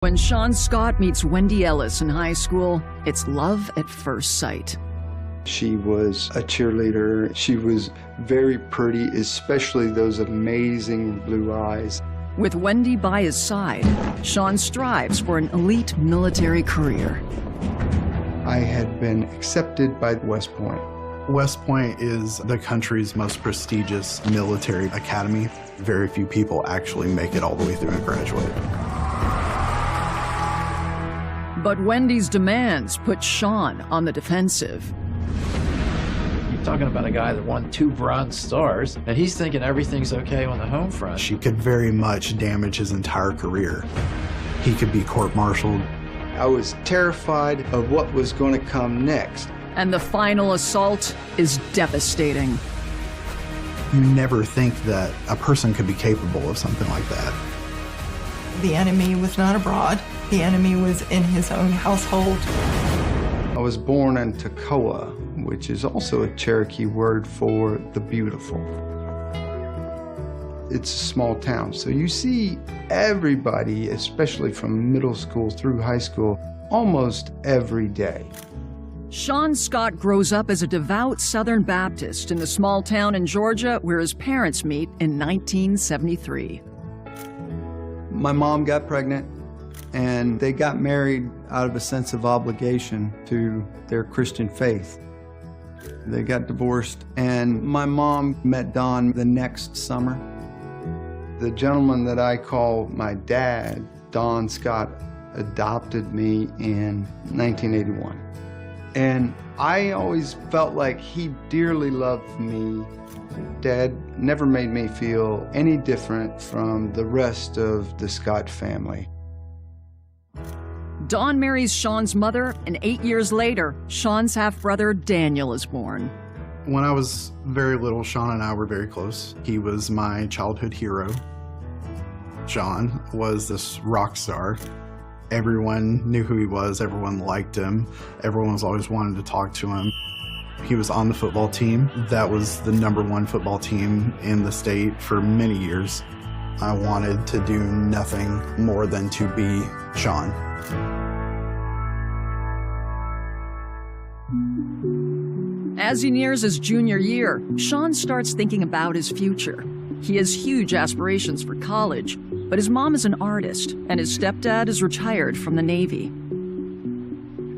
When Sean Scott meets Wendy Ellis in high school, it's love at first sight. She was a cheerleader. She was very pretty, especially those amazing blue eyes. With Wendy by his side, Sean strives for an elite military career. I had been accepted by West Point. West Point is the country's most prestigious military academy. Very few people actually make it all the way through and graduate. But Wendy's demands put Sean on the defensive. You're talking about a guy that won 2 Bronze Stars, and he's thinking everything's okay on the home front. She could very much damage his entire career. He could be court-martialed. I was terrified of what was going to come next. And the final assault is devastating. You never think that a person could be capable of something like that. The enemy was not abroad. The enemy was in his own household. I was born in Toccoa, which is also a Cherokee word for the beautiful. It's a small town, so you see everybody, especially from middle school through high school, almost every day. Sean Scott grows up as a devout Southern Baptist in the small town in Georgia where his parents meet in 1973. My mom got pregnant, and they got married out of a sense of obligation to their Christian faith. They got divorced, and my mom met Don the next summer. The gentleman that I call my dad, Don Scott, adopted me in 1981. And I always felt like he dearly loved me. Dad never made me feel any different from the rest of the Scott family. Don marries Sean's mother, and 8 years later, Sean's half-brother Daniel is born. When I was very little, Sean and I were very close. He was my childhood hero. Sean was this rock star. Everyone knew who he was, everyone liked him, everyone was always wanting to talk to him. He was on the football team. That was the #1 football team in the state for many years. I wanted to do nothing more than to be Sean. As he nears his junior year, Sean starts thinking about his future. He has huge aspirations for college, but his mom is an artist, and his stepdad is retired from the Navy.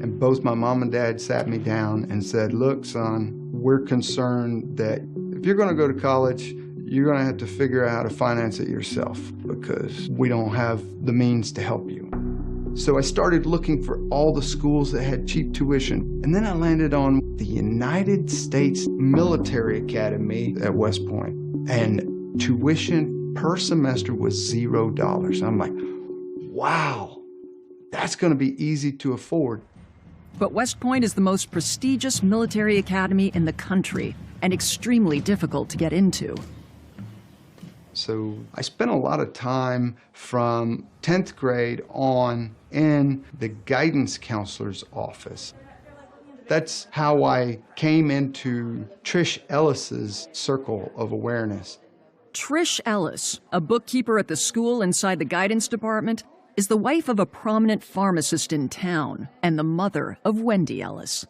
And both my mom and dad sat me down and said, look, son, we're concerned that if you're going to go to college, you're going to have to figure out how to finance it yourself because we don't have the means to help you. So I started looking for all the schools that had cheap tuition, and then I landed on the United States Military Academy at West Point, and tuition per semester was $0. I'm like, wow, that's going to be easy to afford. But West Point is the most prestigious military academy in the country and extremely difficult to get into. So I spent a lot of time from 10th grade on in the guidance counselor's office. That's how I came into Trish Ellis's circle of awareness. Trish Ellis, a bookkeeper at the school inside the guidance department, is the wife of a prominent pharmacist in town and the mother of Wendy Ellis.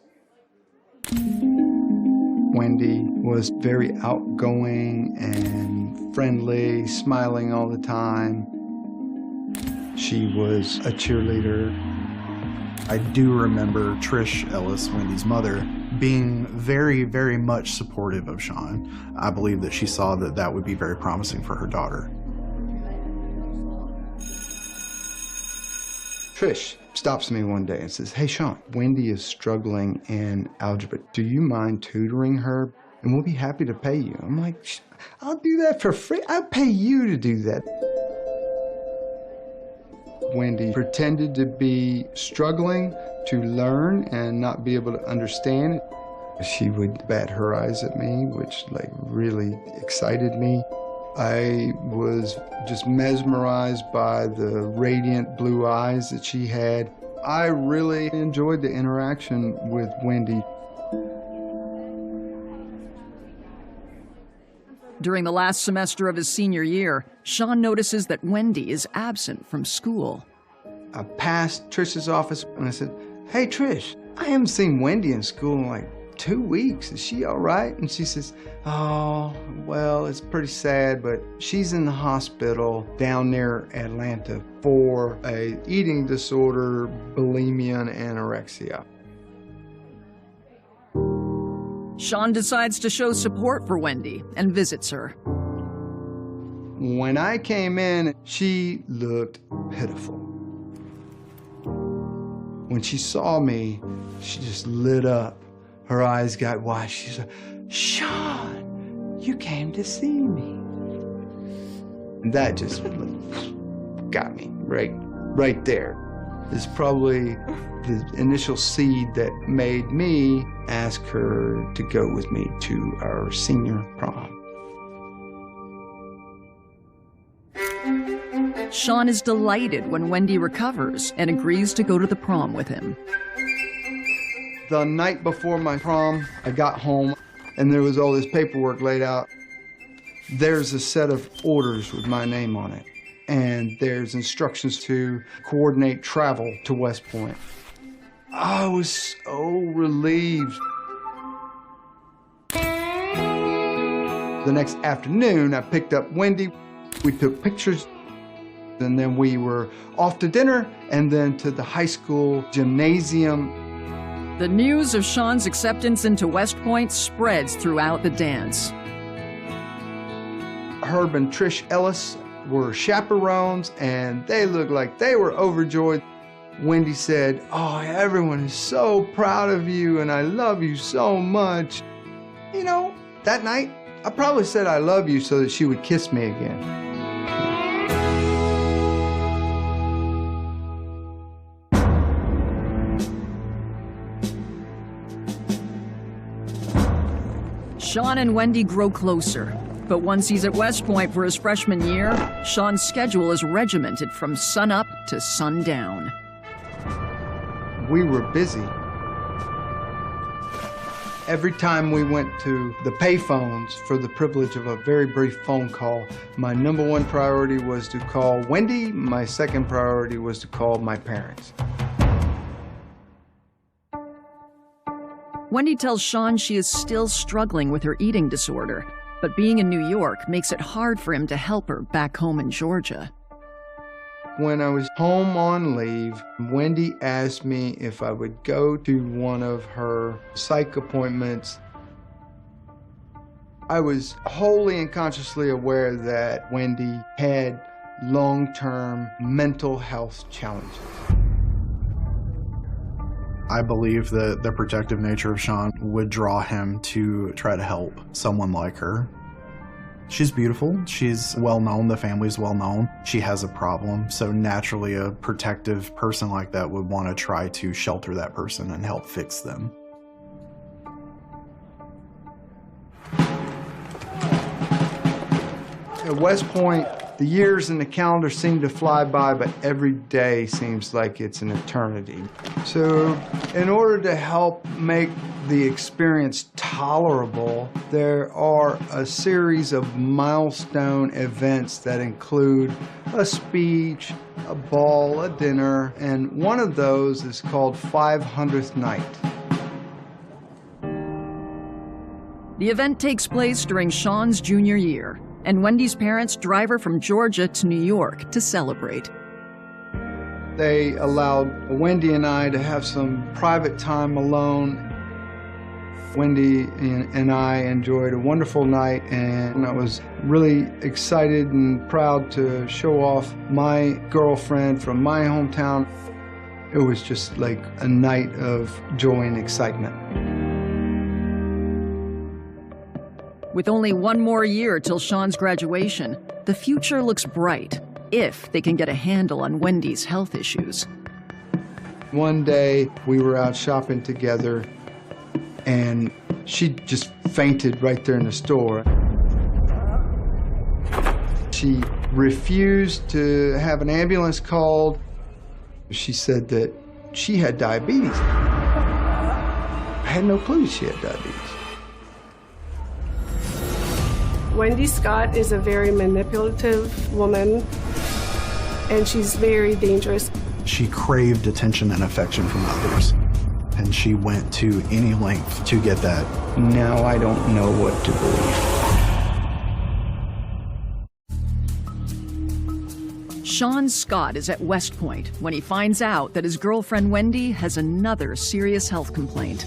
Wendy was very outgoing and friendly, smiling all the time. She was a cheerleader. I do remember Trish Ellis, Wendy's mother, being very, very much supportive of Sean. I believe that she saw that that would be very promising for her daughter. Trish stops me one day and says, hey, Sean, Wendy is struggling in algebra. Do you mind tutoring her? And we'll be happy to pay you. I'm like, I'll do that for free. I'll pay you to do that. Wendy pretended to be struggling to learn and not be able to understand. She would bat her eyes at me, which really excited me. I was just mesmerized by the radiant blue eyes that she had. I really enjoyed the interaction with Wendy. During the last semester of his senior year, Sean notices that Wendy is absent from school. I passed Trish's office and I said, "Hey, Trish, I haven't seen Wendy in school in like 2 weeks. Is she all right?" And she says, "Oh, well, it's pretty sad, but she's in the hospital down near Atlanta for a eating disorder, bulimia and anorexia." Sean decides to show support for Wendy and visits her. When I came in, she looked pitiful. When she saw me, she just lit up. Her eyes got wide. She said, "Sean, you came to see me." And that just got me right there. It's probably the initial seed that made me ask her to go with me to our senior prom. Sean is delighted when Wendy recovers and agrees to go to the prom with him. The night before my prom, I got home and there was all this paperwork laid out. There's a set of orders with my name on it, and there's instructions to coordinate travel to West Point. I was so relieved. The next afternoon, I picked up Wendy. We took pictures, and then we were off to dinner and then to the high school gymnasium. The news of Sean's acceptance into West Point spreads throughout the dance. Herb and Trish Ellis were chaperones, and they looked like they were overjoyed. Wendy said, "Oh, everyone is so proud of you, and I love you so much." You know, that night, I probably said I love you so that she would kiss me again. Sean and Wendy grow closer, but once he's at West Point for his freshman year, Sean's schedule is regimented from sunup to sundown. We were busy. Every time we went to the payphones for the privilege of a very brief phone call, my number one priority was to call Wendy. My second priority was to call my parents. Wendy tells Sean she is still struggling with her eating disorder, but being in New York makes it hard for him to help her back home in Georgia. When I was home on leave, Wendy asked me if I would go to one of her psych appointments. I was wholly and consciously aware that Wendy had long-term mental health challenges. I believe that the protective nature of Sean would draw him to try to help someone like her. She's beautiful, she's well known, the family's well known. She has a problem, so naturally a protective person like that would want to try to shelter that person and help fix them. At West Point, the years in the calendar seem to fly by, but every day seems like it's an eternity. So in order to help make the experience tolerable, there are a series of milestone events that include a speech, a ball, a dinner, and one of those is called 500th Night. The event takes place during Sean's junior year, and Wendy's parents drive her from Georgia to New York to celebrate. They allowed Wendy and I to have some private time alone. Wendy and I enjoyed a wonderful night, and I was really excited and proud to show off my girlfriend from my hometown. It was just like a night of joy and excitement. With only one more year till Sean's graduation, the future looks bright if they can get a handle on Wendy's health issues. One day, we were out shopping together, and she just fainted right there in the store. She refused to have an ambulance called. She said that she had diabetes. I had no clue she had diabetes. Wendy Scott is a very manipulative woman, and she's very dangerous. She craved attention and affection from others, and she went to any length to get that. Now I don't know what to believe. Sean Scott is at West Point when he finds out that his girlfriend Wendy has another serious health complaint.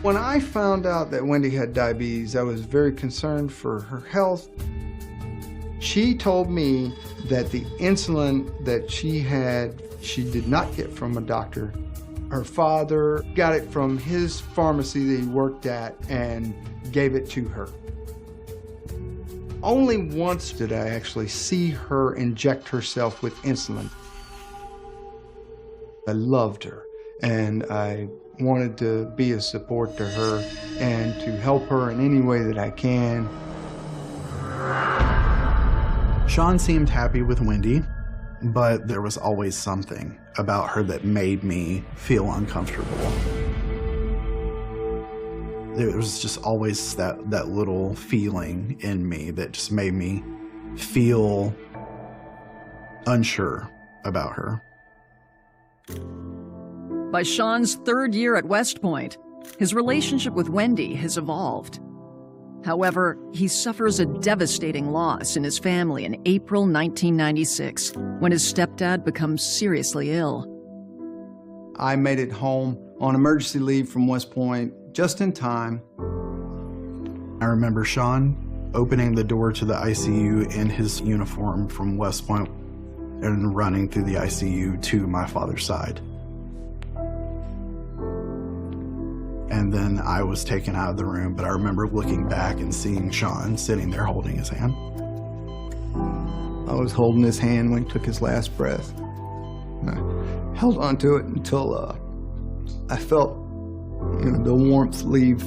When I found out that Wendy had diabetes, I was very concerned for her health. She told me that the insulin that she had, she did not get from a doctor. Her father got it from his pharmacy that he worked at and gave it to her. Only once did I actually see her inject herself with insulin. I loved her, and I wanted to be a support to her and to help her in any way that I can. Sean seemed happy with Wendy, but there was always something about her that made me feel uncomfortable. There was just always that little feeling in me that just made me feel unsure about her. By Sean's third year at West Point, his relationship with Wendy has evolved. However, he suffers a devastating loss in his family in April 1996 when his stepdad becomes seriously ill. I made it home on emergency leave from West Point just in time. I remember Sean opening the door to the ICU in his uniform from West Point and running through the ICU to my father's side. And then I was taken out of the room, but I remember looking back and seeing Sean sitting there holding his hand. I was holding his hand when he took his last breath. I held on to it until I felt, the warmth leave.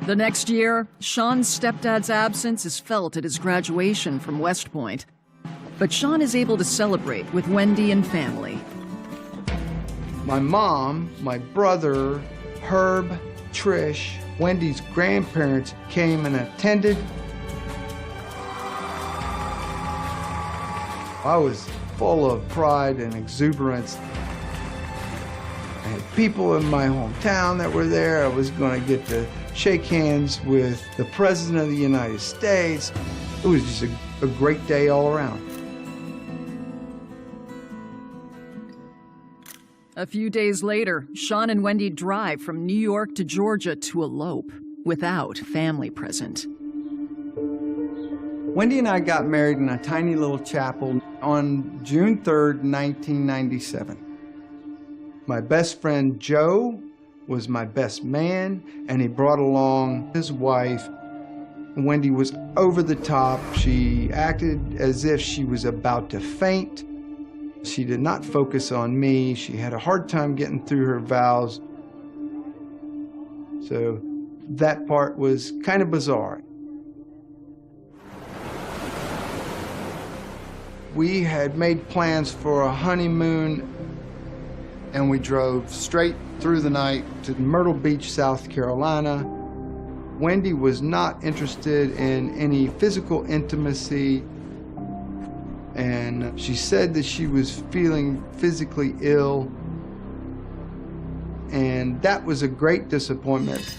The next year, Sean's stepdad's absence is felt at his graduation from West Point. But Sean is able to celebrate with Wendy and family. My mom, my brother, Herb, Trish, Wendy's grandparents came and attended. I was full of pride and exuberance. I had people in my hometown that were there. I was going to get to shake hands with the President of the United States. It was just a great day all around. A few days later, Sean and Wendy drive from New York to Georgia to elope without family present. Wendy and I got married in a tiny little chapel on June 3rd, 1997. My best friend Joe was my best man, and he brought along his wife. Wendy was over the top. She acted as if she was about to faint. She did not focus on me. She had a hard time getting through her vows. So that part was kind of bizarre. We had made plans for a honeymoon, and we drove straight through the night to Myrtle Beach, South Carolina. Wendy was not interested in any physical intimacy, and she said that she was feeling physically ill, and that was a great disappointment.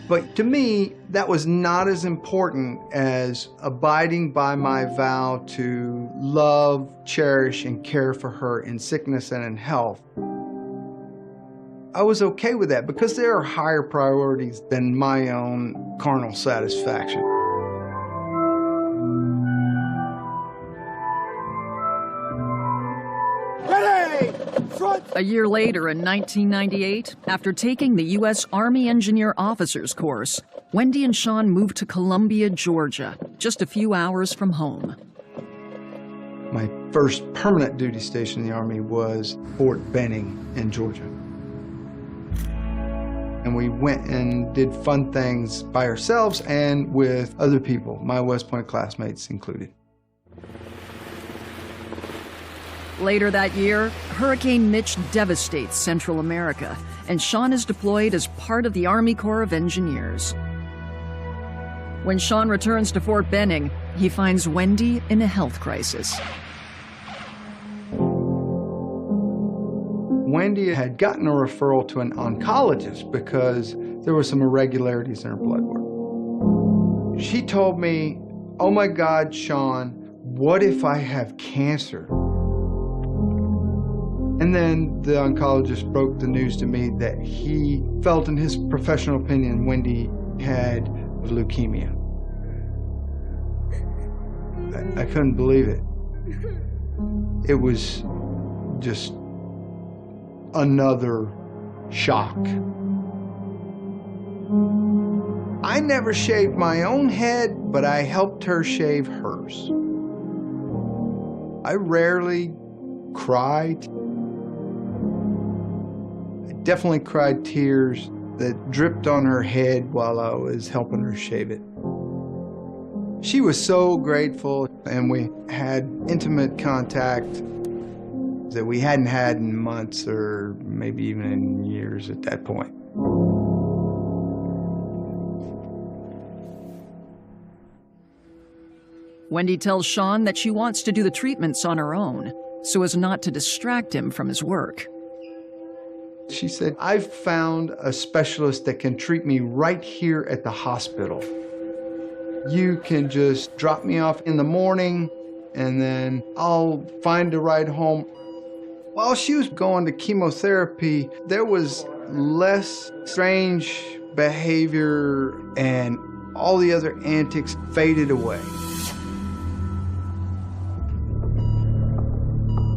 But to me, that was not as important as abiding by my vow to love, cherish, and care for her in sickness and in health. I was okay with that because there are higher priorities than my own carnal satisfaction. A year later, in 1998, after taking the U.S. Army Engineer Officers Course, Wendy and Sean moved to Columbia, Georgia, just a few hours from home. My first permanent duty station in the Army was Fort Benning in Georgia. And we went and did fun things by ourselves and with other people, my West Point classmates included. Later that year, Hurricane Mitch devastates Central America, and Sean is deployed as part of the Army Corps of Engineers. When Sean returns to Fort Benning, he finds Wendy in a health crisis. Wendy had gotten a referral to an oncologist because there were some irregularities in her blood work. She told me, "Oh my God, Sean, what if I have cancer?" And then the oncologist broke the news to me that he felt, in his professional opinion, Wendy had leukemia. I couldn't believe it. It was just another shock. I never shaved my own head, but I helped her shave hers. I rarely cried. I definitely cried tears that dripped on her head while I was helping her shave it. She was so grateful, and we had intimate contact that we hadn't had in months or maybe even in years at that point. Wendy tells Sean that she wants to do the treatments on her own, so as not to distract him from his work. She said, "I've found a specialist that can treat me right here at the hospital. You can just drop me off in the morning, and then I'll find a ride home." While she was going to chemotherapy, there was less strange behavior, and all the other antics faded away.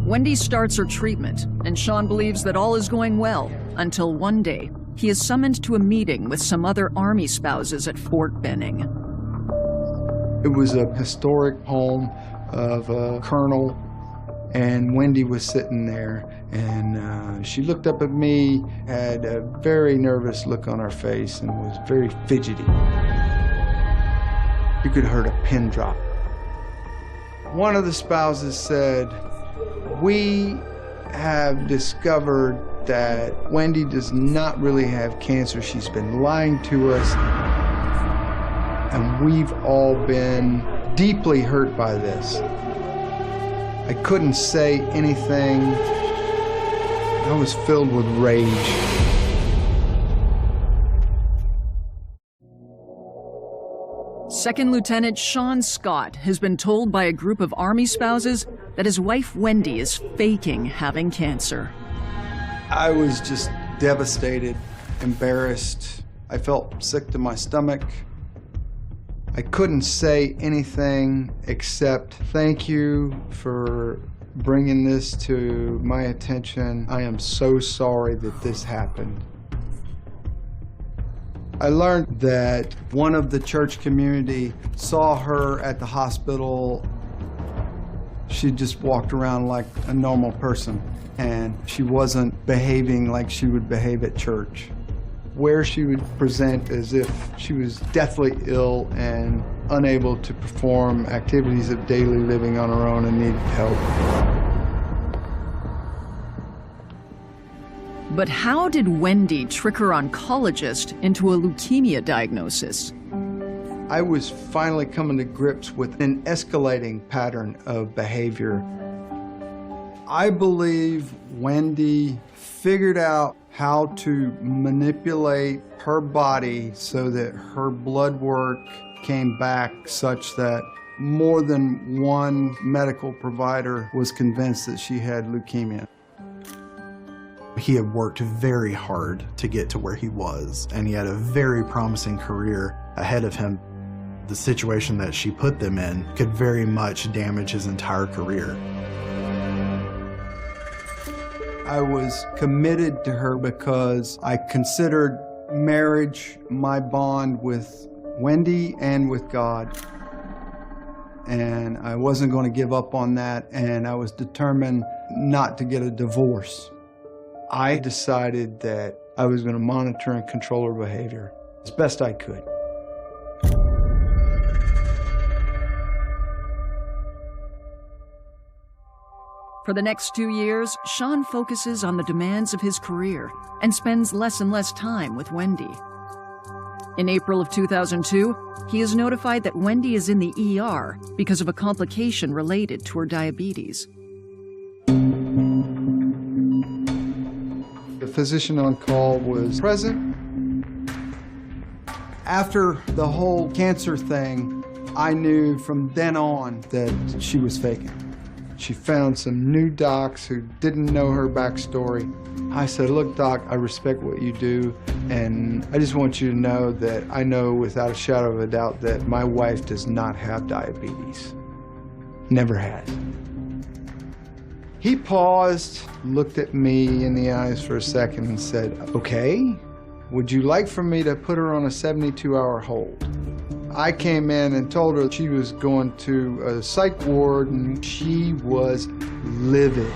Wendy starts her treatment, and Sean believes that all is going well, until one day, he is summoned to a meeting with some other Army spouses at Fort Benning. It was a historic home of a colonel, and Wendy was sitting there, and she looked up at me, had a very nervous look on her face, and was very fidgety. You could hear a pin drop. One of the spouses said, "We have discovered that Wendy does not really have cancer. She's been lying to us, and we've all been deeply hurt by this." I couldn't say anything. I was filled with rage. Second Lieutenant Sean Scott has been told by a group of Army spouses that his wife Wendy is faking having cancer. I was just devastated, embarrassed. I felt sick to my stomach. I couldn't say anything except, "Thank you for bringing this to my attention. I am so sorry that this happened." I learned that one of the church community saw her at the hospital. She just walked around like a normal person, and she wasn't behaving like she would behave at church, where she would present as if she was deathly ill and unable to perform activities of daily living on her own and needed help. But how did Wendy trick her oncologist into a leukemia diagnosis? I was finally coming to grips with an escalating pattern of behavior. I believe Wendy figured out how to manipulate her body so that her blood work came back such that more than one medical provider was convinced that she had leukemia. He had worked very hard to get to where he was, and he had a very promising career ahead of him. The situation that she put them in could very much damage his entire career. I was committed to her because I considered marriage my bond with Wendy and with God. And I wasn't going to give up on that, and I was determined not to get a divorce. I decided that I was going to monitor and control her behavior as best I could. For the next 2 years, Sean focuses on the demands of his career and spends less and less time with Wendy. In April of 2002, he is notified that Wendy is in the ER because of a complication related to her diabetes. The physician on call was present. After the whole cancer thing, I knew from then on that she was faking. She found some new docs who didn't know her backstory. I said, look, doc, I respect what you do, and I just want you to know that I know without a shadow of a doubt that my wife does not have diabetes. Never has. He paused, looked at me in the eyes for a second and said, okay, would you like for me to put her on a 72-hour hold? I came in and told her she was going to a psych ward, and she was livid.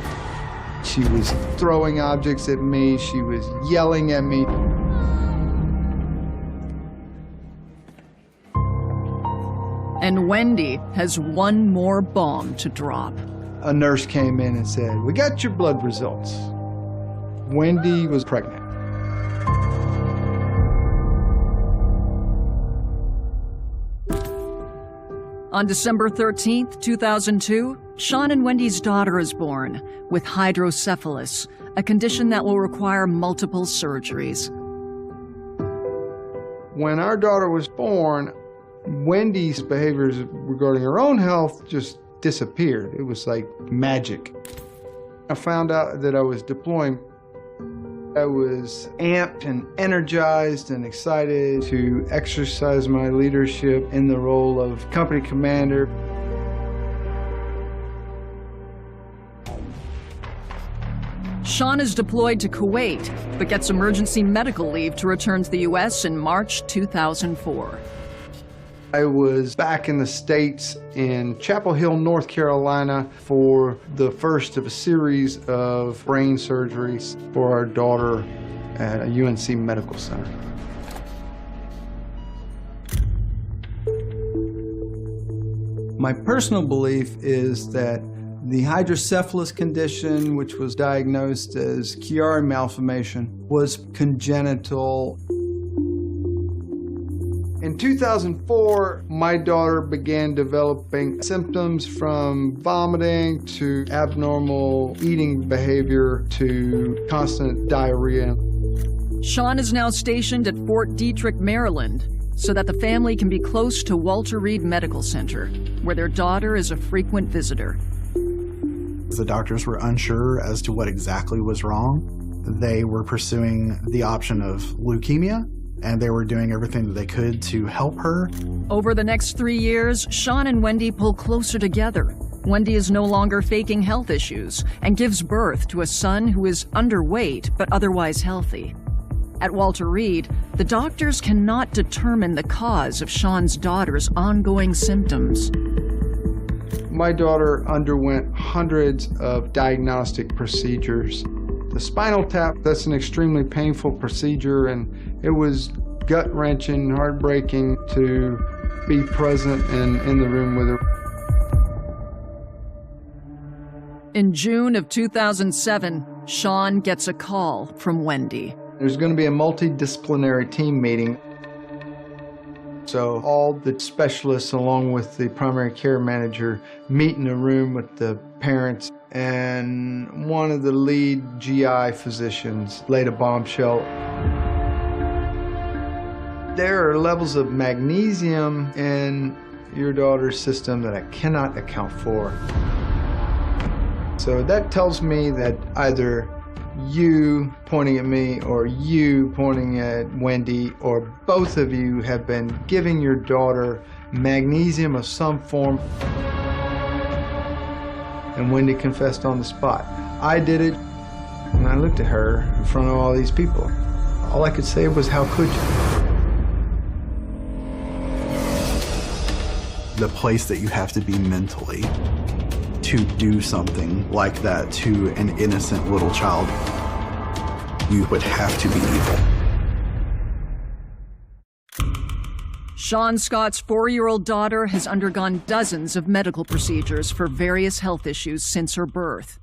She was throwing objects at me. She was yelling at me. And Wendy has one more bomb to drop. A nurse came in and said, we got your blood results. Wendy was pregnant. On December 13th, 2002, Sean and Wendy's daughter is born with hydrocephalus, a condition that will require multiple surgeries. When our daughter was born, Wendy's behaviors regarding her own health just disappeared. It was like magic. I found out that I was deploying. I was amped and energized and excited to exercise my leadership in the role of company commander. Sean is deployed to Kuwait, but gets emergency medical leave to return to the U.S. in March 2004. I was back in the States in Chapel Hill, North Carolina for the first of a series of brain surgeries for our daughter at a UNC medical center. My personal belief is that the hydrocephalus condition, which was diagnosed as Chiari malformation, was congenital. In 2004, my daughter began developing symptoms from vomiting to abnormal eating behavior to constant diarrhea. Sean is now stationed at Fort Detrick, Maryland, so that the family can be close to Walter Reed Medical Center, where their daughter is a frequent visitor. The doctors were unsure as to what exactly was wrong. They were pursuing the option of leukemia, and they were doing everything that they could to help her. Over the next 3 years, Sean and Wendy pull closer together. Wendy is no longer faking health issues and gives birth to a son who is underweight but otherwise healthy. At Walter Reed, the doctors cannot determine the cause of Sean's daughter's ongoing symptoms. My daughter underwent hundreds of diagnostic procedures. The spinal tap, that's an extremely painful procedure, and it was gut-wrenching, heartbreaking to be present and in the room with her. In June of 2007, Sean gets a call from Wendy. There's going to be a multidisciplinary team meeting. So all the specialists, along with the primary care manager, meet in a room with the parents, and one of the lead GI physicians laid a bombshell. There are levels of magnesium in your daughter's system that I cannot account for. So that tells me that either you pointing at me or you pointing at Wendy or both of you have been giving your daughter magnesium of some form. And Wendy confessed on the spot. I did it, and I looked at her in front of all these people. All I could say was, how could you? The place that you have to be mentally to do something like that to an innocent little child, you would have to be evil. Sean Scott's 4-year-old daughter has undergone dozens of medical procedures for various health issues since her birth.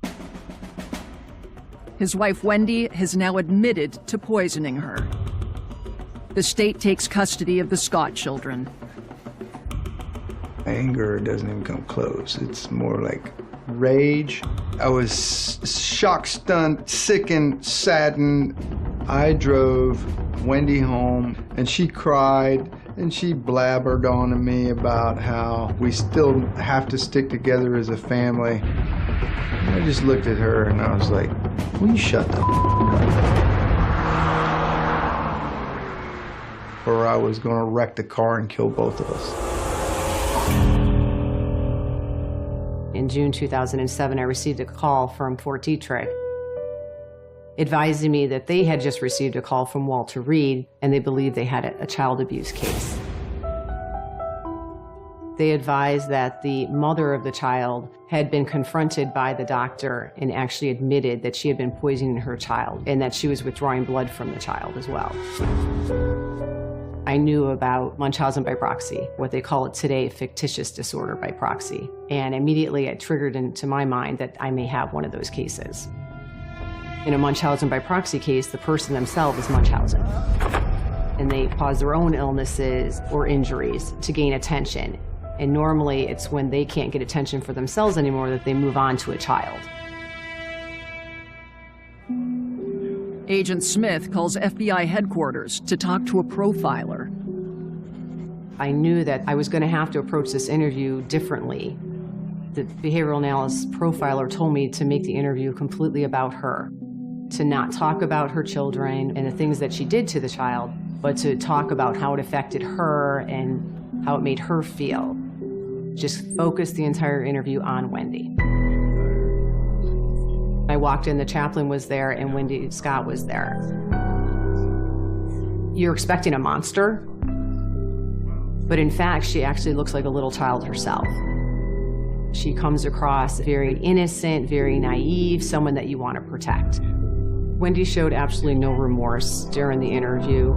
His wife, Wendy, has now admitted to poisoning her. The state takes custody of the Scott children. Anger doesn't even come close. It's more like rage. I was shocked, stunned, sickened, saddened. I drove Wendy home, and she cried, and she blabbered on to me about how we still have to stick together as a family. And I just looked at her, and I was like, will you shut the up? Or I was going to wreck the car and kill both of us. In June 2007, I received a call from Fort Detrick advising me that they had just received a call from Walter Reed, and they believed they had a child abuse case. They advised that the mother of the child had been confronted by the doctor and actually admitted that she had been poisoning her child and that she was withdrawing blood from the child as well. I knew about Munchausen by proxy, what they call it today, fictitious disorder by proxy. And immediately it triggered into my mind that I may have one of those cases. In a Munchausen by proxy case, the person themselves is Munchausen. And they cause their own illnesses or injuries to gain attention. And normally it's when they can't get attention for themselves anymore that they move on to a child. Agent Smith calls FBI headquarters to talk to a profiler. I knew that I was going to have to approach this interview differently. The behavioral analysis profiler told me to make the interview completely about her, to not talk about her children and the things that she did to the child, but to talk about how it affected her and how it made her feel. Just focus the entire interview on Wendy. I walked in, the chaplain was there, and Wendy Scott was there. You're expecting a monster, but in fact, she actually looks like a little child herself. She comes across very innocent, very naive, someone that you want to protect. Wendy showed absolutely no remorse during the interview.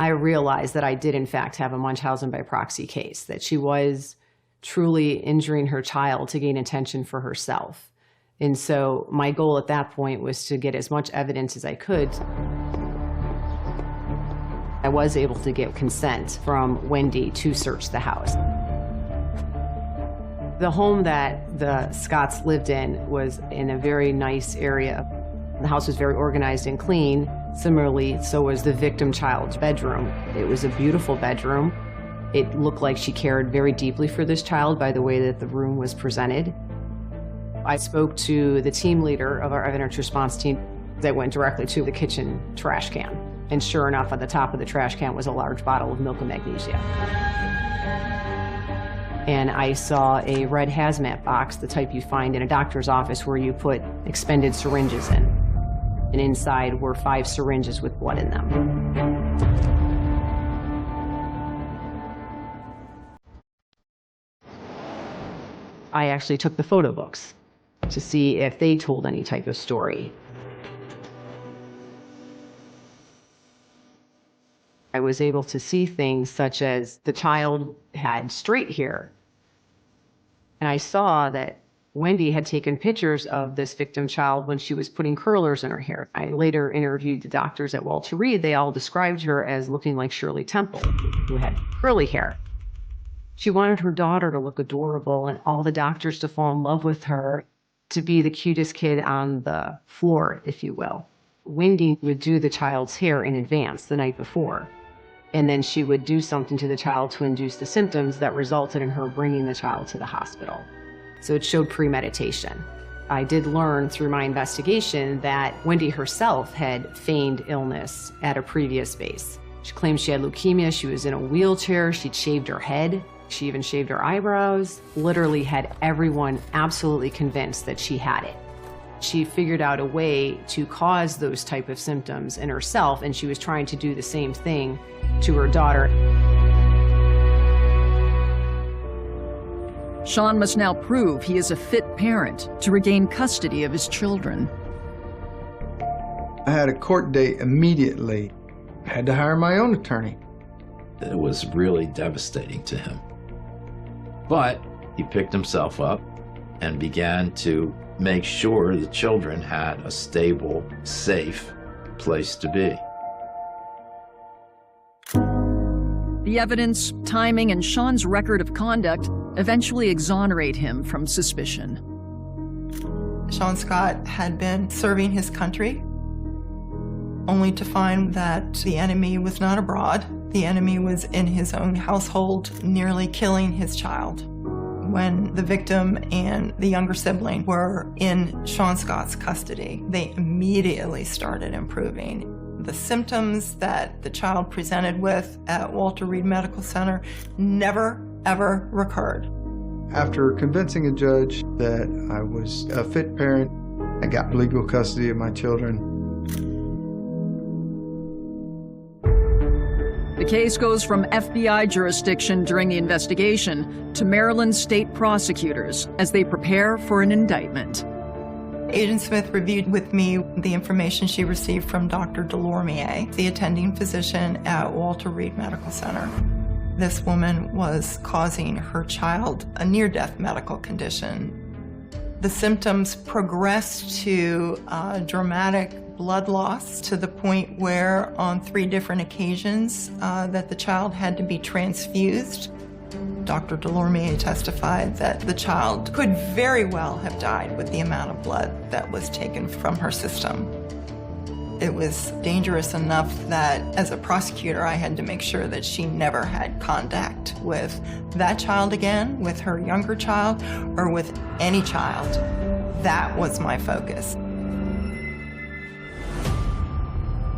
I realized that I did in fact have a Munchausen by proxy case, that she was truly injuring her child to gain attention for herself. And so my goal at that point was to get as much evidence as I could. I was able to get consent from Wendy to search the house. The home that the Scotts lived in was in a very nice area. The house was very organized and clean. Similarly, so was the victim child's bedroom. It was a beautiful bedroom. It looked like she cared very deeply for this child by the way that the room was presented. I spoke to the team leader of our evidence response team that went directly to the kitchen trash can. And sure enough, on the top of the trash can was a large bottle of milk and magnesia. And I saw a red hazmat box, the type you find in a doctor's office where you put expended syringes in. And inside were 5 syringes with blood in them. I actually took the photo books to see if they told any type of story. I was able to see things such as the child had straight hair. And I saw that Wendy had taken pictures of this victim child when she was putting curlers in her hair. I later interviewed the doctors at Walter Reed. They all described her as looking like Shirley Temple, who had curly hair. She wanted her daughter to look adorable and all the doctors to fall in love with her, to be the cutest kid on the floor, if you will. Wendy would do the child's hair in advance the night before, and then she would do something to the child to induce the symptoms that resulted in her bringing the child to the hospital. So it showed premeditation. I did learn through my investigation that Wendy herself had feigned illness at a previous base. She claimed she had leukemia, she was in a wheelchair, she'd shaved her head. She even shaved her eyebrows, literally had everyone absolutely convinced that she had it. She figured out a way to cause those type of symptoms in herself, and she was trying to do the same thing to her daughter. Sean must now prove he is a fit parent to regain custody of his children. I had a court date immediately. had to hire my own attorney. It was really devastating to him. But he picked himself up and began to make sure the children had a stable, safe place to be. The evidence, timing, and Sean's record of conduct eventually exonerate him from suspicion. Sean Scott had been serving his country, only to find that the enemy was not abroad. The enemy was in his own household, nearly killing his child. When the victim and the younger sibling were in Sean Scott's custody, they immediately started improving. The symptoms that the child presented with at Walter Reed Medical Center never, ever recurred. After convincing a judge that I was a fit parent, I got legal custody of my children. The case goes from FBI jurisdiction during the investigation to Maryland state prosecutors as they prepare for an indictment. Agent Smith reviewed with me the information she received from Dr. Delormier, the attending physician at Walter Reed Medical Center. This woman was causing her child a near-death medical condition. The symptoms progressed to dramatic blood loss to the point where on 3 different occasions that the child had to be transfused. Dr. Delormier testified that the child could very well have died with the amount of blood that was taken from her system. It was dangerous enough that as a prosecutor, I had to make sure that she never had contact with that child again, with her younger child, or with any child. That was my focus.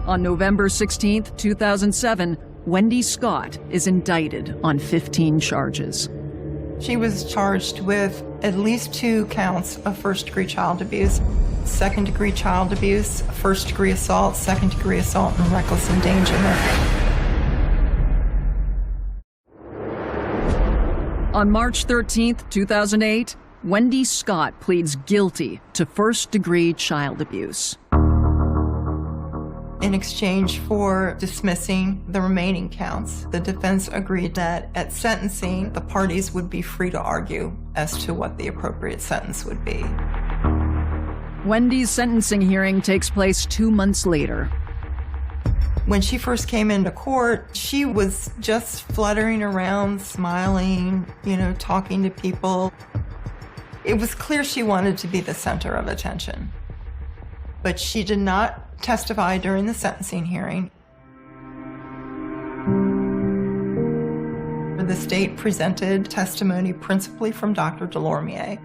On November 16, 2007, Wendy Scott is indicted on 15 charges. She was charged with at least 2 counts of first-degree child abuse, second-degree child abuse, first-degree assault, second-degree assault, and reckless endangerment. On March 13, 2008, Wendy Scott pleads guilty to first-degree child abuse. In exchange for dismissing the remaining counts, the defense agreed that at sentencing, the parties would be free to argue as to what the appropriate sentence would be. Wendy's sentencing hearing takes place 2 months later. When she first came into court, she was just fluttering around, smiling, talking to people. It was clear she wanted to be the center of attention. But she did not testify during the sentencing hearing. The state presented testimony principally from Dr. Delormier.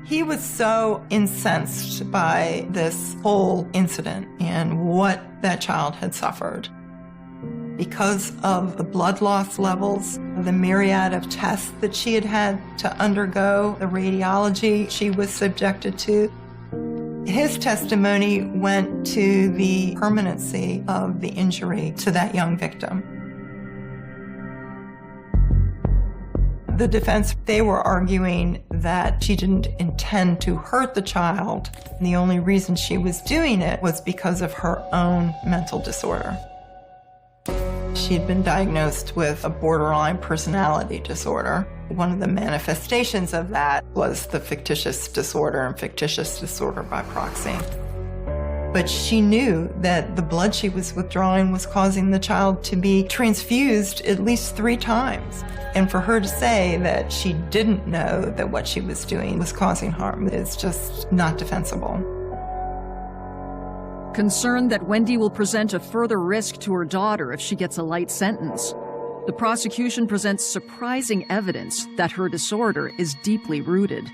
He was so incensed by this whole incident and what that child had suffered. Because of the blood loss levels, the myriad of tests that she had had to undergo, the radiology she was subjected to, his testimony went to the permanency of the injury to that young victim. The defense, they were arguing that she didn't intend to hurt the child. And the only reason she was doing it was because of her own mental disorder. She'd been diagnosed with a borderline personality disorder. One of the manifestations of that was the fictitious disorder and fictitious disorder by proxy. But she knew that the blood she was withdrawing was causing the child to be transfused at least 3 times. And for her to say that she didn't know that what she was doing was causing harm is just not defensible. Concerned that Wendy will present a further risk to her daughter if she gets a light sentence, the prosecution presents surprising evidence that her disorder is deeply rooted.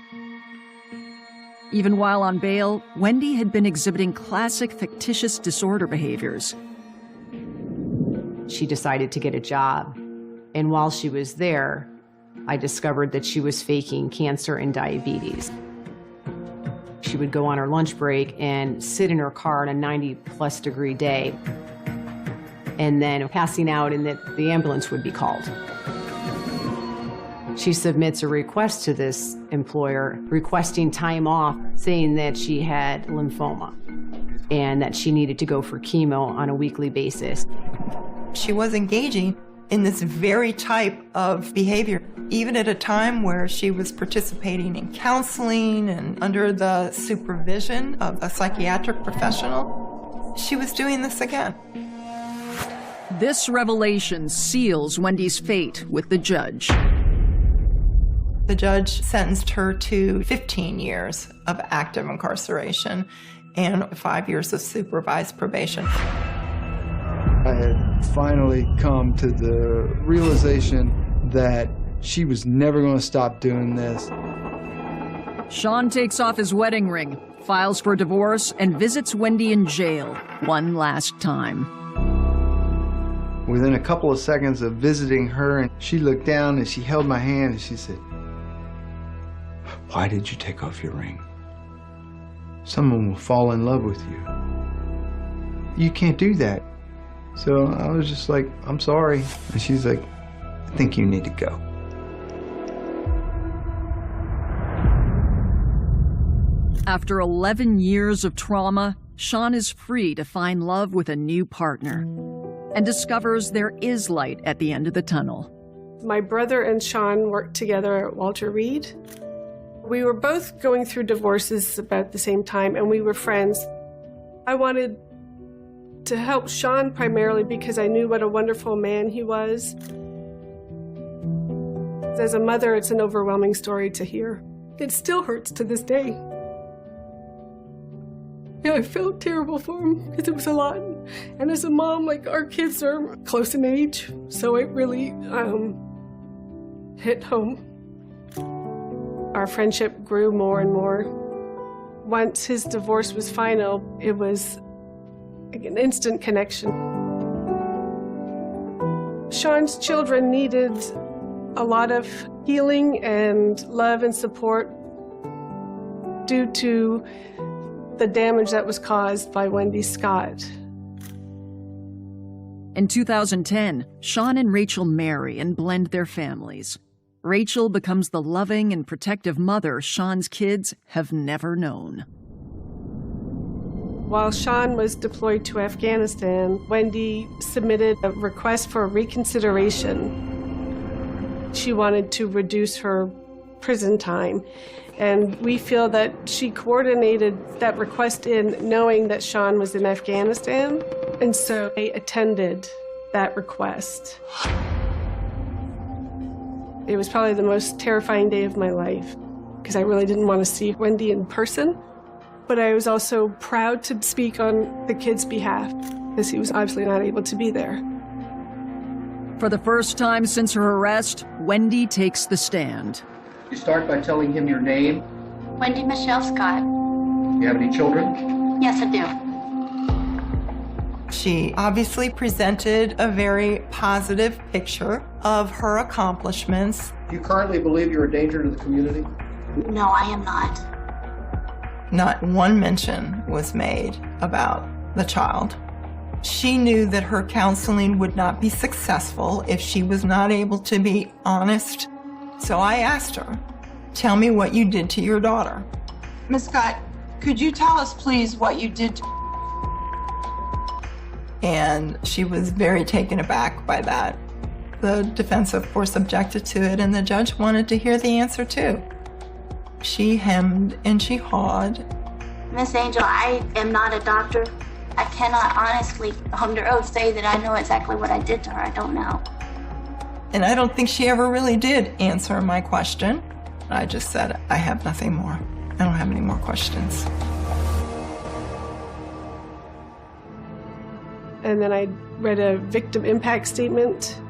Even while on bail, Wendy had been exhibiting classic fictitious disorder behaviors. She decided to get a job, and while she was there, I discovered that she was faking cancer and diabetes. She would go on her lunch break and sit in her car on a 90-plus degree day, and then passing out, and that the ambulance would be called. She submits a request to this employer requesting time off, saying that she had lymphoma and that she needed to go for chemo on a weekly basis. She was engaging in this very type of behavior, even at a time where she was participating in counseling and under the supervision of a psychiatric professional. She was doing this again. This revelation seals Wendy's fate with the judge. The judge sentenced her to 15 years of active incarceration and 5 years of supervised probation. I had finally come to the realization that she was never going to stop doing this. Sean takes off his wedding ring, files for divorce, and visits Wendy in jail one last time. Within a couple of seconds of visiting her, and she looked down and she held my hand and she said, "Why did you take off your ring? Someone will fall in love with you. You can't do that." So I was just like, "I'm sorry." And she's like, "I think you need to go." After 11 years of trauma, Sean is free to find love with a new partner and discovers there is light at the end of the tunnel. My brother and Sean worked together at Walter Reed. We were both going through divorces about the same time, and we were friends. I wanted to help Sean primarily because I knew what a wonderful man he was. As a mother, it's an overwhelming story to hear. It still hurts to this day. Yeah, I felt terrible for him because it was a lot. And as a mom, like, our kids are close in age, so it really hit home. Our friendship grew more and more. Once his divorce was final, it was like an instant connection. Sean's children needed a lot of healing and love and support due to the damage that was caused by Wendy Scott. In 2010, Sean and Rachel marry and blend their families. Rachel becomes the loving and protective mother Sean's kids have never known. While Sean was deployed to Afghanistan, Wendy submitted a request for reconsideration. She wanted to reduce her prison time, and we feel that she coordinated that request in knowing that Sean was in Afghanistan, and so I attended that request. It was probably the most terrifying day of my life because I really didn't want to see Wendy in person. But I was also proud to speak on the kid's behalf because he was obviously not able to be there. For the first time since her arrest, Wendy takes the stand. You start by telling him your name. Wendy Michelle Scott. Do you have any children? Yes, I do. She obviously presented a very positive picture of her accomplishments. Do you currently believe you're a danger to the community? No, I am not. Not one mention was made about the child. She knew that her counseling would not be successful if she was not able to be honest. So I asked her, "Tell me what you did to your daughter." Ms. Scott, could you tell us, please, what you did to... And she was very taken aback by that. The defense, of course, objected to it, and the judge wanted to hear the answer, too. She hemmed and she hawed. Miss Angel, I am not a doctor. I cannot honestly, under oath, say that I know exactly what I did to her. I don't know. And I don't think she ever really did answer my question. I just said, I have nothing more. I don't have any more questions. And then I read a victim impact statement.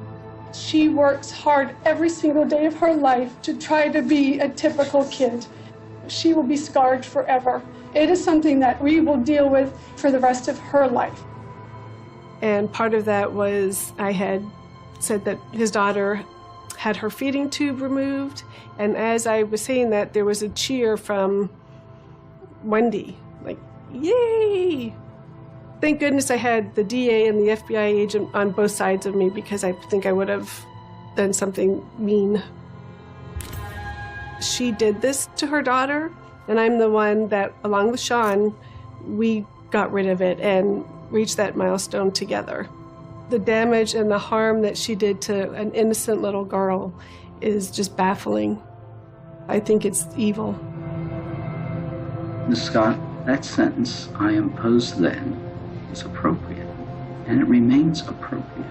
She works hard every single day of her life to try to be a typical kid. She will be scarred forever. It is something that we will deal with for the rest of her life. And part of that was I had said that his daughter had her feeding tube removed. And as I was saying that, there was a cheer from Wendy, like, yay! Thank goodness I had the DA and the FBI agent on both sides of me because I think I would have done something mean. She did this to her daughter, and I'm the one that, along with Sean, we got rid of it and reached that milestone together. The damage and the harm that she did to an innocent little girl is just baffling. I think it's evil. Ms. Scott, that sentence I imposed then was appropriate, and it remains appropriate.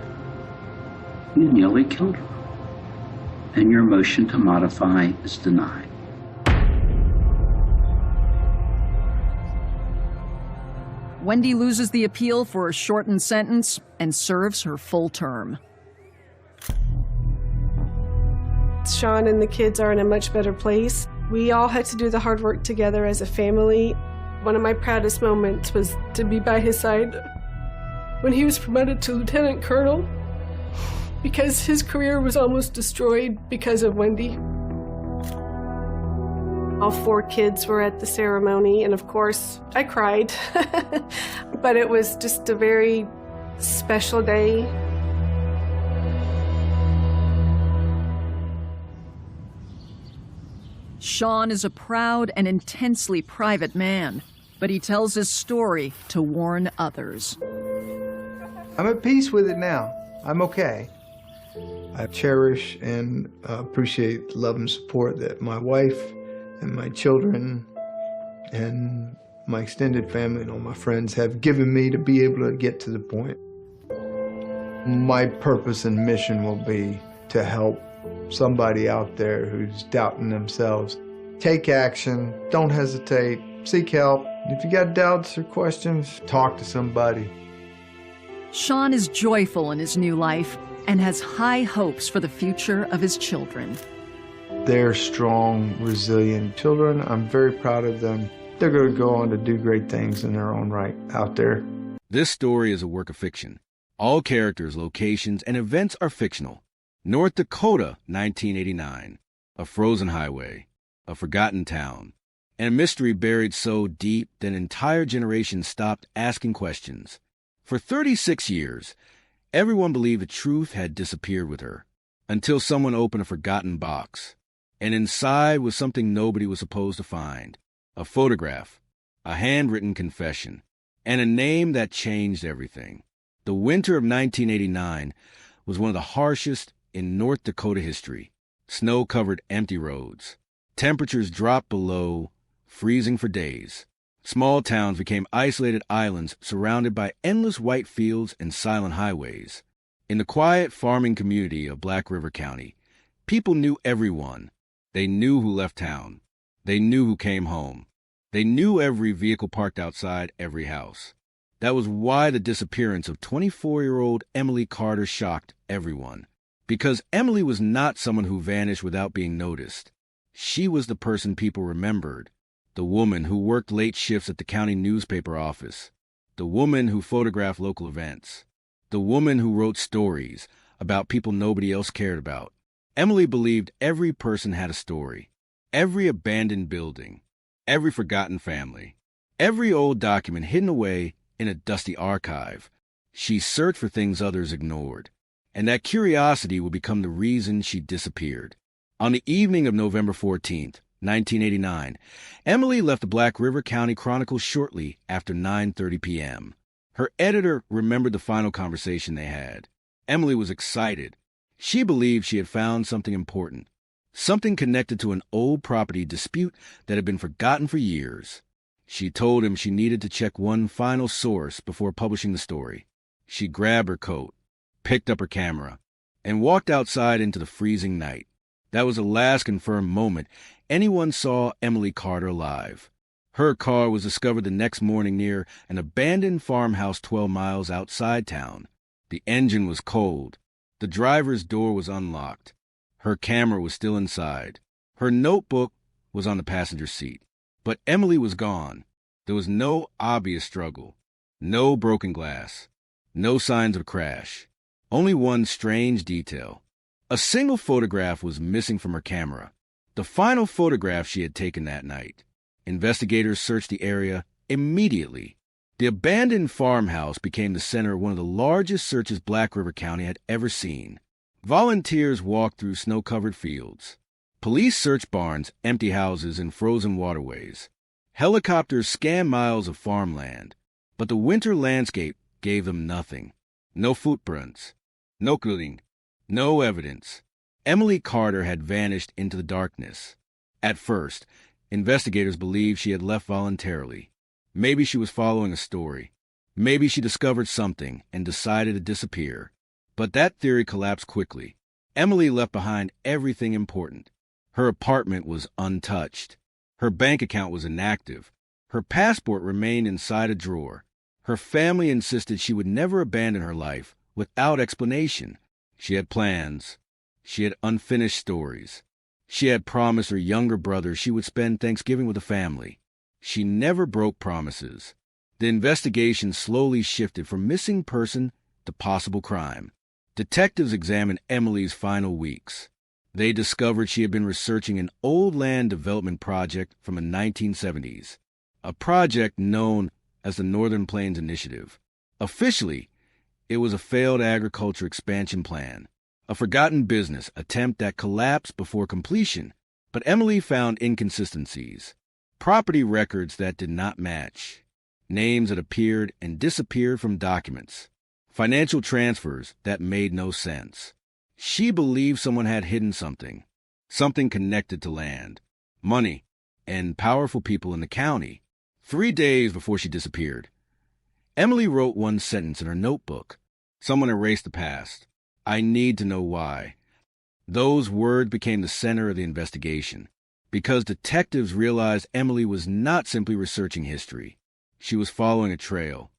You nearly killed her, and your motion to modify is denied. Wendy loses the appeal for a shortened sentence and serves her full term. Sean and the kids are in a much better place. We all had to do the hard work together as a family. One of my proudest moments was to be by his side when he was promoted to lieutenant colonel, because his career was almost destroyed because of Wendy. All 4 kids were at the ceremony, and of course, I cried. But it was just a very special day. Sean is a proud and intensely private man, but he tells his story to warn others. I'm at peace with it now. I'm okay. I cherish and appreciate the love and support that my wife and my children and my extended family and all my friends have given me to be able to get to the point. My purpose and mission will be to help somebody out there who's doubting themselves. Take action, don't hesitate, seek help. If you got doubts or questions, talk to somebody. Sean is joyful in his new life and has high hopes for the future of his children. They're strong, resilient children. I'm very proud of them. They're going to go on to do great things in their own right out there. This story is a work of fiction. All characters, locations, and events are fictional. North Dakota, 1989. A frozen highway, a forgotten town, and a mystery buried so deep that an entire generation stopped asking questions. For 36 years, everyone believed the truth had disappeared with her, until someone opened a forgotten box. And inside was something nobody was supposed to find. A photograph, a handwritten confession, and a name that changed everything. The winter of 1989 was one of the harshest in North Dakota history. Snow covered empty roads. Temperatures dropped below freezing for days. Small towns became isolated islands surrounded by endless white fields and silent highways. In the quiet farming community of Black River County, people knew everyone. They knew who left town. They knew who came home. They knew every vehicle parked outside every house. That was why the disappearance of 24-year-old Emily Carter shocked everyone. Because Emily was not someone who vanished without being noticed. She was the person people remembered. The woman who worked late shifts at the county newspaper office. The woman who photographed local events. The woman who wrote stories about people nobody else cared about. Emily believed every person had a story. Every abandoned building. Every forgotten family. Every old document hidden away in a dusty archive. She searched for things others ignored. And that curiosity would become the reason she disappeared. On the evening of November 14th, 1989, Emily left the Black River County Chronicle shortly after 9:30 p.m. Her editor remembered the final conversation they had. Emily was excited. She believed she had found something important, something connected to an old property dispute that had been forgotten for years. She told him she needed to check one final source before publishing the story. She grabbed her coat, picked up her camera, and walked outside into the freezing night. That was the last confirmed moment anyone saw Emily Carter alive. Her car was discovered the next morning near an abandoned farmhouse 12 miles outside town. The engine was cold. The driver's door was unlocked. Her camera was still inside. Her notebook was on the passenger seat. But Emily was gone. There was no obvious struggle. No broken glass. No signs of a crash. Only one strange detail. A single photograph was missing from her camera. The final photograph she had taken that night. Investigators searched the area immediately. The abandoned farmhouse became the center of one of the largest searches Black River County had ever seen. Volunteers walked through snow-covered fields. Police searched barns, empty houses, and frozen waterways. Helicopters scanned miles of farmland. But the winter landscape gave them nothing. No footprints. No cluing. No evidence. Emily Carter had vanished into the darkness. At first, investigators believed she had left voluntarily. Maybe she was following a story. Maybe she discovered something and decided to disappear. But that theory collapsed quickly. Emily left behind everything important. Her apartment was untouched. Her bank account was inactive. Her passport remained inside a drawer. Her family insisted she would never abandon her life without explanation. She had plans. She had unfinished stories. She had promised her younger brother she would spend Thanksgiving with the family. She never broke promises. The investigation slowly shifted from missing person to possible crime. Detectives examined Emily's final weeks. They discovered she had been researching an old land development project from the 1970s, a project known as the Northern Plains Initiative. Officially, it was a failed agriculture expansion plan, a forgotten business attempt that collapsed before completion. But Emily found inconsistencies, property records that did not match, names that appeared and disappeared from documents, financial transfers that made no sense. She believed someone had hidden something connected to land, money, and powerful people in the county. 3 days before she disappeared, Emily wrote one sentence in her notebook. Someone erased the past. I need to know why. Those words became the center of the investigation, because detectives realized Emily was not simply researching history. She was following a trail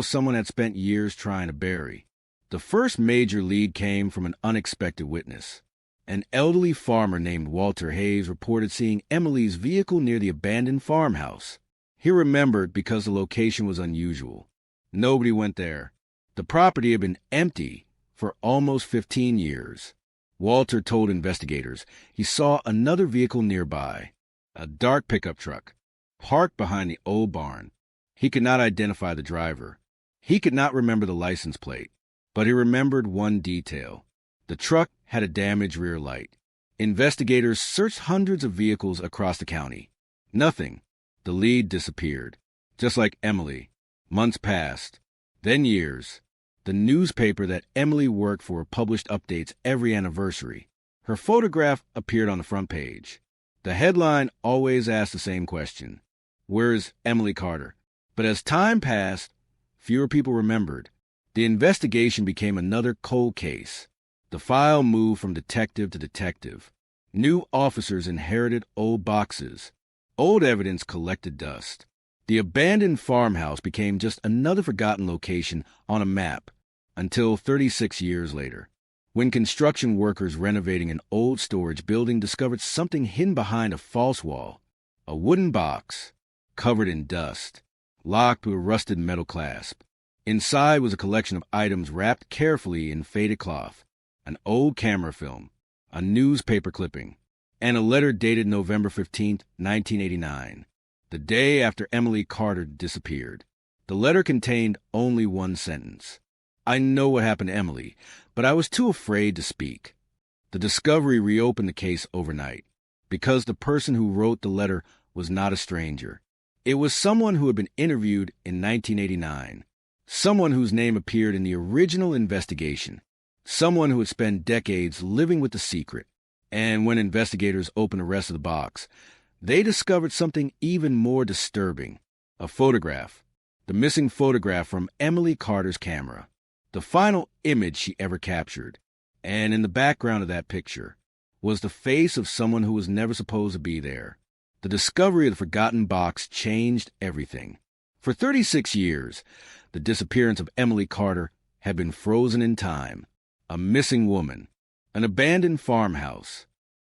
someone had spent years trying to bury. The first major lead came from an unexpected witness. An elderly farmer named Walter Hayes reported seeing Emily's vehicle near the abandoned farmhouse. He remembered because the location was unusual. Nobody went there. The property had been empty for almost 15 years. Walter told investigators he saw another vehicle nearby, a dark pickup truck, parked behind the old barn. He could not identify the driver. He could not remember the license plate, but he remembered one detail. The truck had a damaged rear light. Investigators searched hundreds of vehicles across the county. Nothing. The lead disappeared. Just like Emily. Months passed. Then years. The newspaper that Emily worked for published updates every anniversary. Her photograph appeared on the front page. The headline always asked the same question. Where's Emily Carter? But as time passed, fewer people remembered. The investigation became another cold case. The file moved from detective to detective. New officers inherited old boxes. Old evidence collected dust. The abandoned farmhouse became just another forgotten location on a map until 36 years later, when construction workers renovating an old storage building discovered something hidden behind a false wall, a wooden box covered in dust, locked with a rusted metal clasp. Inside was a collection of items wrapped carefully in faded cloth, an old camera film, a newspaper clipping, and a letter dated November 15, 1989, the day after Emily Carter disappeared. The letter contained only one sentence. I know what happened to Emily, but I was too afraid to speak. The discovery reopened the case overnight, because the person who wrote the letter was not a stranger. It was someone who had been interviewed in 1989, someone whose name appeared in the original investigation, someone who had spent decades living with the secret. And when investigators opened the rest of the box, they discovered something even more disturbing. A photograph. The missing photograph from Emily Carter's camera. The final image she ever captured. And in the background of that picture was the face of someone who was never supposed to be there. The discovery of the forgotten box changed everything. For 36 years, the disappearance of Emily Carter had been frozen in time. A missing woman. An abandoned farmhouse.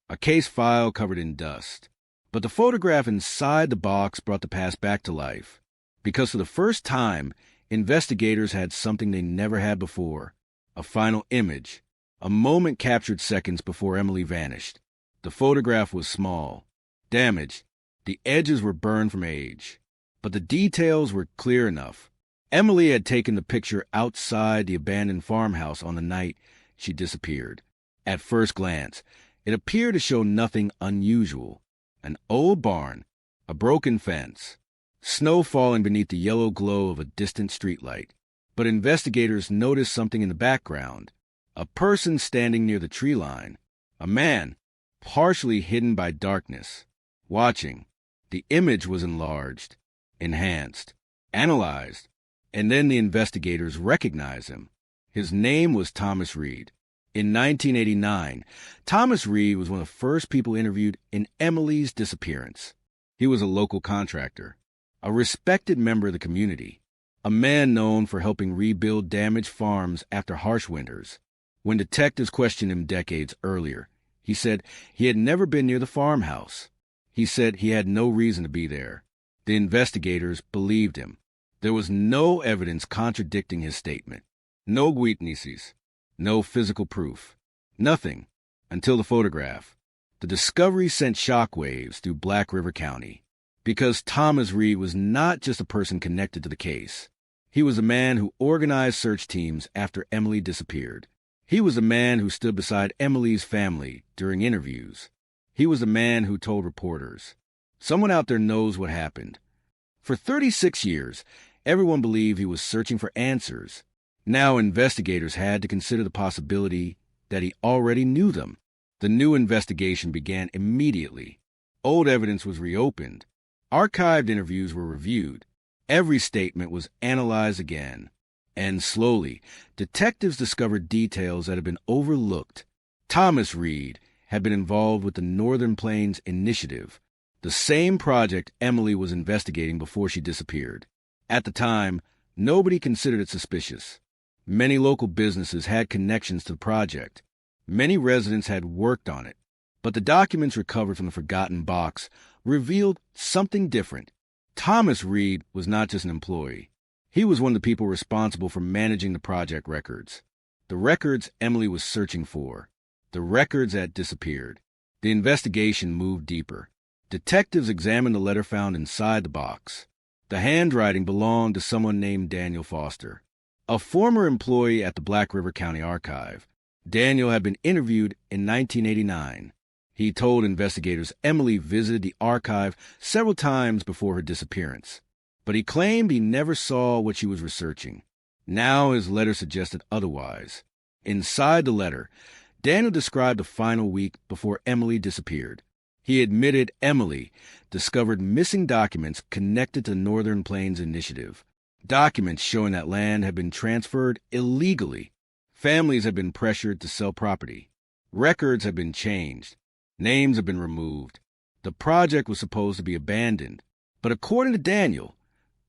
A case file covered in dust. But the photograph inside the box brought the past back to life. Because for the first time, investigators had something they never had before. A final image. A moment captured seconds before Emily vanished. The photograph was small, damaged. The edges were burned from age. But the details were clear enough. Emily had taken the picture outside the abandoned farmhouse on the night she disappeared. At first glance, it appeared to show nothing unusual. An old barn, a broken fence, snow falling beneath the yellow glow of a distant streetlight. But investigators noticed something in the background. A person standing near the tree line. A man, partially hidden by darkness, watching. The image was enlarged, enhanced, analyzed, and then the investigators recognized him. His name was Thomas Reed. In 1989, Thomas Reed was one of the first people interviewed in Emily's disappearance. He was a local contractor, a respected member of the community, a man known for helping rebuild damaged farms after harsh winters. When detectives questioned him decades earlier, he said he had never been near the farmhouse. He said he had no reason to be there. The investigators believed him. There was no evidence contradicting his statement. No witnesses. No physical proof. Nothing. Until the photograph. The discovery sent shockwaves through Black River County. Because Thomas Reed was not just a person connected to the case. He was a man who organized search teams after Emily disappeared. He was a man who stood beside Emily's family during interviews. He was a man who told reporters, "Someone out there knows what happened." For 36 years, everyone believed he was searching for answers. Now investigators had to consider the possibility that he already knew them. The new investigation began immediately. Old evidence was reopened. Archived interviews were reviewed. Every statement was analyzed again. And slowly, detectives discovered details that had been overlooked. Thomas Reed had been involved with the Northern Plains Initiative, the same project Emily was investigating before she disappeared. At the time, nobody considered it suspicious. Many local businesses had connections to the project. Many residents had worked on it. But the documents recovered from the forgotten box revealed something different. Thomas Reed was not just an employee. He was one of the people responsible for managing the project records. The records Emily was searching for. The records that disappeared. The investigation moved deeper. Detectives examined the letter found inside the box. The handwriting belonged to someone named Daniel Foster, a former employee at the Black River County Archive. Daniel had been interviewed in 1989. He told investigators Emily visited the archive several times before her disappearance, but he claimed he never saw what she was researching. Now his letter suggested otherwise. Inside the letter, Daniel described the final week before Emily disappeared. He admitted Emily discovered missing documents connected to the Northern Plains Initiative, documents showing that land had been transferred illegally. Families had been pressured to sell property. Records had been changed. Names had been removed. The project was supposed to be abandoned. But according to Daniel,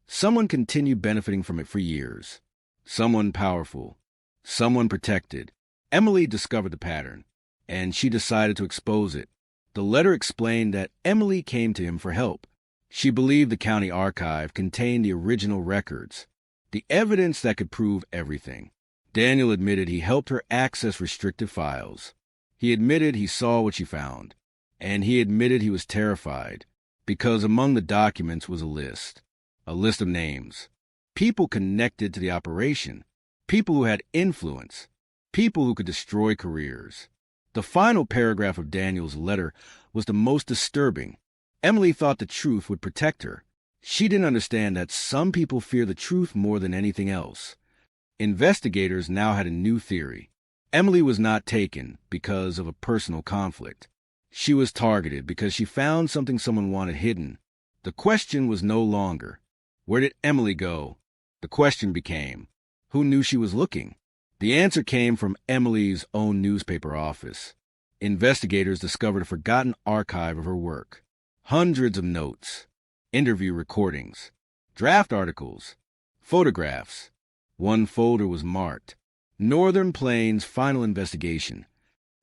someone continued benefiting from it for years. Someone powerful. Someone protected. Emily discovered the pattern, and she decided to expose it. The letter explained that Emily came to him for help. She believed the county archive contained the original records, the evidence that could prove everything. Daniel admitted he helped her access restricted files. He admitted he saw what she found, and he admitted he was terrified, because among the documents was a list of names, people connected to the operation, people who had influence, people who could destroy careers. The final paragraph of Daniel's letter was the most disturbing. Emily thought the truth would protect her. She didn't understand that some people fear the truth more than anything else. Investigators now had a new theory. Emily was not taken because of a personal conflict. She was targeted because she found something someone wanted hidden. The question was no longer, where did Emily go? The question became, who knew she was looking? The answer came from Emily's own newspaper office. Investigators discovered a forgotten archive of her work. Hundreds of notes, interview recordings, draft articles, photographs. One folder was marked, Northern Plains Final Investigation.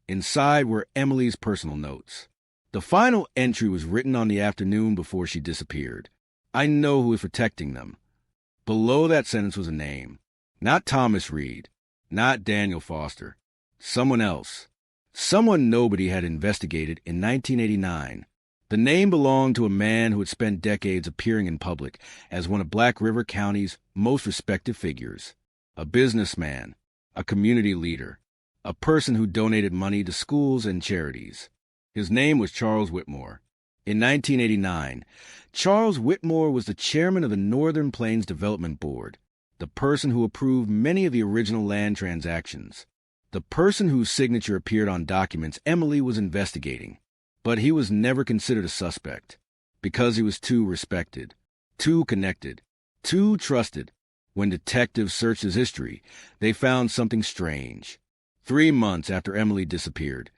Inside were Emily's personal notes. The final entry was written on the afternoon before she disappeared. I know who is protecting them. Below that sentence was a name. Not Thomas Reed. Not Daniel Foster. Someone else. Someone nobody had investigated in 1989. The name belonged to a man who had spent decades appearing in public as one of Black River County's most respected figures. A businessman, a community leader, a person who donated money to schools and charities. His name was Charles Whitmore. In 1989, Charles Whitmore was the chairman of the Northern Plains Development Board, the the person who approved many of the original land transactions, the person whose signature appeared on documents Emily was investigating. But he was never considered a suspect because he was too respected, too connected, too trusted. When detectives searched his history, they found something strange. 3 months after Emily disappeared,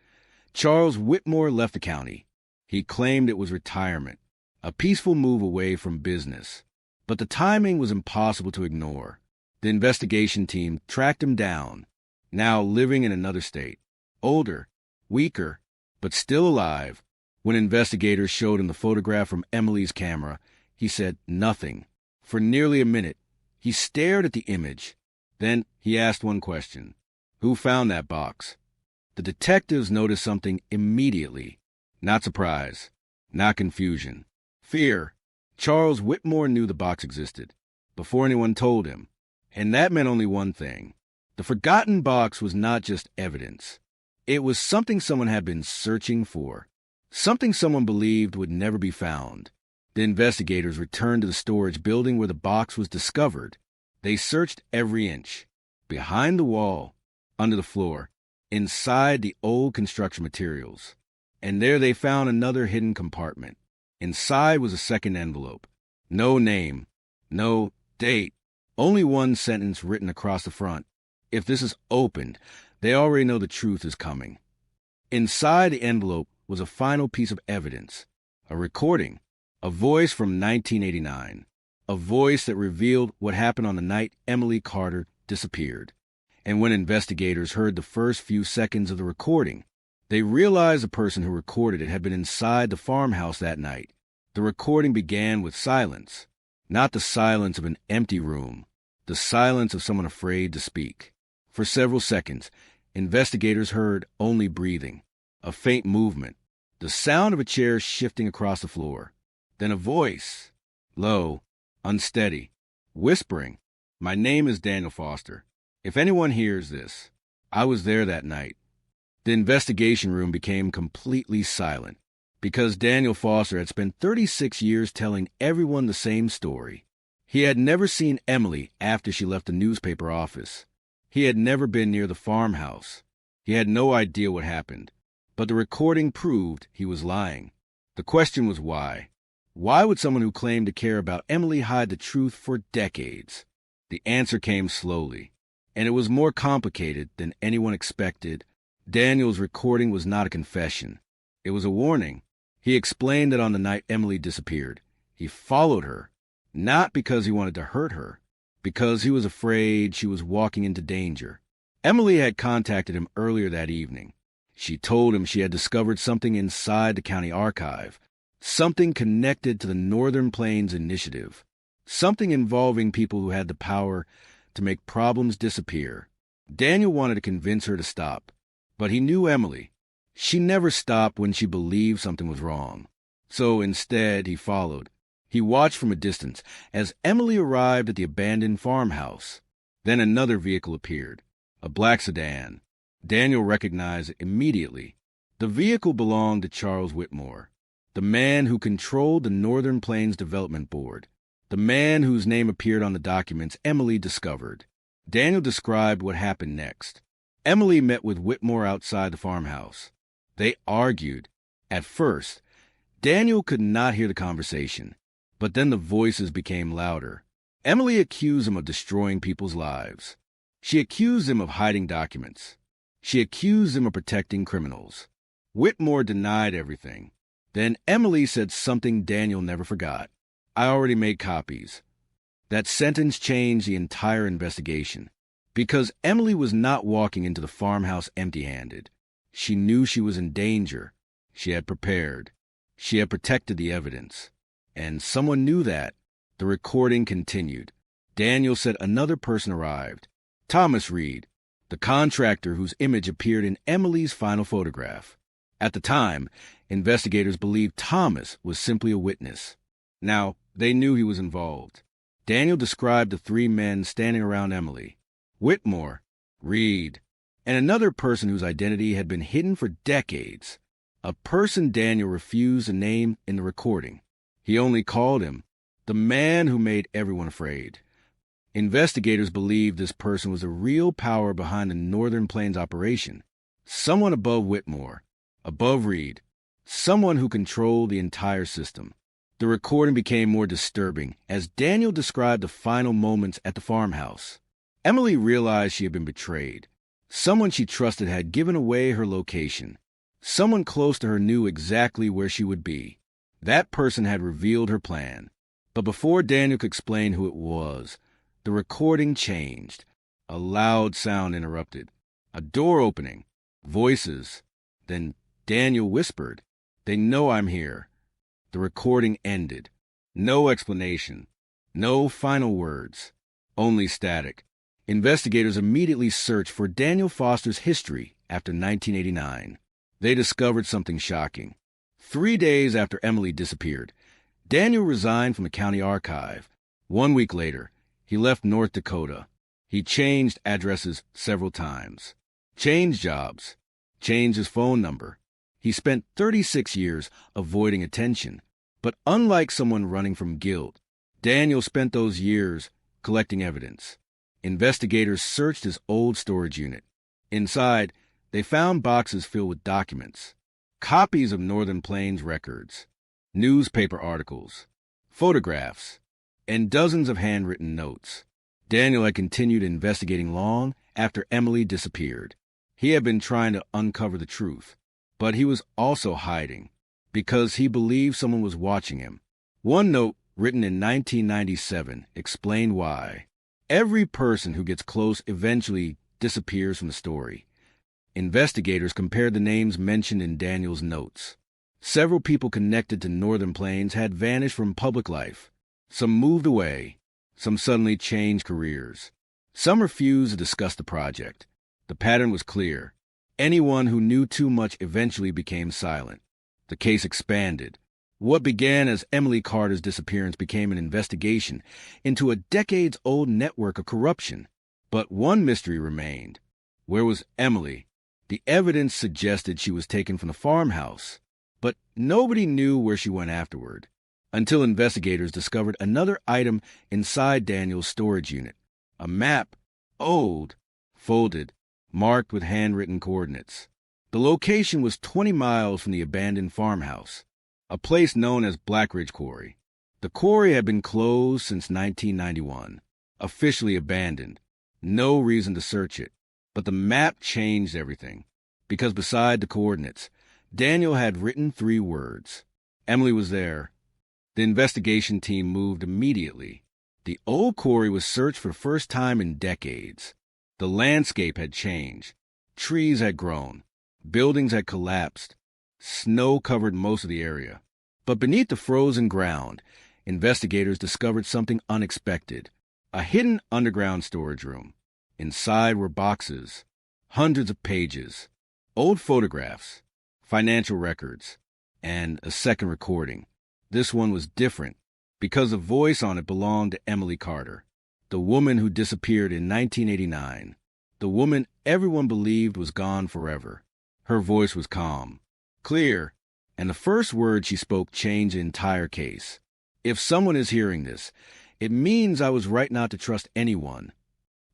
Charles Whitmore left the county. He claimed it was retirement, a peaceful move away from business. But the timing was impossible to ignore. The investigation team tracked him down, now living in another state, older, weaker, but still alive. When investigators showed him the photograph from Emily's camera, he said nothing. For nearly a minute, he stared at the image. Then he asked one question. Who found that box? The detectives noticed something immediately. Not surprise, not confusion, fear. Charles Whitmore knew the box existed before anyone told him. And that meant only one thing. The forgotten box was not just evidence. It was something someone had been searching for, something someone believed would never be found. The investigators returned to the storage building where the box was discovered. They searched every inch, behind the wall, under the floor, inside the old construction materials. And there they found another hidden compartment. Inside was a second envelope. No name, no date, only one sentence written across the front. If this is opened, they already know the truth is coming. Inside the envelope was a final piece of evidence, a recording, a voice from 1989, a voice that revealed what happened on the night Emily Carter disappeared. And when investigators heard the first few seconds of the recording, they realized the person who recorded it had been inside the farmhouse that night. The recording began with silence, not the silence of an empty room, the silence of someone afraid to speak. For several seconds, investigators heard only breathing, a faint movement, the sound of a chair shifting across the floor. Then a voice, low, unsteady, whispering, "My name is Daniel Foster. If anyone hears this, I was there that night." The investigation room became completely silent because Daniel Foster had spent 36 years telling everyone the same story. He had never seen Emily after she left the newspaper office. He had never been near the farmhouse. He had no idea what happened, but the recording proved he was lying. The question was why? Why would someone who claimed to care about Emily hide the truth for decades? The answer came slowly, and it was more complicated than anyone expected. Daniel's recording was not a confession. It was a warning. He explained that on the night Emily disappeared, he followed her, not because he wanted to hurt her, because he was afraid she was walking into danger. Emily had contacted him earlier that evening. She told him she had discovered something inside the county archive, something connected to the Northern Plains Initiative, something involving people who had the power to make problems disappear. Daniel wanted to convince her to stop, but he knew Emily. She never stopped when she believed something was wrong. So instead, he followed. He watched from a distance as Emily arrived at the abandoned farmhouse. Then another vehicle appeared, a black sedan. Daniel recognized it immediately. The vehicle belonged to Charles Whitmore, the man who controlled the Northern Plains Development Board, the man whose name appeared on the documents Emily discovered. Daniel described what happened next. Emily met with Whitmore outside the farmhouse. They argued. At first, Daniel could not hear the conversation, but then the voices became louder. Emily accused him of destroying people's lives. She accused him of hiding documents. She accused him of protecting criminals. Whitmore denied everything. Then Emily said something Daniel never forgot. "I already made copies." That sentence changed the entire investigation, because Emily was not walking into the farmhouse empty-handed. She knew she was in danger. She had prepared. She had protected the evidence. And someone knew that. The recording continued. Daniel said another person arrived. Thomas Reed, the contractor whose image appeared in Emily's final photograph. At the time, investigators believed Thomas was simply a witness. Now, they knew he was involved. Daniel described the 3 men standing around Emily: Whitmore, Reed, and another person whose identity had been hidden for decades. A person Daniel refused to name in the recording. He only called him the man who made everyone afraid. Investigators believed this person was the real power behind the Northern Plains operation, someone above Whitmore, above Reed, someone who controlled the entire system. The recording became more disturbing as Daniel described the final moments at the farmhouse. Emily realized she had been betrayed. Someone she trusted had given away her location. Someone close to her knew exactly where she would be. That person had revealed her plan. But before Daniel could explain who it was, the recording changed. A loud sound interrupted. A door opening. Voices. Then Daniel whispered, "They know I'm here." The recording ended. No explanation. No final words. Only static. Investigators immediately searched for Daniel Foster's history after 1989. They discovered something shocking. 3 days after Emily disappeared, Daniel resigned from the county archive. 1 week later, he left North Dakota. He changed addresses several times, changed jobs, changed his phone number. He spent 36 years avoiding attention. But unlike someone running from guilt, Daniel spent those years collecting evidence. Investigators searched his old storage unit. Inside, they found boxes filled with documents, copies of Northern Plains records, newspaper articles, photographs, and dozens of handwritten notes. Daniel had continued investigating long after Emily disappeared. He had been trying to uncover the truth, but he was also hiding because he believed someone was watching him. One note, written in 1997, explained why. Every person who gets close eventually disappears from the story. Investigators compared the names mentioned in Daniel's notes. Several people connected to Northern Plains had vanished from public life. Some moved away. Some suddenly changed careers. Some refused to discuss the project. The pattern was clear. Anyone who knew too much eventually became silent. The case expanded. What began as Emily Carter's disappearance became an investigation into a decades-old network of corruption. But one mystery remained. Where was Emily? The evidence suggested she was taken from the farmhouse, but nobody knew where she went afterward, until investigators discovered another item inside Daniel's storage unit. A map, old, folded, marked with handwritten coordinates. The location was 20 miles from the abandoned farmhouse, a place known as Black Ridge Quarry. The quarry had been closed since 1991, officially abandoned. No reason to search it. But the map changed everything, because beside the coordinates, Daniel had written 3 words. Emily was there. The investigation team moved immediately. The old quarry was searched for the first time in decades. The landscape had changed. Trees had grown. Buildings had collapsed. Snow covered most of the area. But beneath the frozen ground, investigators discovered something unexpected. A hidden underground storage room. Inside were boxes, hundreds of pages, old photographs, financial records, and a second recording. This one was different because the voice on it belonged to Emily Carter, the woman who disappeared in 1989, the woman everyone believed was gone forever. Her voice was calm, clear, and the first word she spoke changed the entire case. If someone is hearing this, it means I was right not to trust anyone.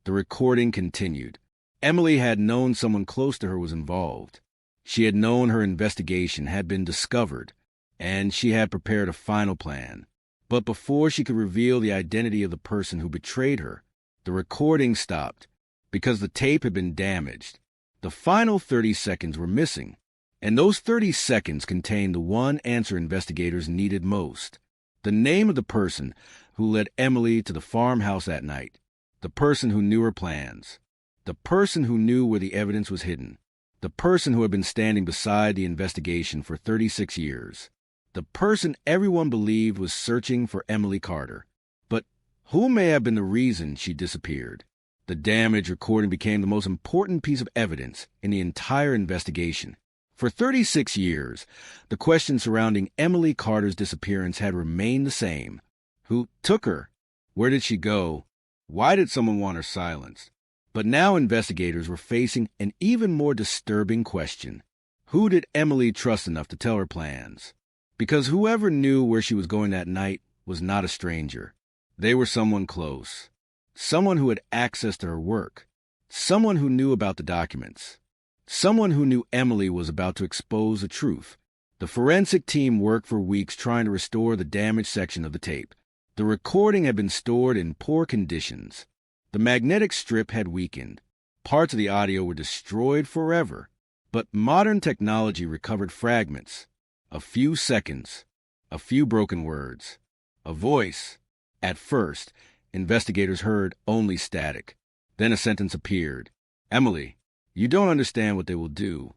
The recording continued. Emily had known someone close to her was involved. She had known her investigation had been discovered, and she had prepared a final plan. But before she could reveal the identity of the person who betrayed her, the recording stopped because the tape had been damaged. The final 30 seconds were missing, and those 30 seconds contained the one answer investigators needed most. The name of the person who led Emily to the farmhouse that night. The person who knew her plans. The person who knew where the evidence was hidden. The person who had been standing beside the investigation for 36 years. The person everyone believed was searching for Emily Carter. But who may have been the reason she disappeared? The damaged recording became the most important piece of evidence in the entire investigation. For 36 years, the question surrounding Emily Carter's disappearance had remained the same. Who took her? Where did she go? Why did someone want her silenced? But now investigators were facing an even more disturbing question. Who did Emily trust enough to tell her plans? Because whoever knew where she was going that night was not a stranger. They were someone close. someone who had access to her work, someone who knew about the documents, someone who knew Emily was about to expose the truth. The forensic team worked for weeks trying to restore the damaged section of the tape. The recording had been stored in poor conditions. The magnetic strip had weakened. Parts of the audio were destroyed forever. But modern technology recovered fragments, a few seconds, a few broken words, a voice. At first, investigators heard only static. Then a sentence appeared. "Emily, you don't understand what they will do."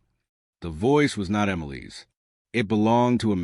The voice was not Emily's. It belonged to a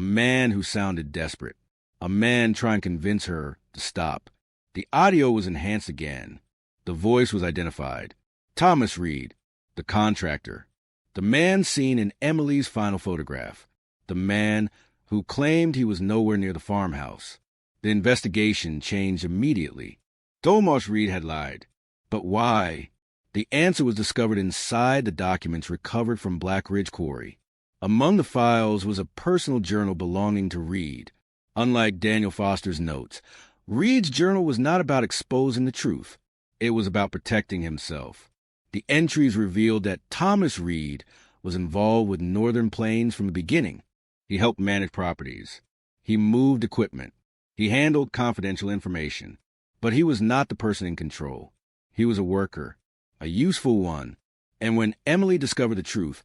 man who sounded desperate, a man trying to convince her to stop. The audio was enhanced again. The voice was identified. Thomas Reed, the contractor, the man seen in Emily's final photograph, the man who claimed he was nowhere near the farmhouse. The investigation changed immediately. Thomas Reed had lied. But why? The answer was discovered inside the documents recovered from Black Ridge Quarry. Among the files was a personal journal belonging to Reed. Unlike Daniel Foster's notes, Reed's journal was not about exposing the truth. It was about protecting himself. The entries revealed that Thomas Reed was involved with Northern Plains from the beginning. He helped manage properties. He moved equipment. He handled confidential information. But he was not the person in control. He was a worker, a useful one. And when Emily discovered the truth,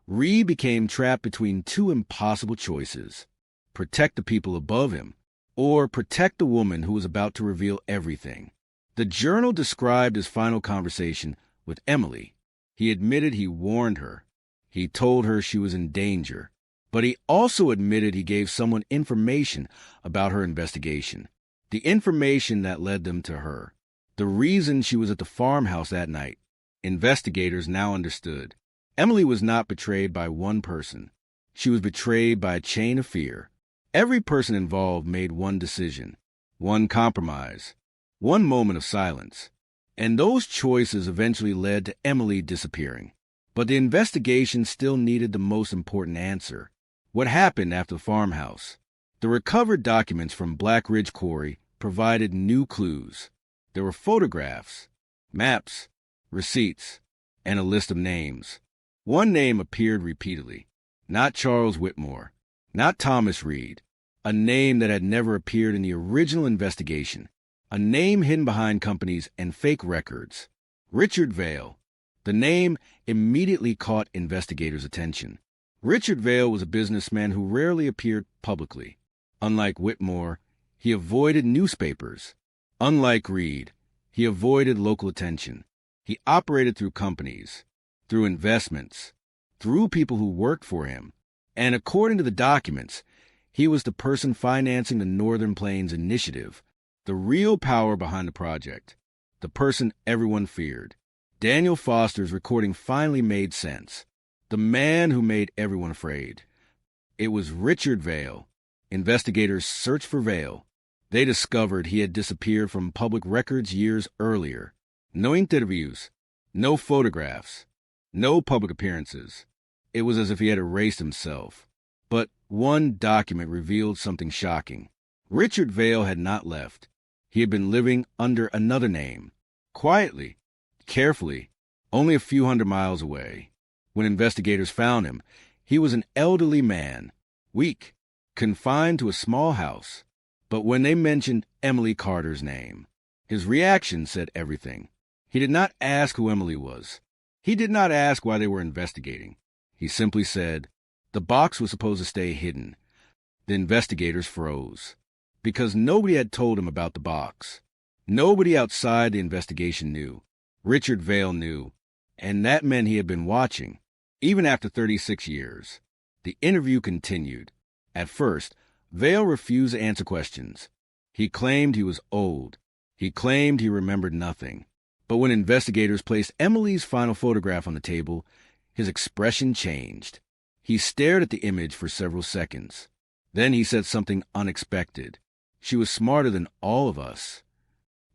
Reed became trapped between two impossible choices: protect the people above him, or protect the woman who was about to reveal everything. The journal described his final conversation with Emily. He admitted he warned her. He told her she was in danger. But he also admitted he gave someone information about her investigation. The information that led them to her. The reason she was at the farmhouse that night. Investigators now understood. Emily was not betrayed by one person. She was betrayed by a chain of fear. Every person involved made one decision, one compromise, one moment of silence. And those choices eventually led to Emily disappearing. But the investigation still needed the most important answer. What happened after the farmhouse? The recovered documents from Black Ridge Quarry provided new clues. There were photographs, maps, receipts, and a list of names. One name appeared repeatedly. Not Charles Whitmore, not Thomas Reed. A name that had never appeared in the original investigation. A name hidden behind companies and fake records. Richard Vail. The name immediately caught investigators' attention. Richard Vail was a businessman who rarely appeared publicly. Unlike Whitmore, he avoided newspapers. Unlike Reed, he avoided local attention. He operated through companies, through investments, through people who worked for him. And according to the documents, he was the person financing the Northern Plains Initiative, the real power behind the project, the person everyone feared. Daniel Foster's recording finally made sense. The man who made everyone afraid. It was Richard Vail. Investigators searched for Vail. They discovered he had disappeared from public records years earlier. No interviews, no photographs, no public appearances. It was as if he had erased himself. But one document revealed something shocking. Richard Vail had not left. He had been living under another name, quietly, carefully, only a few hundred miles away. When investigators found him, he was an elderly man, weak, confined to a small house. But when they mentioned Emily Carter's name, his reaction said everything. He did not ask who Emily was. He did not ask why they were investigating. He simply said, the box was supposed to stay hidden. The investigators froze, because nobody had told him about the box. Nobody outside the investigation knew. Richard Vail knew, and that meant he had been watching, even after 36 years. The interview continued. At first, Vail refused to answer questions. He claimed he was old. He claimed he remembered nothing. But when investigators placed Emily's final photograph on the table, his expression changed. He stared at the image for several seconds. Then he said something unexpected. She was smarter than all of us.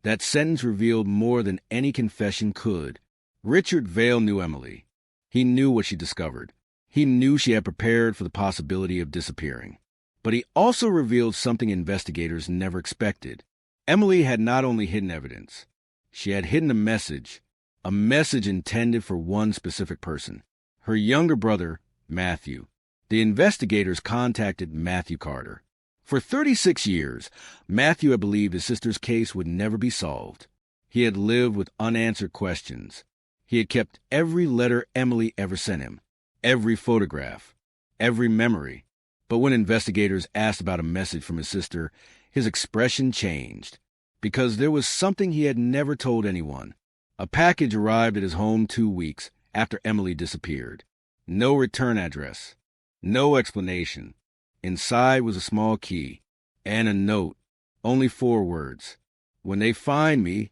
That sentence revealed more than any confession could. Richard Vail knew Emily. He knew what she discovered. He knew she had prepared for the possibility of disappearing. But he also revealed something investigators never expected. Emily had not only hidden evidence, she had hidden a message intended for one specific person, her younger brother, Matthew. The investigators contacted Matthew Carter. For 36 years, Matthew had believed his sister's case would never be solved. He had lived with unanswered questions. He had kept every letter Emily ever sent him, every photograph, every memory. But when investigators asked about a message from his sister, his expression changed, because there was something he had never told anyone. A package arrived at his home 2 weeks after Emily disappeared. No return address, no explanation. Inside was a small key and a note, only 4 words. When they find me.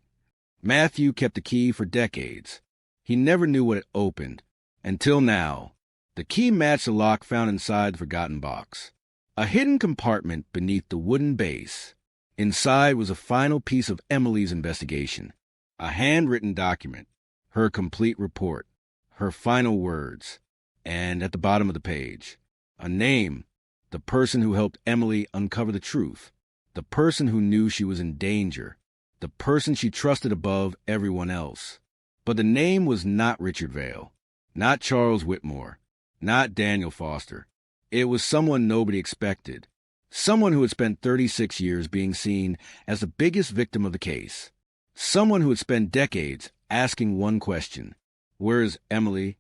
Matthew kept the key for decades. He never knew what it opened, until now. The key matched the lock found inside the forgotten box, a hidden compartment beneath the wooden base. Inside was a final piece of Emily's investigation, a handwritten document, her complete report, her final words, and at the bottom of the page, a name, the person who helped Emily uncover the truth, the person who knew she was in danger, the person she trusted above everyone else. But the name was not Richard Vale, not Charles Whitmore, not Daniel Foster. It was someone nobody expected, someone who had spent 36 years being seen as the biggest victim of the case, someone who had spent decades asking one question: where is Emily?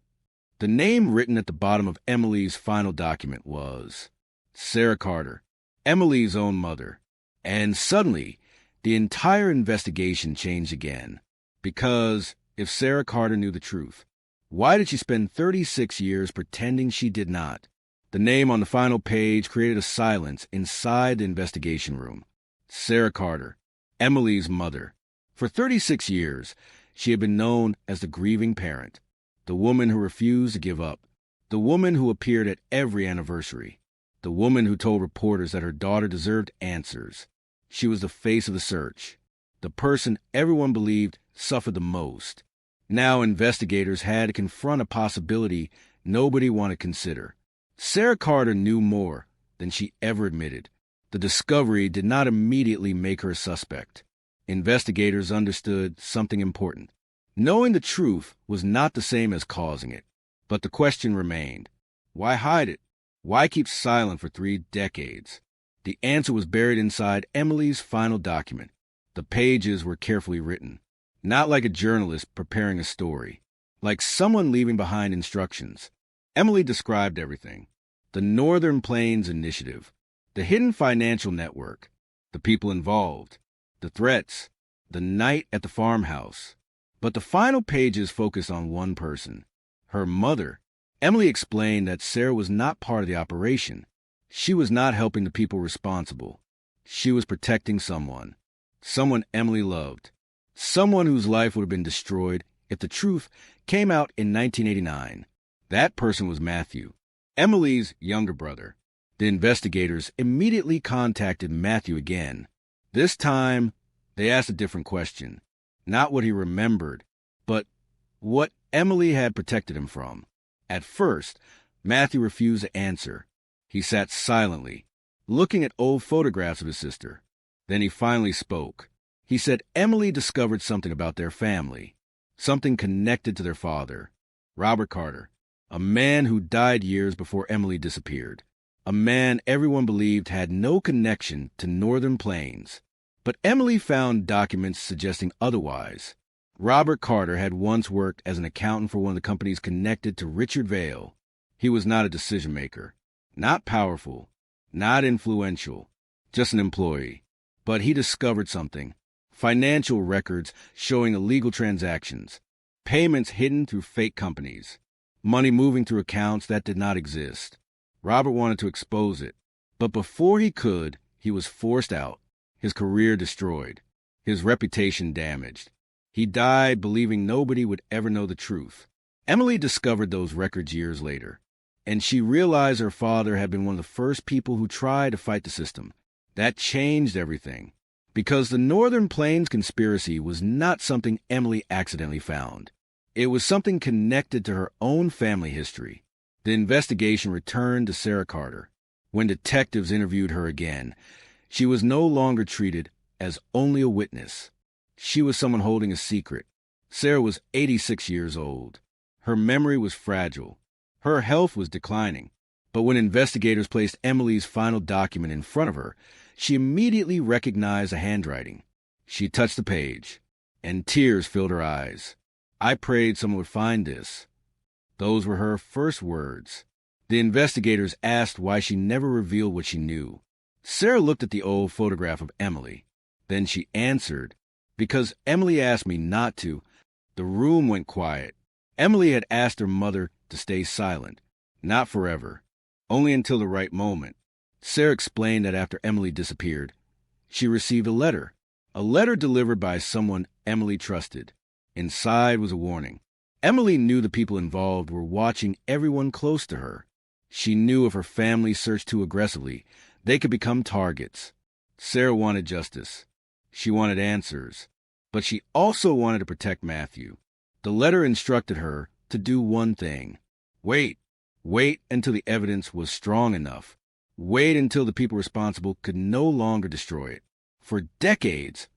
The name written at the bottom of Emily's final document was Sarah Carter, Emily's own mother. And suddenly, the entire investigation changed again. Because if Sarah Carter knew the truth, why did she spend 36 years pretending she did not? The name on the final page created a silence inside the investigation room. Sarah Carter, Emily's mother. For 36 years, she had been known as the grieving parent, the woman who refused to give up, the woman who appeared at every anniversary, the woman who told reporters that her daughter deserved answers. She was the face of the search, the person everyone believed suffered the most. Now investigators had to confront a possibility nobody wanted to consider. Sarah Carter knew more than she ever admitted. The discovery did not immediately make her a suspect. Investigators understood something important. Knowing the truth was not the same as causing it. But the question remained: why hide it? Why keep silent for 3 decades? The answer was buried inside Emily's final document. The pages were carefully written, not like a journalist preparing a story, like someone leaving behind instructions. Emily described everything: the Northern Plains Initiative, the hidden financial network, the people involved, the threats, the night at the farmhouse. But the final pages focused on one person, her mother. Emily explained that Sarah was not part of the operation. She was not helping the people responsible. She was protecting someone Emily loved, someone whose life would have been destroyed if the truth came out in 1989. That person was Matthew, Emily's younger brother. The investigators immediately contacted Matthew again. This time, they asked a different question. Not what he remembered, but what Emily had protected him from. At first, Matthew refused to answer. He sat silently, looking at old photographs of his sister. Then he finally spoke. He said Emily discovered something about their family, something connected to their father, Robert Carter, a man who died years before Emily disappeared, a man everyone believed had no connection to Northern Plains. But Emily found documents suggesting otherwise. Robert Carter had once worked as an accountant for one of the companies connected to Richard Vale. He was not a decision-maker, not powerful, not influential, just an employee. But he discovered something: financial records showing illegal transactions, payments hidden through fake companies, money moving through accounts that did not exist. Robert wanted to expose it, but before he could, he was forced out, his career destroyed, his reputation damaged. He died believing nobody would ever know the truth. Emily discovered those records years later, and she realized her father had been one of the first people who tried to fight the system. That changed everything, because the Northern Plains conspiracy was not something Emily accidentally found. It was something connected to her own family history. The investigation returned to Sarah Carter. When detectives interviewed her again, she was no longer treated as only a witness. She was someone holding a secret. Sarah was 86 years old. Her memory was fragile. Her health was declining. But when investigators placed Emily's final document in front of her, she immediately recognized the handwriting. She touched the page, and tears filled her eyes. "I prayed someone would find this." Those were her first words. The investigators asked why she never revealed what she knew. Sarah looked at the old photograph of Emily. Then she answered, "Because Emily asked me not to." The room went quiet. Emily had asked her mother to stay silent, not forever, only until the right moment. Sarah explained that after Emily disappeared, she received a letter delivered by someone Emily trusted. Inside was a warning. Emily knew the people involved were watching everyone close to her. She knew if her family searched too aggressively, they could become targets. Sarah wanted justice. She wanted answers. But she also wanted to protect Matthew. The letter instructed her to do one thing. Wait until the evidence was strong enough. Wait until the people responsible could no longer destroy it. For decades,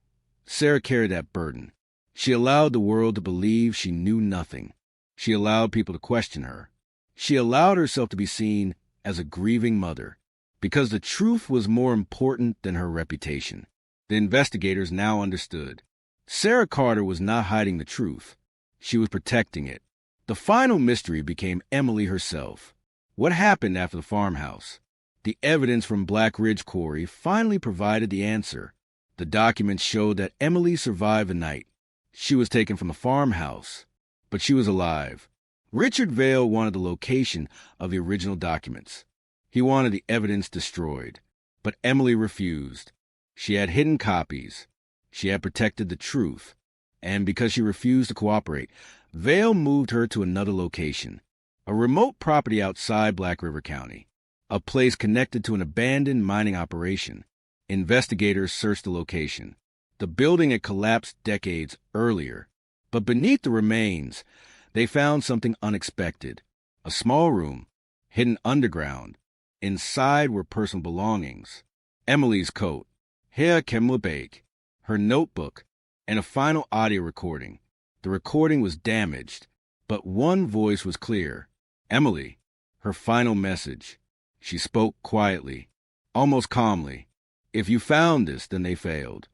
Sarah carried that burden. She allowed the world to believe she knew nothing. She allowed people to question her. She allowed herself to be seen as a grieving mother, because the truth was more important than her reputation. The investigators now understood. Sarah Carter was not hiding the truth. She was protecting it. The final mystery became Emily herself. What happened after the farmhouse? The evidence from Black Ridge Quarry finally provided the answer. The documents showed that Emily survived the night. She was taken from the farmhouse, but she was alive. Richard Vail wanted the location of the original documents. He wanted the evidence destroyed, but Emily refused. She had hidden copies. She had protected the truth, and because she refused to cooperate, Vail moved her to another location, a remote property outside Black River County, a place connected to an abandoned mining operation. Investigators searched the location. The building had collapsed decades earlier, but beneath the remains, they found something unexpected. A small room, hidden underground. Inside were personal belongings. Emily's coat, hair Kemla her notebook, and a final audio recording. The recording was damaged, but one voice was clear. Emily, her final message. She spoke quietly, almost calmly. If you found this, then they failed.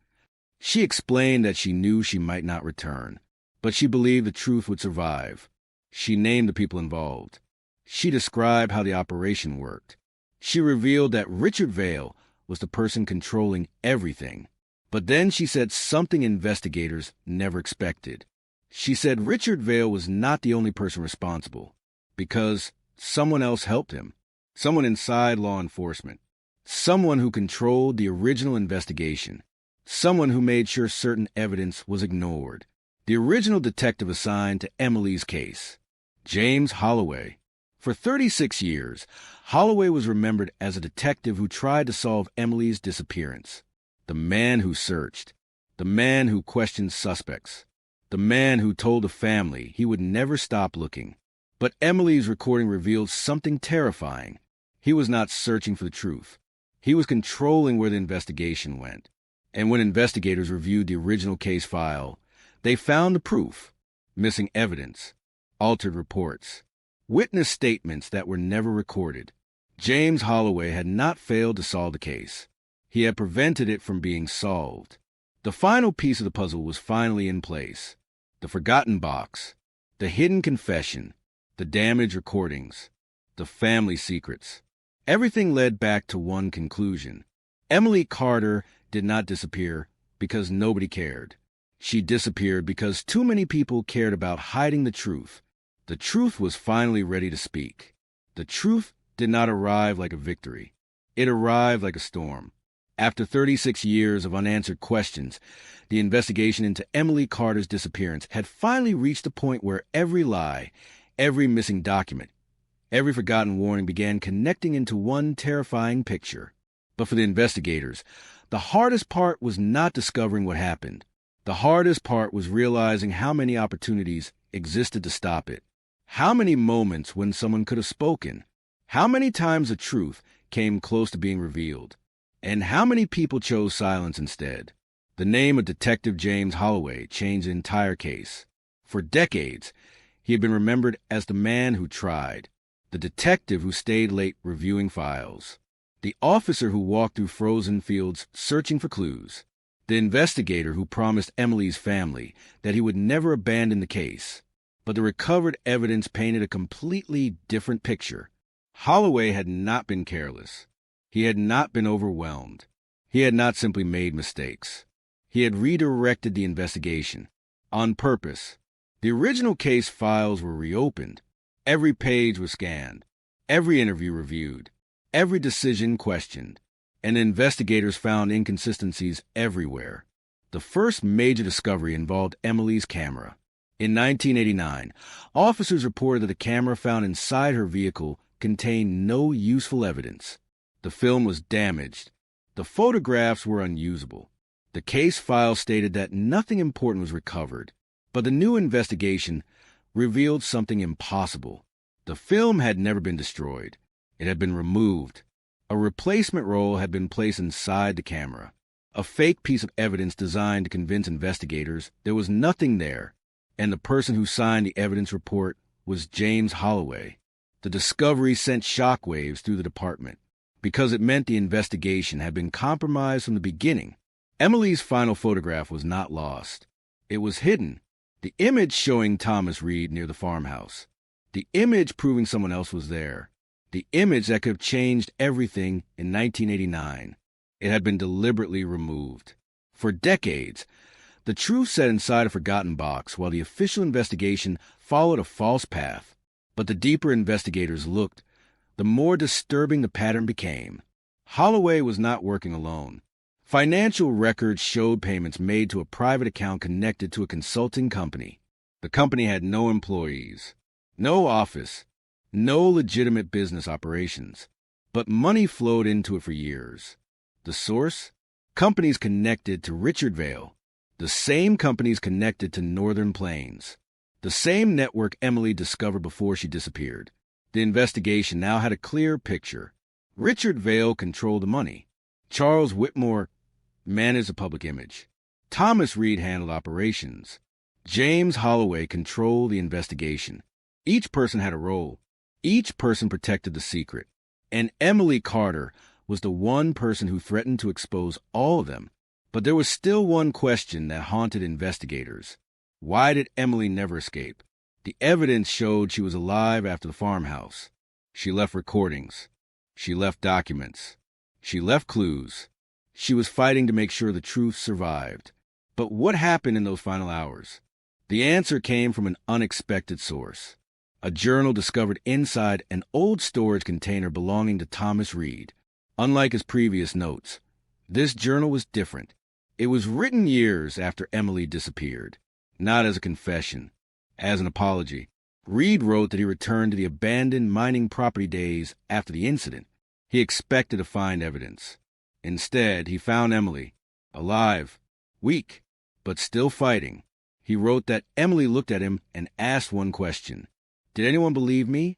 She explained that she knew she might not return, but she believed the truth would survive. She named the people involved. She described how the operation worked. She revealed that Richard Vail was the person controlling everything. But then she said something investigators never expected. She said Richard Vail was not the only person responsible, because someone else helped him, someone inside law enforcement, someone who controlled the original investigation, someone who made sure certain evidence was ignored. The original detective assigned to Emily's case, James Holloway. For 36 years, Holloway was remembered as a detective who tried to solve Emily's disappearance. The man who searched, the man who questioned suspects, the man who told the family he would never stop looking. But Emily's recording revealed something terrifying. He was not searching for the truth. He was controlling where the investigation went. And when investigators reviewed the original case file, they found the proof, missing evidence, altered reports, witness statements that were never recorded. James Holloway had not failed to solve the case. He had prevented it from being solved. The final piece of the puzzle was finally in place. The forgotten box, the hidden confession, the damaged recordings, the family secrets. Everything led back to one conclusion. Emily Carter did not disappear because nobody cared. She disappeared because too many people cared about hiding the truth. The truth was finally ready to speak. The truth did not arrive like a victory. It arrived like a storm. After 36 years of unanswered questions, the investigation into Emily Carter's disappearance had finally reached a point where every lie, every missing document, every forgotten warning began connecting into one terrifying picture. But for the investigators, the hardest part was not discovering what happened. The hardest part was realizing how many opportunities existed to stop it. How many moments when someone could have spoken? How many times the truth came close to being revealed? And how many people chose silence instead? The name of Detective James Holloway changed the entire case. For decades, he had been remembered as the man who tried, the detective who stayed late reviewing files, the officer who walked through frozen fields searching for clues, the investigator who promised Emily's family that he would never abandon the case. But the recovered evidence painted a completely different picture. Holloway had not been careless. He had not been overwhelmed. He had not simply made mistakes. He had redirected the investigation on purpose. The original case files were reopened. Every page was scanned, every interview reviewed, every decision questioned, and investigators found inconsistencies everywhere. The first major discovery involved Emily's camera. In 1989, officers reported that the camera found inside her vehicle contained no useful evidence. The film was damaged. The photographs were unusable. The case file stated that nothing important was recovered, but the new investigation revealed something impossible. The film had never been destroyed. It had been removed. A replacement roll had been placed inside the camera, a fake piece of evidence designed to convince investigators there was nothing there, and the person who signed the evidence report was James Holloway. The discovery sent shockwaves through the department, because it meant the investigation had been compromised from the beginning. Emily's final photograph was not lost. It was hidden. The image showing Thomas Reed near the farmhouse. The image proving someone else was there. The image that could have changed everything in 1989. It had been deliberately removed. For decades, the truth sat inside a forgotten box while the official investigation followed a false path. But the deeper investigators looked, the more disturbing the pattern became. Holloway was not working alone. Financial records showed payments made to a private account connected to a consulting company. The company had no employees, no office, no legitimate business operations, but money flowed into it for years. The source? Companies connected to Richard Vale, the same companies connected to Northern Plains, the same network Emily discovered before she disappeared. The investigation now had a clear picture. Richard Vale controlled the money. Charles Whitmore managed the public image. Thomas Reed handled operations. James Holloway controlled the investigation. Each person had a role. Each person protected the secret. And Emily Carter was the one person who threatened to expose all of them. But there was still one question that haunted investigators. Why did Emily never escape? The evidence showed she was alive after the farmhouse. She left recordings. She left documents. She left clues. She was fighting to make sure the truth survived. But what happened in those final hours? The answer came from an unexpected source. A journal discovered inside an old storage container belonging to Thomas Reed. Unlike his previous notes, this journal was different. It was written years after Emily disappeared, not as a confession, as an apology. Reed wrote that he returned to the abandoned mining property days after the incident. He expected to find evidence. Instead, he found Emily, alive, weak, but still fighting. He wrote that Emily looked at him and asked one question. Did anyone believe me?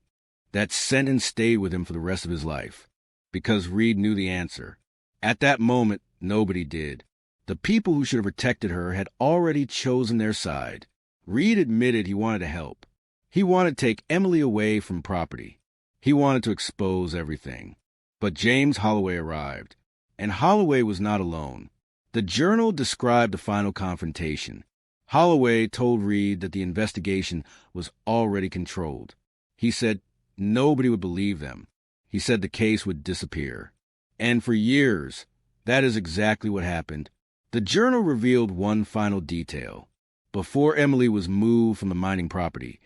That sentence stayed with him for the rest of his life, because Reed knew the answer. At that moment, nobody did. The people who should have protected her had already chosen their side. Reed admitted he wanted to help. He wanted to take Emily away from property. He wanted to expose everything. But James Holloway arrived, and Holloway was not alone. The journal described the final confrontation. Holloway told Reed that the investigation was already controlled. He said nobody would believe them. He said the case would disappear. And for years, that is exactly what happened. The journal revealed one final detail. Before Emily was moved from the mining property,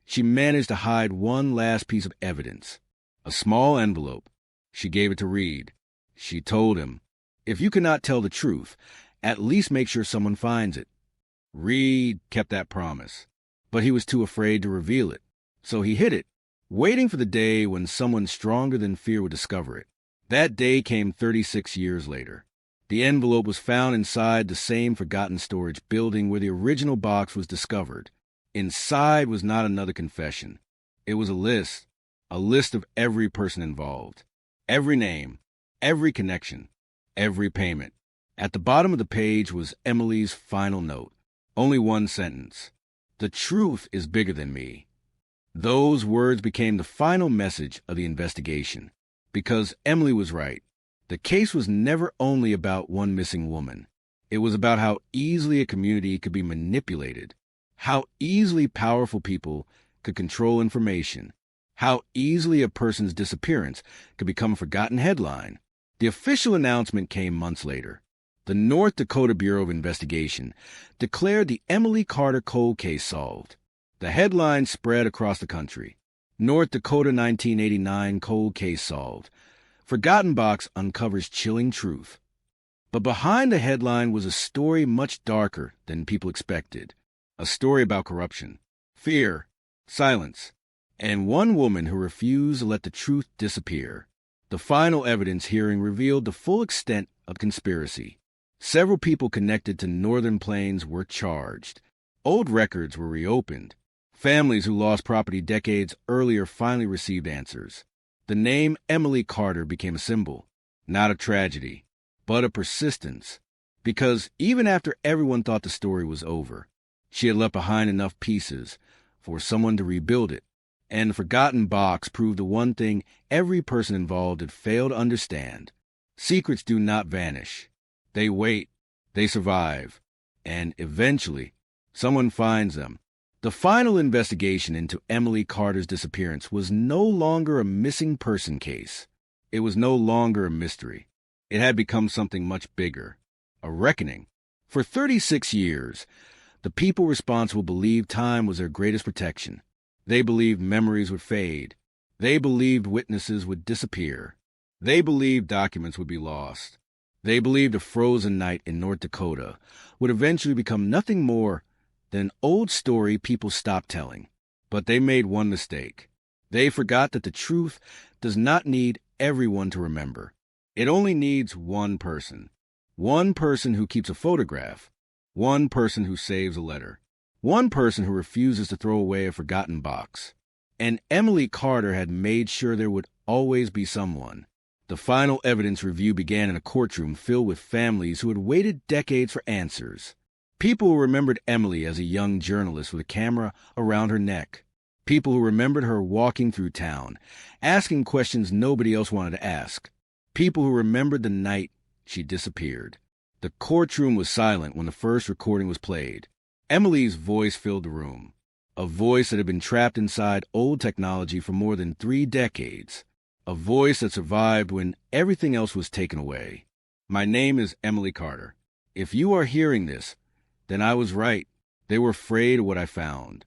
she managed to hide one last piece of evidence, a small envelope. She gave it to Reed. She told him, if you cannot tell the truth, at least make sure someone finds it. Reed kept that promise, but he was too afraid to reveal it, so he hid it, waiting for the day when someone stronger than fear would discover it. That day came 36 years later. The envelope was found inside the same forgotten storage building where the original box was discovered. Inside was not another confession. It was a list of every person involved, every name, every connection, every payment. At the bottom of the page was Emily's final note. Only one sentence. "The truth is bigger than me." Those words became the final message of the investigation. Because Emily was right. The case was never only about one missing woman. It was about how easily a community could be manipulated, how easily powerful people could control information, how easily a person's disappearance could become a forgotten headline. The official announcement came months later. The North Dakota Bureau of Investigation declared the Emily Carter cold case solved. The headline spread across the country. North Dakota 1989 cold case solved. Forgotten Box uncovers chilling truth. But behind the headline was a story much darker than people expected. A story about corruption, fear, silence, and one woman who refused to let the truth disappear. The final evidence hearing revealed the full extent of the conspiracy. Several people connected to Northern Plains were charged. Old records were reopened. Families who lost property decades earlier finally received answers. The name Emily Carter became a symbol, not a tragedy, but a persistence. Because even after everyone thought the story was over, she had left behind enough pieces for someone to rebuild it. And the Forgotten Box proved the one thing every person involved had failed to understand. Secrets do not vanish. They wait, they survive, and eventually, someone finds them. The final investigation into Emily Carter's disappearance was no longer a missing person case. It was no longer a mystery. It had become something much bigger, a reckoning. For 36 years, the people responsible believed time was their greatest protection. They believed memories would fade. They believed witnesses would disappear. They believed documents would be lost. They believed a frozen night in North Dakota would eventually become nothing more than an old story people stopped telling. But they made one mistake. They forgot that the truth does not need everyone to remember. It only needs one person. One person who keeps a photograph. One person who saves a letter. One person who refuses to throw away a forgotten box. And Emily Carter had made sure there would always be someone. The final evidence review began in a courtroom filled with families who had waited decades for answers. People who remembered Emily as a young journalist with a camera around her neck. People who remembered her walking through town, asking questions nobody else wanted to ask. People who remembered the night she disappeared. The courtroom was silent when the first recording was played. Emily's voice filled the room, a voice that had been trapped inside old technology for more than 3 decades, a voice that survived when everything else was taken away. My name is Emily Carter. If you are hearing this, then I was right. They were afraid of what I found.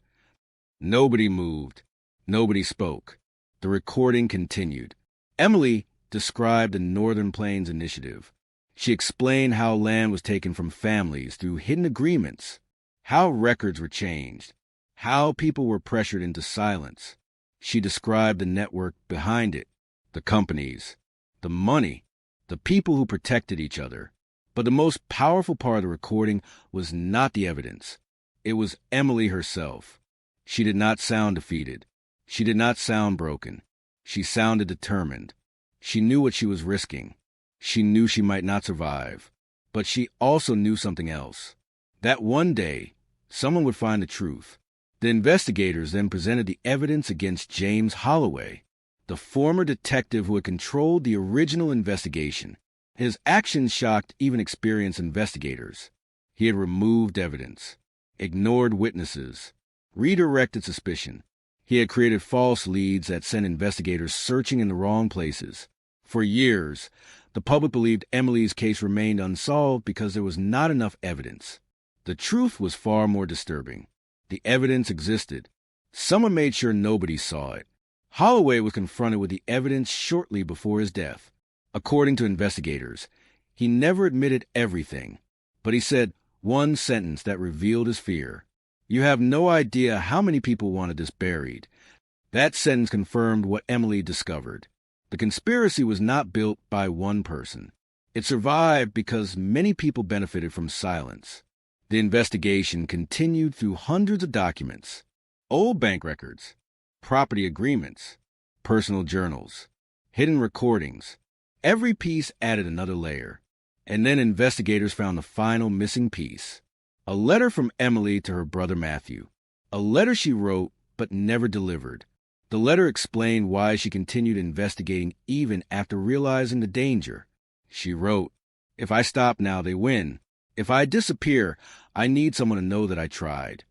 Nobody moved. Nobody spoke. The recording continued. Emily described the Northern Plains Initiative. She explained how land was taken from families through hidden agreements, how records were changed, how people were pressured into silence. She described the network behind it, the companies, the money, the people who protected each other. But the most powerful part of the recording was not the evidence. It was Emily herself. She did not sound defeated. She did not sound broken. She sounded determined. She knew what she was risking. She knew she might not survive. But she also knew something else. That one day, someone would find the truth. The investigators then presented the evidence against James Holloway, the former detective who had controlled the original investigation. His actions shocked even experienced investigators. He had removed evidence, ignored witnesses, redirected suspicion. He had created false leads that sent investigators searching in the wrong places. For years, the public believed Emily's case remained unsolved because there was not enough evidence. The truth was far more disturbing. The evidence existed. Someone made sure nobody saw it. Holloway was confronted with the evidence shortly before his death. According to investigators, he never admitted everything, but he said one sentence that revealed his fear. You have no idea how many people wanted this buried. That sentence confirmed what Emily discovered. The conspiracy was not built by one person. It survived because many people benefited from silence. The investigation continued through hundreds of documents, old bank records, property agreements, personal journals, hidden recordings. Every piece added another layer. And then investigators found the final missing piece. A letter from Emily to her brother Matthew. A letter she wrote but never delivered. The letter explained why she continued investigating even after realizing the danger. She wrote, "If I stop now, they win. If I disappear, I need someone to know that I tried."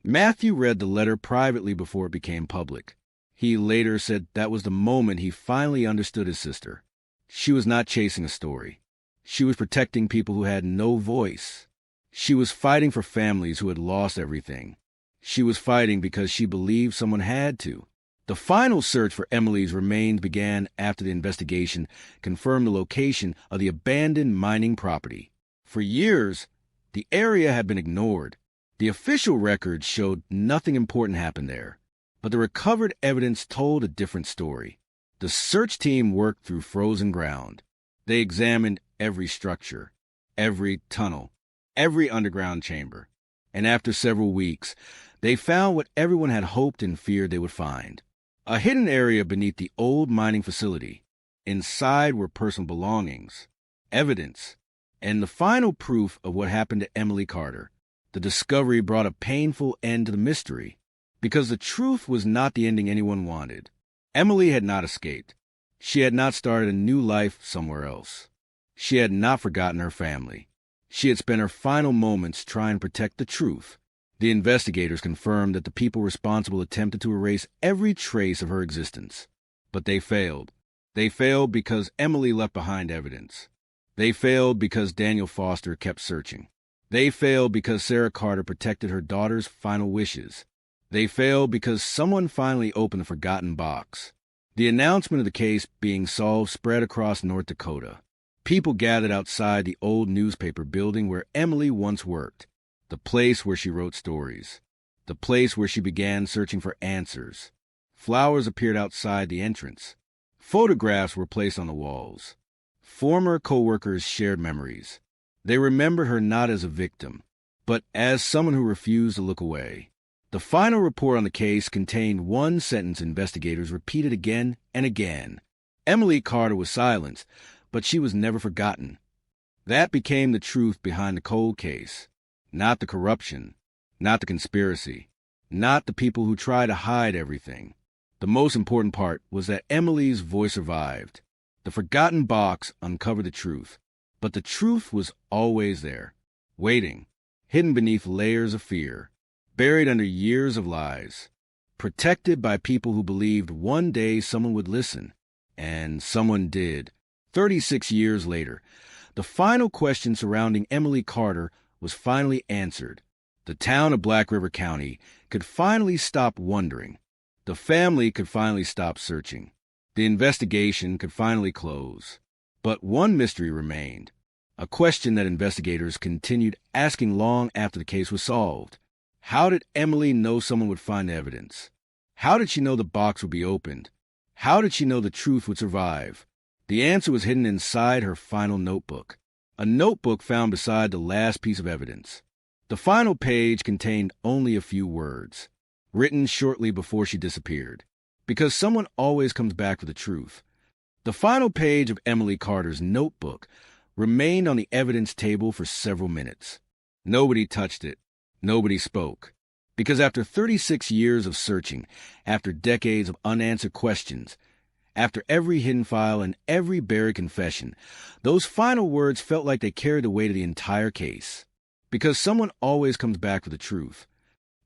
Matthew read the letter privately before it became public. He later said that was the moment he finally understood his sister. She was not chasing a story. She was protecting people who had no voice. She was fighting for families who had lost everything. She was fighting because she believed someone had to. The final search for Emily's remains began after the investigation confirmed the location of the abandoned mining property. For years, the area had been ignored. The official records showed nothing important happened there, but the recovered evidence told a different story. The search team worked through frozen ground. They examined every structure, every tunnel, every underground chamber, and after several weeks, they found what everyone had hoped and feared they would find. A hidden area beneath the old mining facility. Inside were personal belongings, evidence, and the final proof of what happened to Emily Carter. The discovery brought a painful end to the mystery, because the truth was not the ending anyone wanted. Emily had not escaped. She had not started a new life somewhere else. She had not forgotten her family. She had spent her final moments trying to protect the truth. The investigators confirmed that the people responsible attempted to erase every trace of her existence. But they failed. They failed because Emily left behind evidence. They failed because Daniel Foster kept searching. They failed because Sarah Carter protected her daughter's final wishes. They failed because someone finally opened the forgotten box. The announcement of the case being solved spread across North Dakota. People gathered outside the old newspaper building where Emily once worked, the place where she wrote stories, the place where she began searching for answers. Flowers appeared outside the entrance. Photographs were placed on the walls. Former co-workers shared memories. They remembered her not as a victim, but as someone who refused to look away. The final report on the case contained one sentence investigators repeated again and again. Emily Carter was silenced, but she was never forgotten. That became the truth behind the cold case. Not the corruption, not the conspiracy, not the people who try to hide everything. The most important part was that Emily's voice survived. The forgotten box uncovered the truth, but the truth was always there, waiting, hidden beneath layers of fear, buried under years of lies, protected by people who believed one day someone would listen, and someone did. 36 years later, the final question surrounding Emily Carter was finally answered. The town of Black River County could finally stop wondering. The family could finally stop searching. The investigation could finally close. But one mystery remained, a question that investigators continued asking long after the case was solved. How did Emily know someone would find evidence? How did she know the box would be opened? How did she know the truth would survive? The answer was hidden inside her final notebook, a notebook found beside the last piece of evidence. The final page contained only a few words, written shortly before she disappeared, because someone always comes back for the truth. The final page of Emily Carter's notebook remained on the evidence table for several minutes. Nobody touched it. Nobody spoke. Because after 36 years of searching, after decades of unanswered questions, after every hidden file and every buried confession, those final words felt like they carried the weight of the entire case. Because someone always comes back for the truth.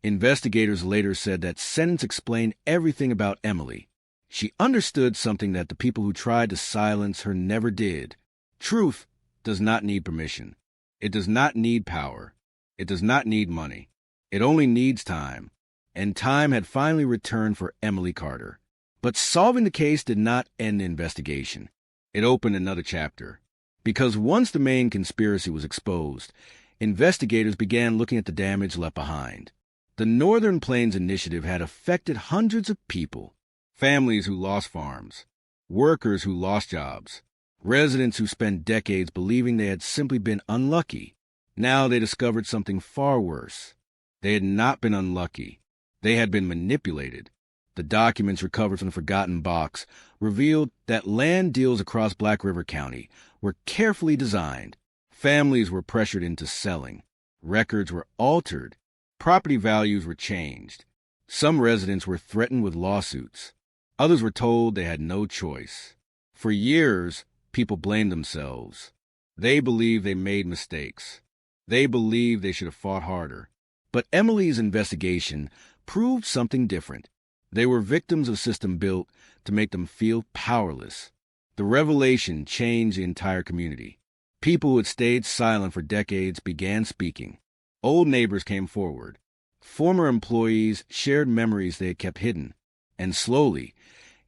Investigators later said that sentence explained everything about Emily. She understood something that the people who tried to silence her never did. Truth does not need permission. It does not need power. It does not need money. It only needs time. And time had finally returned for Emily Carter. But solving the case did not end the investigation. It opened another chapter. Because once the main conspiracy was exposed, investigators began looking at the damage left behind. The Northern Plains Initiative had affected hundreds of people. Families who lost farms, workers who lost jobs, residents who spent decades believing they had simply been unlucky. Now they discovered something far worse. They had not been unlucky. They had been manipulated. The documents recovered from the forgotten box revealed that land deals across Black River County were carefully designed, Families were pressured into selling. Records were altered. Property values were changed. Some residents were threatened with lawsuits. Others were told they had no choice. For years, people blamed themselves. They believed they made mistakes. They believed they should have fought harder. But Emily's investigation proved something different. They were victims of a system built to make them feel powerless. The revelation changed the entire community. People who had stayed silent for decades began speaking. Old neighbors came forward. Former employees shared memories they had kept hidden. And slowly,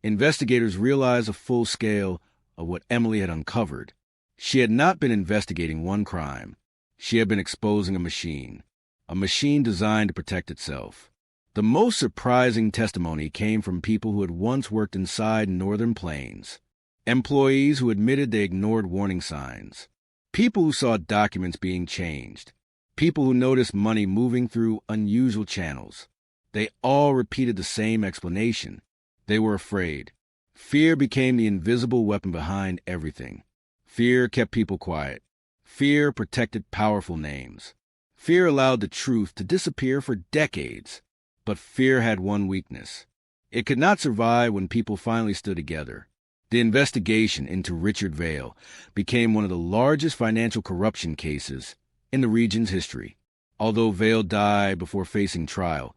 investigators realized the full scale of what Emily had uncovered. She had not been investigating one crime. She had been exposing a machine designed to protect itself. The most surprising testimony came from people who had once worked inside Northern Plains. Employees who admitted they ignored warning signs. People who saw documents being changed. People who noticed money moving through unusual channels. They all repeated the same explanation. They were afraid. Fear became the invisible weapon behind everything. Fear kept people quiet. Fear protected powerful names. Fear allowed the truth to disappear for decades. But fear had one weakness. It could not survive when people finally stood together. The investigation into Richard Vail became one of the largest financial corruption cases in the region's history. Although Vail died before facing trial,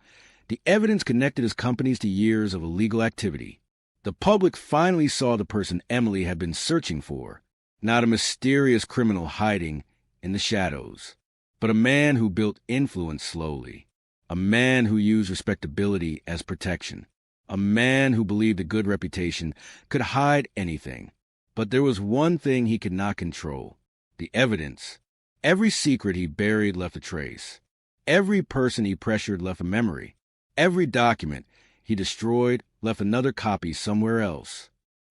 the evidence connected his companies to years of illegal activity. The public finally saw the person Emily had been searching for, not a mysterious criminal hiding in the shadows, but a man who built influence slowly, a man who used respectability as protection, a man who believed a good reputation could hide anything. But there was one thing he could not control: the evidence. Every secret he buried left a trace. Every person he pressured left a memory. Every document he destroyed left another copy somewhere else.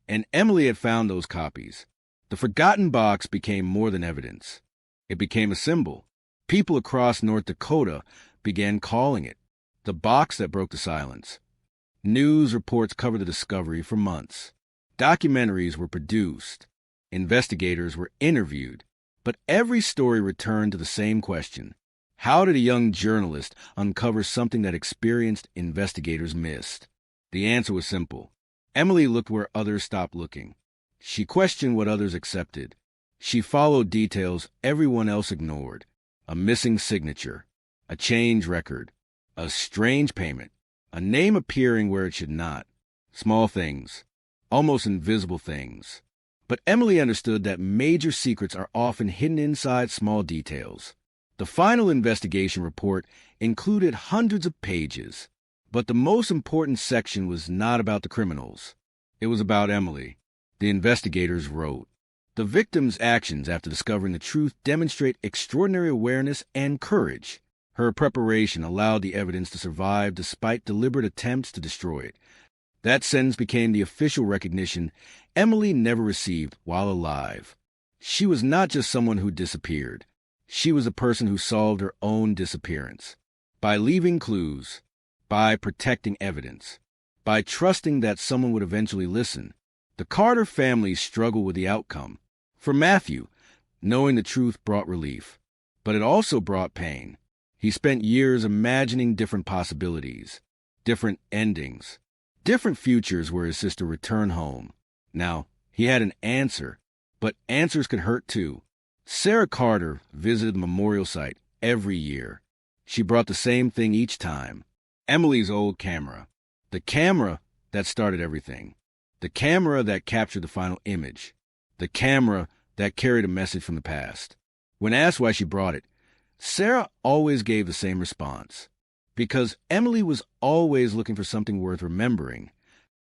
And Emily had found those copies. The forgotten box became more than evidence. It became a symbol. People across North Dakota began calling it the box that broke the silence. News reports covered the discovery for months. Documentaries were produced. Investigators were interviewed. But every story returned to the same question: how did a young journalist uncover something that experienced investigators missed? The answer was simple. Emily looked where others stopped looking. She questioned what others accepted. She followed details everyone else ignored: a missing signature, a change record, a strange payment, a name appearing where it should not. Small things, almost invisible things. But Emily understood that major secrets are often hidden inside small details. The final investigation report included hundreds of pages, but the most important section was not about the criminals. It was about Emily. The investigators wrote, "The victim's actions after discovering the truth demonstrate extraordinary awareness and courage. Her preparation allowed the evidence to survive despite deliberate attempts to destroy it." That sentence became the official recognition Emily never received while alive. She was not just someone who disappeared. She was a person who solved her own disappearance. By leaving clues, by protecting evidence, by trusting that someone would eventually listen. The Carter family struggled with the outcome. For Matthew, knowing the truth brought relief, but it also brought pain. He spent years imagining different possibilities, different endings, different futures where his sister returned home. Now, he had an answer, but answers could hurt too. Sarah Carter visited the memorial site every year. She brought the same thing each time: Emily's old camera. The camera that started everything. The camera that captured the final image. The camera that carried a message from the past. When asked why she brought it, Sarah always gave the same response: because Emily was always looking for something worth remembering.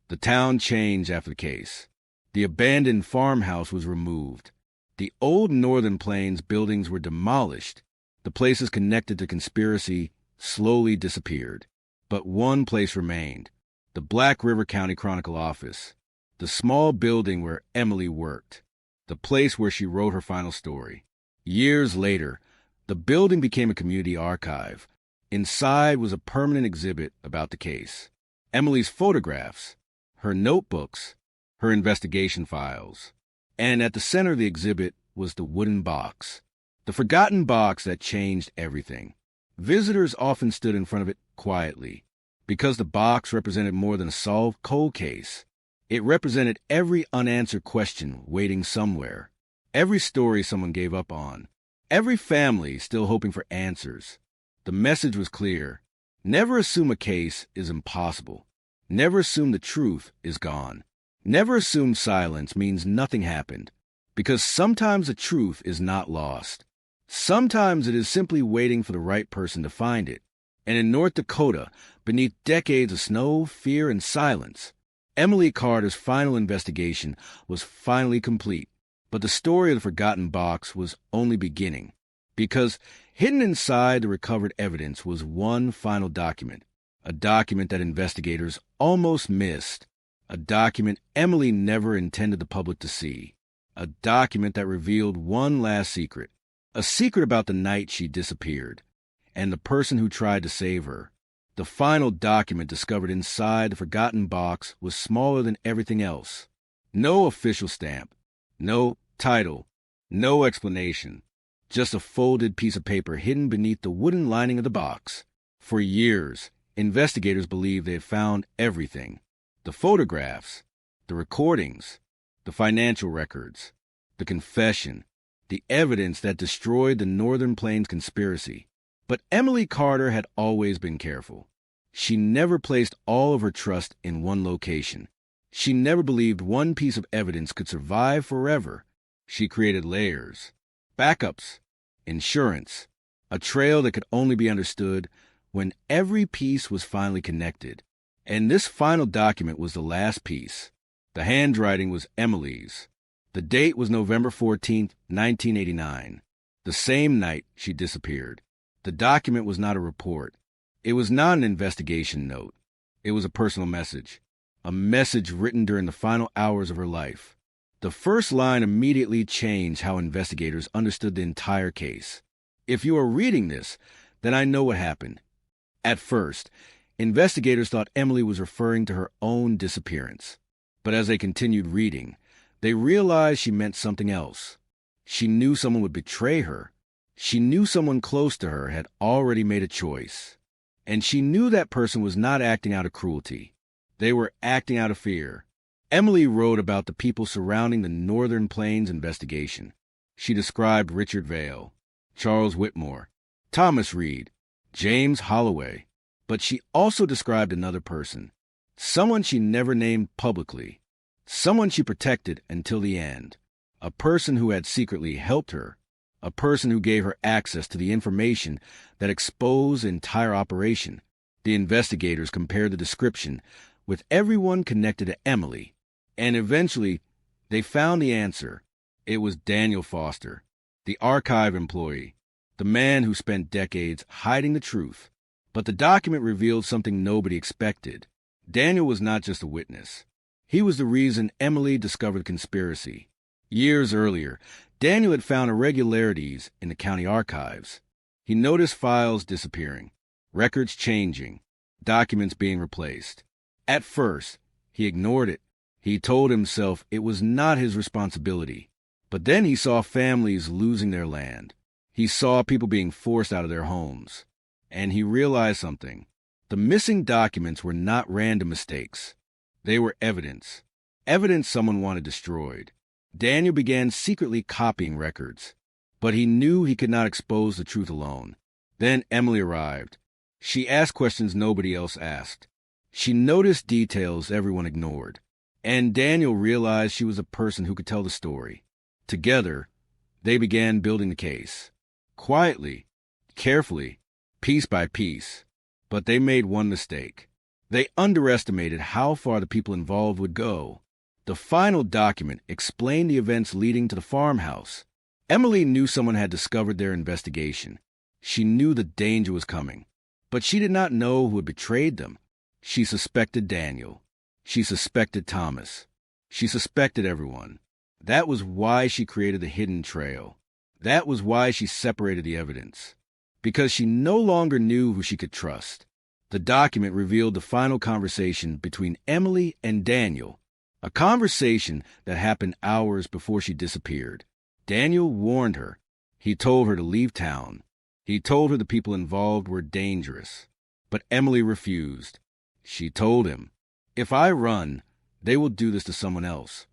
The town changed after the case. The abandoned farmhouse was removed. The old Northern Plains buildings were demolished. The places connected to conspiracy slowly disappeared. But one place remained: the Black River County Chronicle office, the small building where Emily worked, the place where she wrote her final story. Years later, the building became a community archive. Inside was a permanent exhibit about the case: Emily's photographs, her notebooks, her investigation files. And at the center of the exhibit was the wooden box. The forgotten box that changed everything. Visitors often stood in front of it quietly, because the box represented more than a solved cold case. It represented every unanswered question waiting somewhere, every story someone gave up on, every family still hoping for answers. The message was clear. Never assume a case is impossible. Never assume the truth is gone. Never assume silence means nothing happened, because sometimes the truth is not lost. Sometimes it is simply waiting for the right person to find it. And in North Dakota, beneath decades of snow, fear, and silence, Emily Carter's final investigation was finally complete. But the story of the forgotten box was only beginning, because hidden inside the recovered evidence was one final document, a document that investigators almost missed, a document Emily never intended the public to see, a document that revealed one last secret, a secret about the night she disappeared, and the person who tried to save her. The final document discovered inside the forgotten box was smaller than everything else. No official stamp, no title, no explanation, just a folded piece of paper hidden beneath the wooden lining of the box. For years, investigators believed they had found everything: the photographs, the recordings, the financial records, the confession, the evidence that destroyed the Northern Plains conspiracy. But Emily Carter had always been careful. She never placed all of her trust in one location. She never believed one piece of evidence could survive forever. She created layers, backups, insurance, a trail that could only be understood when every piece was finally connected. And this final document was the last piece. The handwriting was Emily's. The date was November 14th, 1989, the same night she disappeared. The document was not a report. It was not an investigation note. It was a personal message, a message written during the final hours of her life. The first line immediately changed how investigators understood the entire case. If you are reading this, then I know what happened. At first, investigators thought Emily was referring to her own disappearance. But as they continued reading, they realized she meant something else. She knew someone would betray her. She knew someone close to her had already made a choice. And she knew that person was not acting out of cruelty. They were acting out of fear. Emily wrote about the people surrounding the Northern Plains investigation. She described Richard Vail, Charles Whitmore, Thomas Reed, James Holloway. But she also described another person, someone she never named publicly, someone she protected until the end, a person who had secretly helped her, a person who gave her access to the information that exposed the entire operation. The investigators compared the description with everyone connected to Emily, and eventually they found the answer. It was Daniel Foster, the archive employee, the man who spent decades hiding the truth. But the document revealed something nobody expected. Daniel was not just a witness. He was the reason Emily discovered the conspiracy. Years earlier, Daniel had found irregularities in the county archives. He noticed files disappearing, records changing, documents being replaced. At first, he ignored it. He told himself it was not his responsibility. But then he saw families losing their land. He saw people being forced out of their homes. And he realized something. The missing documents were not random mistakes. They were evidence. Evidence someone wanted destroyed. Daniel began secretly copying records. But he knew he could not expose the truth alone. Then Emily arrived. She asked questions nobody else asked. She noticed details everyone ignored. And Daniel realized she was a person who could tell the story. Together, they began building the case. Quietly, carefully, piece by piece. But they made one mistake. They underestimated how far the people involved would go. The final document explained the events leading to the farmhouse. Emily knew someone had discovered their investigation. She knew the danger was coming. But she did not know who had betrayed them. She suspected Daniel. She suspected Thomas. She suspected everyone. That was why she created the hidden trail. That was why she separated the evidence. Because she no longer knew who she could trust. The document revealed the final conversation between Emily and Daniel, a conversation that happened hours before she disappeared. Daniel warned her, He told her to leave town. He told her the people involved were dangerous. But Emily refused. She told him, "If I run, they will do this to someone else."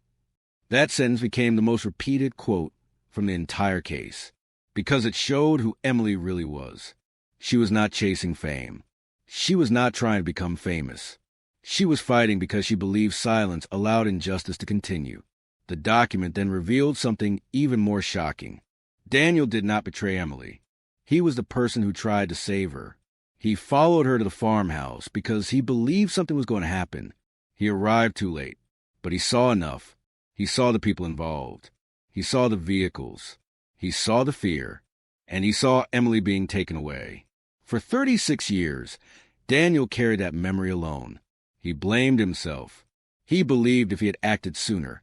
That sentence became the most repeated quote from the entire case, because it showed who Emily really was. She was not chasing fame. She was not trying to become famous. She was fighting because she believed silence allowed injustice to continue. The document then revealed something even more shocking. Daniel did not betray Emily. He was the person who tried to save her. He followed her to the farmhouse because he believed something was going to happen. He arrived too late, but he saw enough. He saw the people involved. He saw the vehicles. He saw the fear. And he saw Emily being taken away. For 36 years, Daniel carried that memory alone. He blamed himself. He believed if he had acted sooner,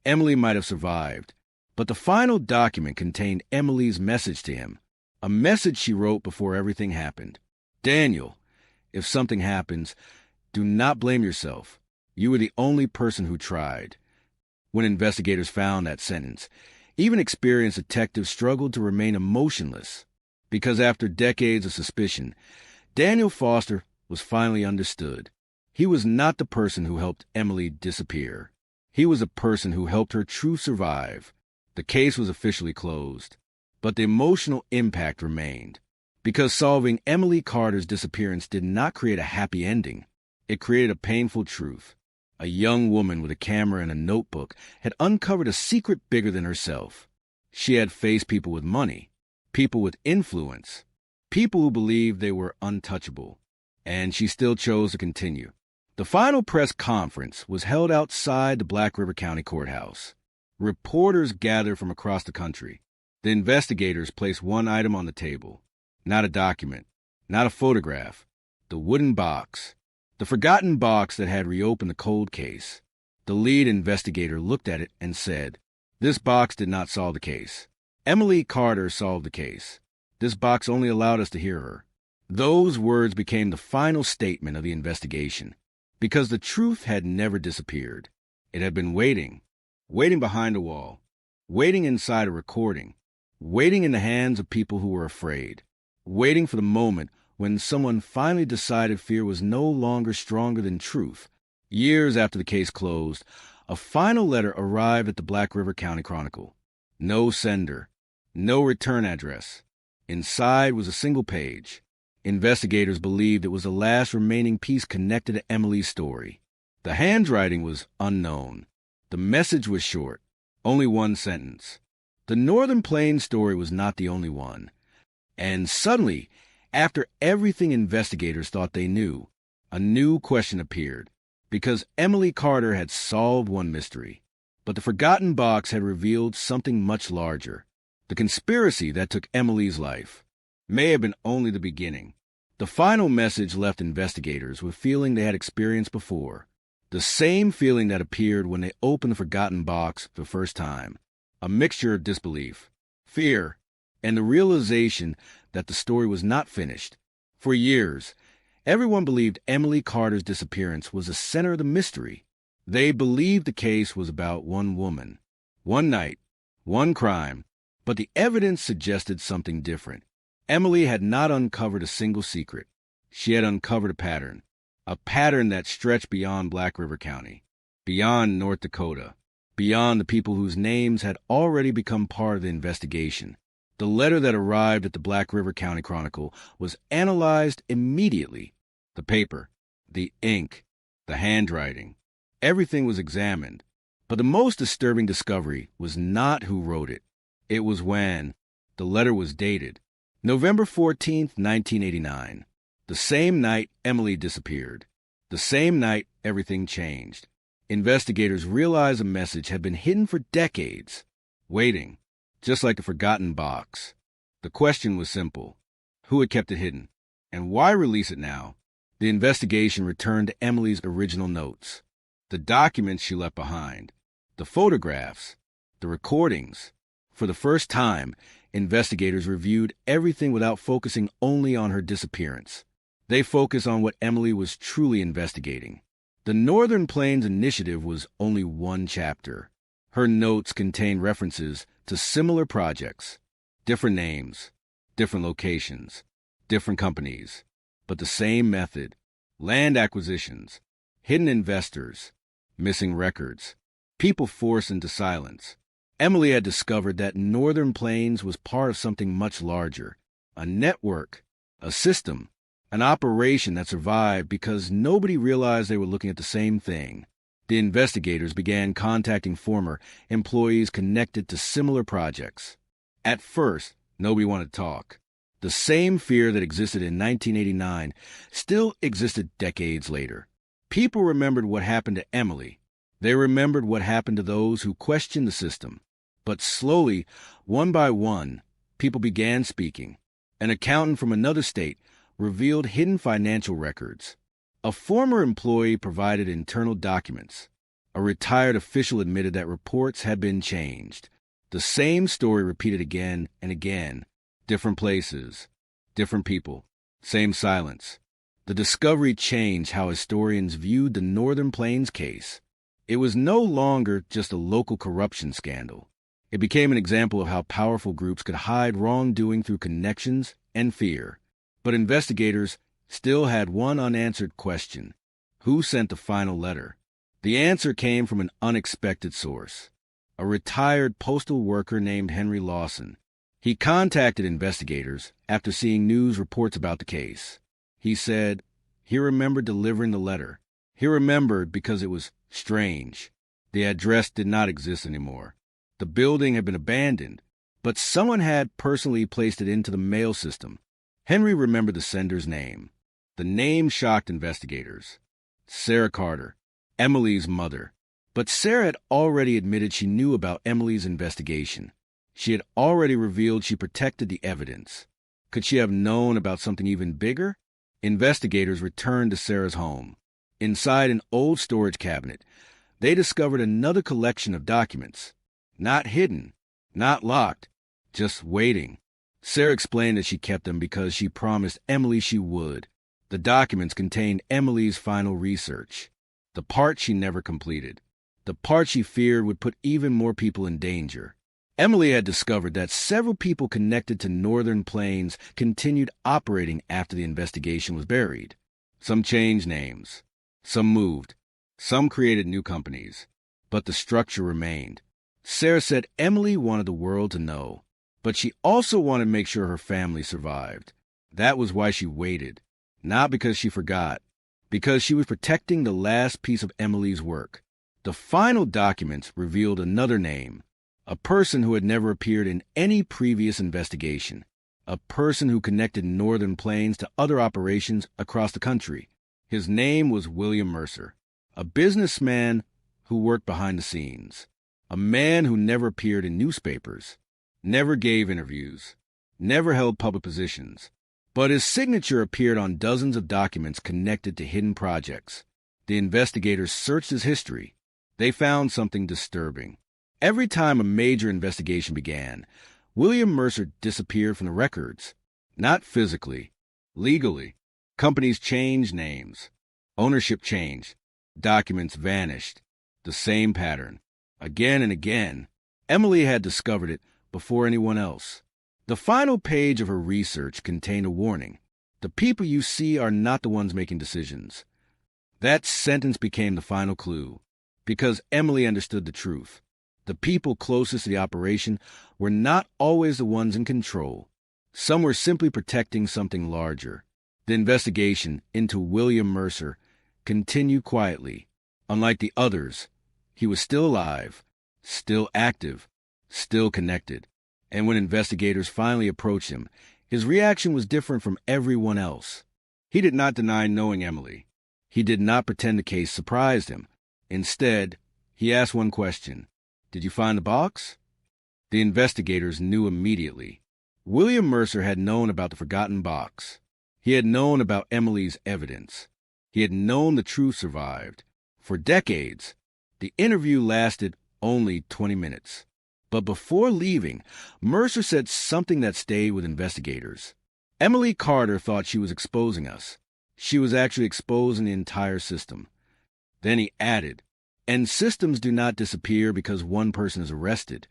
Emily might have survived. But the final document contained Emily's message to him, a message she wrote before everything happened. "Daniel, if something happens, do not blame yourself. You were the only person who tried." When investigators found that sentence, even experienced detectives struggled to remain emotionless, because after decades of suspicion, Daniel Foster was finally understood. He was not the person who helped Emily disappear. He was the person who helped her truth survive. The case was officially closed, but the emotional impact remained, because solving Emily Carter's disappearance did not create a happy ending. It created a painful truth. A young woman with a camera and a notebook had uncovered a secret bigger than herself. She had faced people with money, people with influence, people who believed they were untouchable, and she still chose to continue. The final press conference was held outside the Black River County Courthouse. Reporters gathered from across the country. The investigators placed one item on the table. Not a document, not a photograph. The wooden box. The forgotten box that had reopened the cold case. The lead investigator looked at it and said, "This box did not solve the case. Emily Carter solved the case. This box only allowed us to hear her." Those words became the final statement of the investigation, because the truth had never disappeared. It had been waiting behind a wall, waiting inside a recording, waiting in the hands of people who were afraid, waiting for the moment when someone finally decided fear was no longer stronger than truth. Years after the case closed, a final letter arrived at the Black River County Chronicle. No sender, no return address. Inside was a single page. Investigators believed it was the last remaining piece connected to Emily's story. The handwriting was unknown. The message was short, only one sentence. The Northern Plains story was not the only one. And suddenly, after everything investigators thought they knew, a new question appeared, because Emily Carter had solved one mystery. But the forgotten box had revealed something much larger. The conspiracy that took Emily's life may have been only the beginning. The final message left investigators with a feeling they had experienced before. The same feeling that appeared when they opened the forgotten box for the first time. A mixture of disbelief, fear, and the realization that the story was not finished. For years, everyone believed Emily Carter's disappearance was the center of the mystery. They believed the case was about one woman, one night, one crime, but the evidence suggested something different. Emily had not uncovered a single secret. She had uncovered a pattern that stretched beyond Black River County, beyond North Dakota, beyond the people whose names had already become part of the investigation. The letter that arrived at the Black River County Chronicle was analyzed immediately. The paper, the ink, the handwriting, everything was examined. But the most disturbing discovery was not who wrote it. It was when. The letter was dated November 14th, 1989. The same night Emily disappeared. The same night everything changed. Investigators realized a message had been hidden for decades, waiting, just like the forgotten box. The question was simple. Who had kept it hidden? And why release it now? The investigation returned to Emily's original notes, the documents she left behind, the photographs, the recordings. For the first time, investigators reviewed everything without focusing only on her disappearance. They focused on what Emily was truly investigating. The Northern Plains Initiative was only one chapter. Her notes contained references to similar projects. Different names, different locations, different companies, but the same method: land acquisitions, hidden investors, missing records, people forced into silence. Emily had discovered that Northern Plains was part of something much larger, a network, a system, an operation that survived because nobody realized they were looking at the same thing. The investigators began contacting former employees connected to similar projects. At first, nobody wanted to talk. The same fear that existed in 1989 still existed decades later. People remembered what happened to Emily. They remembered what happened to those who questioned the system. But slowly, one by one, people began speaking. An accountant from another state revealed hidden financial records. A former employee provided internal documents. A retired official admitted that reports had been changed. The same story repeated again and again. Different places, different people, same silence. The discovery changed how historians viewed the Northern Plains case. It was no longer just a local corruption scandal. It became an example of how powerful groups could hide wrongdoing through connections and fear. But investigators still had one unanswered question: who sent the final letter? The answer came from an unexpected source: a retired postal worker named Henry Lawson. He contacted investigators after seeing news reports about the case. He said he remembered delivering the letter. He remembered because it was strange. The address did not exist anymore. The building had been abandoned, but someone had personally placed it into the mail system. Henry remembered the sender's name. The name shocked investigators: Sarah Carter, Emily's mother. But Sarah had already admitted she knew about Emily's investigation. She had already revealed she protected the evidence. Could she have known about something even bigger? Investigators returned to Sarah's home. Inside an old storage cabinet, they discovered another collection of documents. Not hidden, not locked, just waiting. Sarah explained that she kept them because she promised Emily she would. The documents contained Emily's final research, the part she never completed, the part she feared would put even more people in danger. Emily had discovered that several people connected to Northern Plains continued operating after the investigation was buried. Some changed names, some moved, some created new companies, but the structure remained. Sarah said Emily wanted the world to know, but she also wanted to make sure her family survived. That was why she waited, not because she forgot, because she was protecting the last piece of Emily's work. The final documents revealed another name, a person who had never appeared in any previous investigation, a person who connected Northern Plains to other operations across the country. His name was William Mercer, a businessman who worked behind the scenes, a man who never appeared in newspapers, never gave interviews, never held public positions, but his signature appeared on dozens of documents connected to hidden projects. The investigators searched his history. They found something disturbing. Every time a major investigation began, William Mercer disappeared from the records. Not physically, legally. Companies changed names. Ownership changed. Documents vanished. The same pattern. Again and again. Emily had discovered it before anyone else. The final page of her research contained a warning. The people you see are not the ones making decisions. That sentence became the final clue, because Emily understood the truth. The people closest to the operation were not always the ones in control. Some were simply protecting something larger. The investigation into William Mercer continued quietly. Unlike the others, he was still alive, still active, still connected. And when investigators finally approached him, his reaction was different from everyone else. He did not deny knowing Emily. He did not pretend the case surprised him. Instead, he asked one question: "Did you find the box?" The investigators knew immediately. William Mercer had known about the forgotten box. He had known about Emily's evidence. He had known the truth survived. For decades, the interview lasted only 20 minutes. But before leaving, Mercer said something that stayed with investigators. Emily Carter thought she was exposing us. She was actually exposing the entire system. Then he added, "And systems do not disappear because one person is arrested.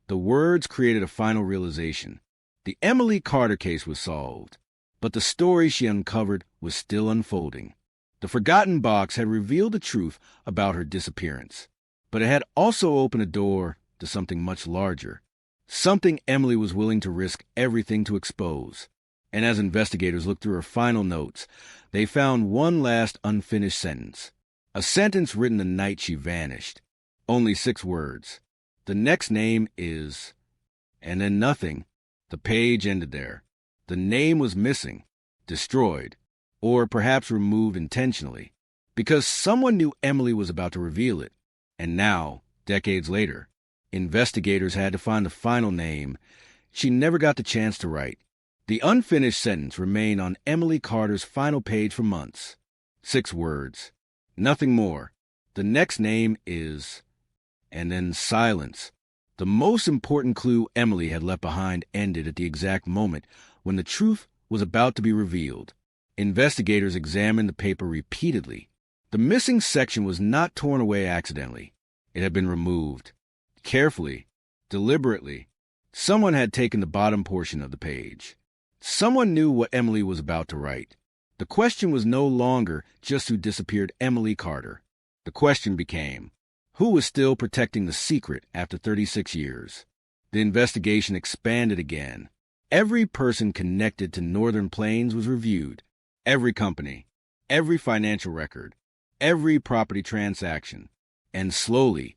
The words created a final realization. The Emily Carter case was solved, but the story she uncovered was still unfolding. The forgotten box had revealed the truth about her disappearance, but it had also opened a door to something much larger, something Emily was willing to risk everything to expose. And as investigators looked through her final notes, they found one last unfinished sentence, a sentence written the night she vanished. Only 6 words. The next name is... And then nothing. The page ended there. The name was missing, destroyed, or perhaps removed intentionally, because someone knew Emily was about to reveal it. And now, decades later, investigators had to find the final name she never got the chance to write. The unfinished sentence remained on Emily Carter's final page for months. 6 words. Nothing more. The next name is... And then silence. The most important clue Emily had left behind ended at the exact moment when the truth was about to be revealed. Investigators examined the paper repeatedly. The missing section was not torn away accidentally. It had been removed. Carefully, deliberately. Someone had taken the bottom portion of the page. Someone knew what Emily was about to write. The question was no longer just who disappeared Emily Carter. The question became, who was still protecting the secret after 36 years? The investigation expanded again. Every person connected to Northern Plains was reviewed. Every company, every financial record, every property transaction. And slowly,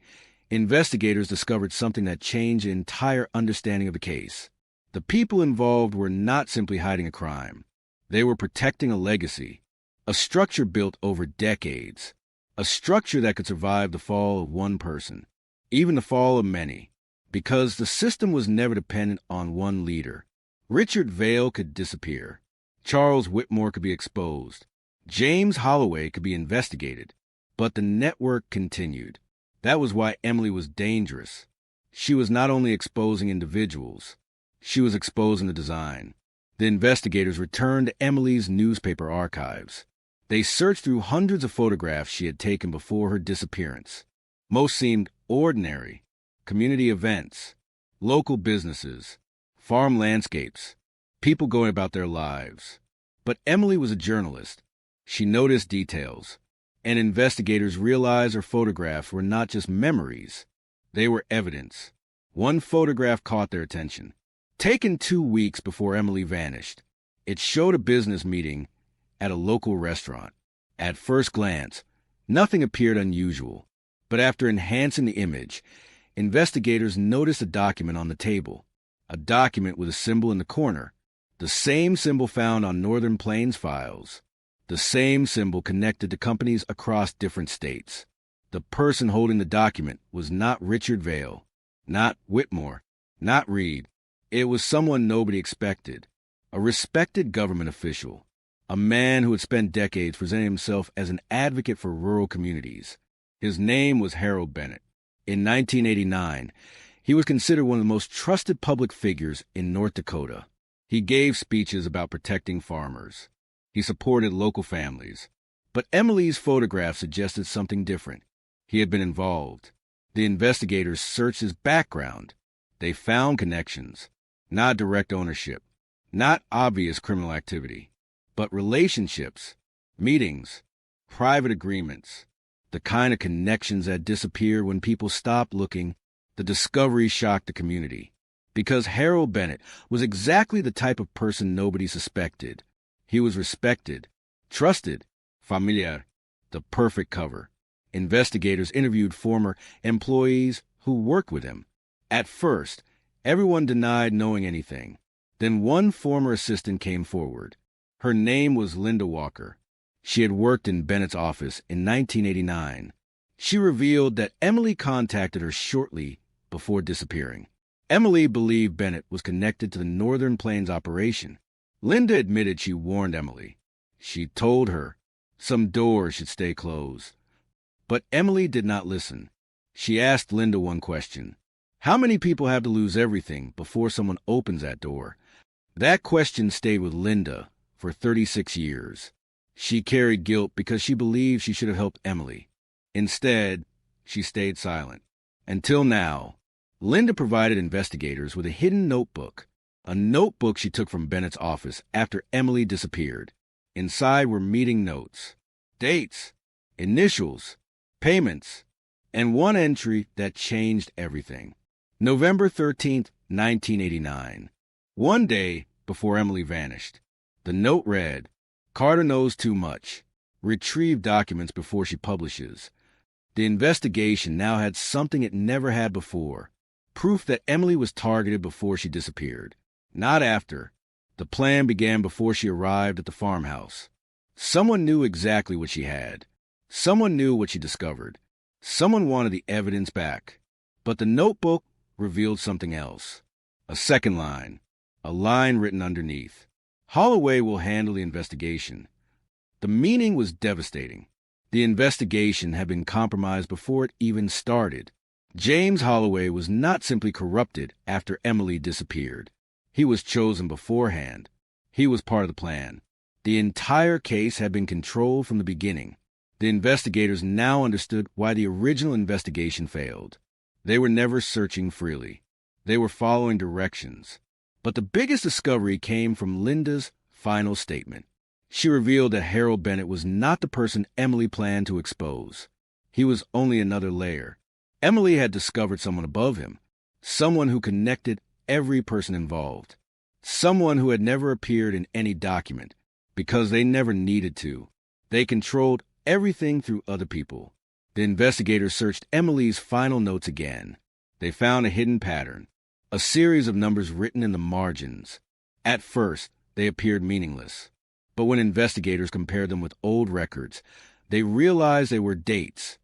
investigators discovered something that changed the entire understanding of the case. The people involved were not simply hiding a crime. They were protecting a legacy, a structure built over decades, a structure that could survive the fall of one person, even the fall of many, because the system was never dependent on one leader. Richard Vail could disappear. Charles Whitmore could be exposed. James Holloway could be investigated. But the network continued. That was why Emily was dangerous. She was not only exposing individuals, she was exposing the design. The investigators returned to Emily's newspaper archives. They searched through hundreds of photographs she had taken before her disappearance. Most seemed ordinary. Community events, local businesses, farm landscapes, people going about their lives. But Emily was a journalist. She noticed details, and investigators realized her photographs were not just memories. They were evidence. One photograph caught their attention. Taken 2 weeks before Emily vanished, it showed a business meeting at a local restaurant. At first glance, nothing appeared unusual, but after enhancing the image, investigators noticed a document on the table, a document with a symbol in the corner, the same symbol found on Northern Plains files, the same symbol connected to companies across different states. The person holding the document was not Richard Vail, not Whitmore, not Reed. It was someone nobody expected, a respected government official, a man who had spent decades presenting himself as an advocate for rural communities. His name was Harold Bennett. In 1989, he was considered one of the most trusted public figures in North Dakota. He gave speeches about protecting farmers. He supported local families. But Emily's photograph suggested something different. He had been involved. The investigators searched his background. They found connections, not direct ownership, not obvious criminal activity, but relationships, meetings, private agreements, the kind of connections that disappear when people stop looking. The discovery shocked the community, because Harold Bennett was exactly the type of person nobody suspected. He was respected, trusted, familiar, the perfect cover. Investigators interviewed former employees who worked with him. At first, everyone denied knowing anything. Then one former assistant came forward. Her name was Linda Walker. She had worked in Bennett's office in 1989. She revealed that Emily contacted her shortly before disappearing. Emily believed Bennett was connected to the Northern Plains operation. Linda admitted she warned Emily. She told her some doors should stay closed. But Emily did not listen. She asked Linda one question. How many people have to lose everything before someone opens that door? That question stayed with Linda for 36 years. She carried guilt because she believed she should have helped Emily. Instead, she stayed silent. Until now, Linda provided investigators with a hidden notebook, a notebook she took from Bennett's office after Emily disappeared. Inside were meeting notes, dates, initials, payments, and one entry that changed everything. November 13th, 1989. One day before Emily vanished. The note read, "Carter knows too much. Retrieve documents before she publishes." The investigation now had something it never had before. Proof that Emily was targeted before she disappeared, not after. The plan began before she arrived at the farmhouse. Someone knew exactly what she had. Someone knew what she discovered. Someone wanted the evidence back. But the notebook revealed something else. A second line, a line written underneath. "Holloway will handle the investigation." The meaning was devastating. The investigation had been compromised before it even started. James Holloway was not simply corrupted after Emily disappeared. He was chosen beforehand. He was part of the plan. The entire case had been controlled from the beginning. The investigators now understood why the original investigation failed. They were never searching freely. They were following directions. But the biggest discovery came from Linda's final statement. She revealed that Harold Bennett was not the person Emily planned to expose. He was only another layer. Emily had discovered someone above him, someone who connected every person involved, someone who had never appeared in any document because they never needed to. They controlled everything through other people. The investigators searched Emily's final notes again. They found a hidden pattern, a series of numbers written in the margins. At first, they appeared meaningless, but when investigators compared them with old records, they realized they were dates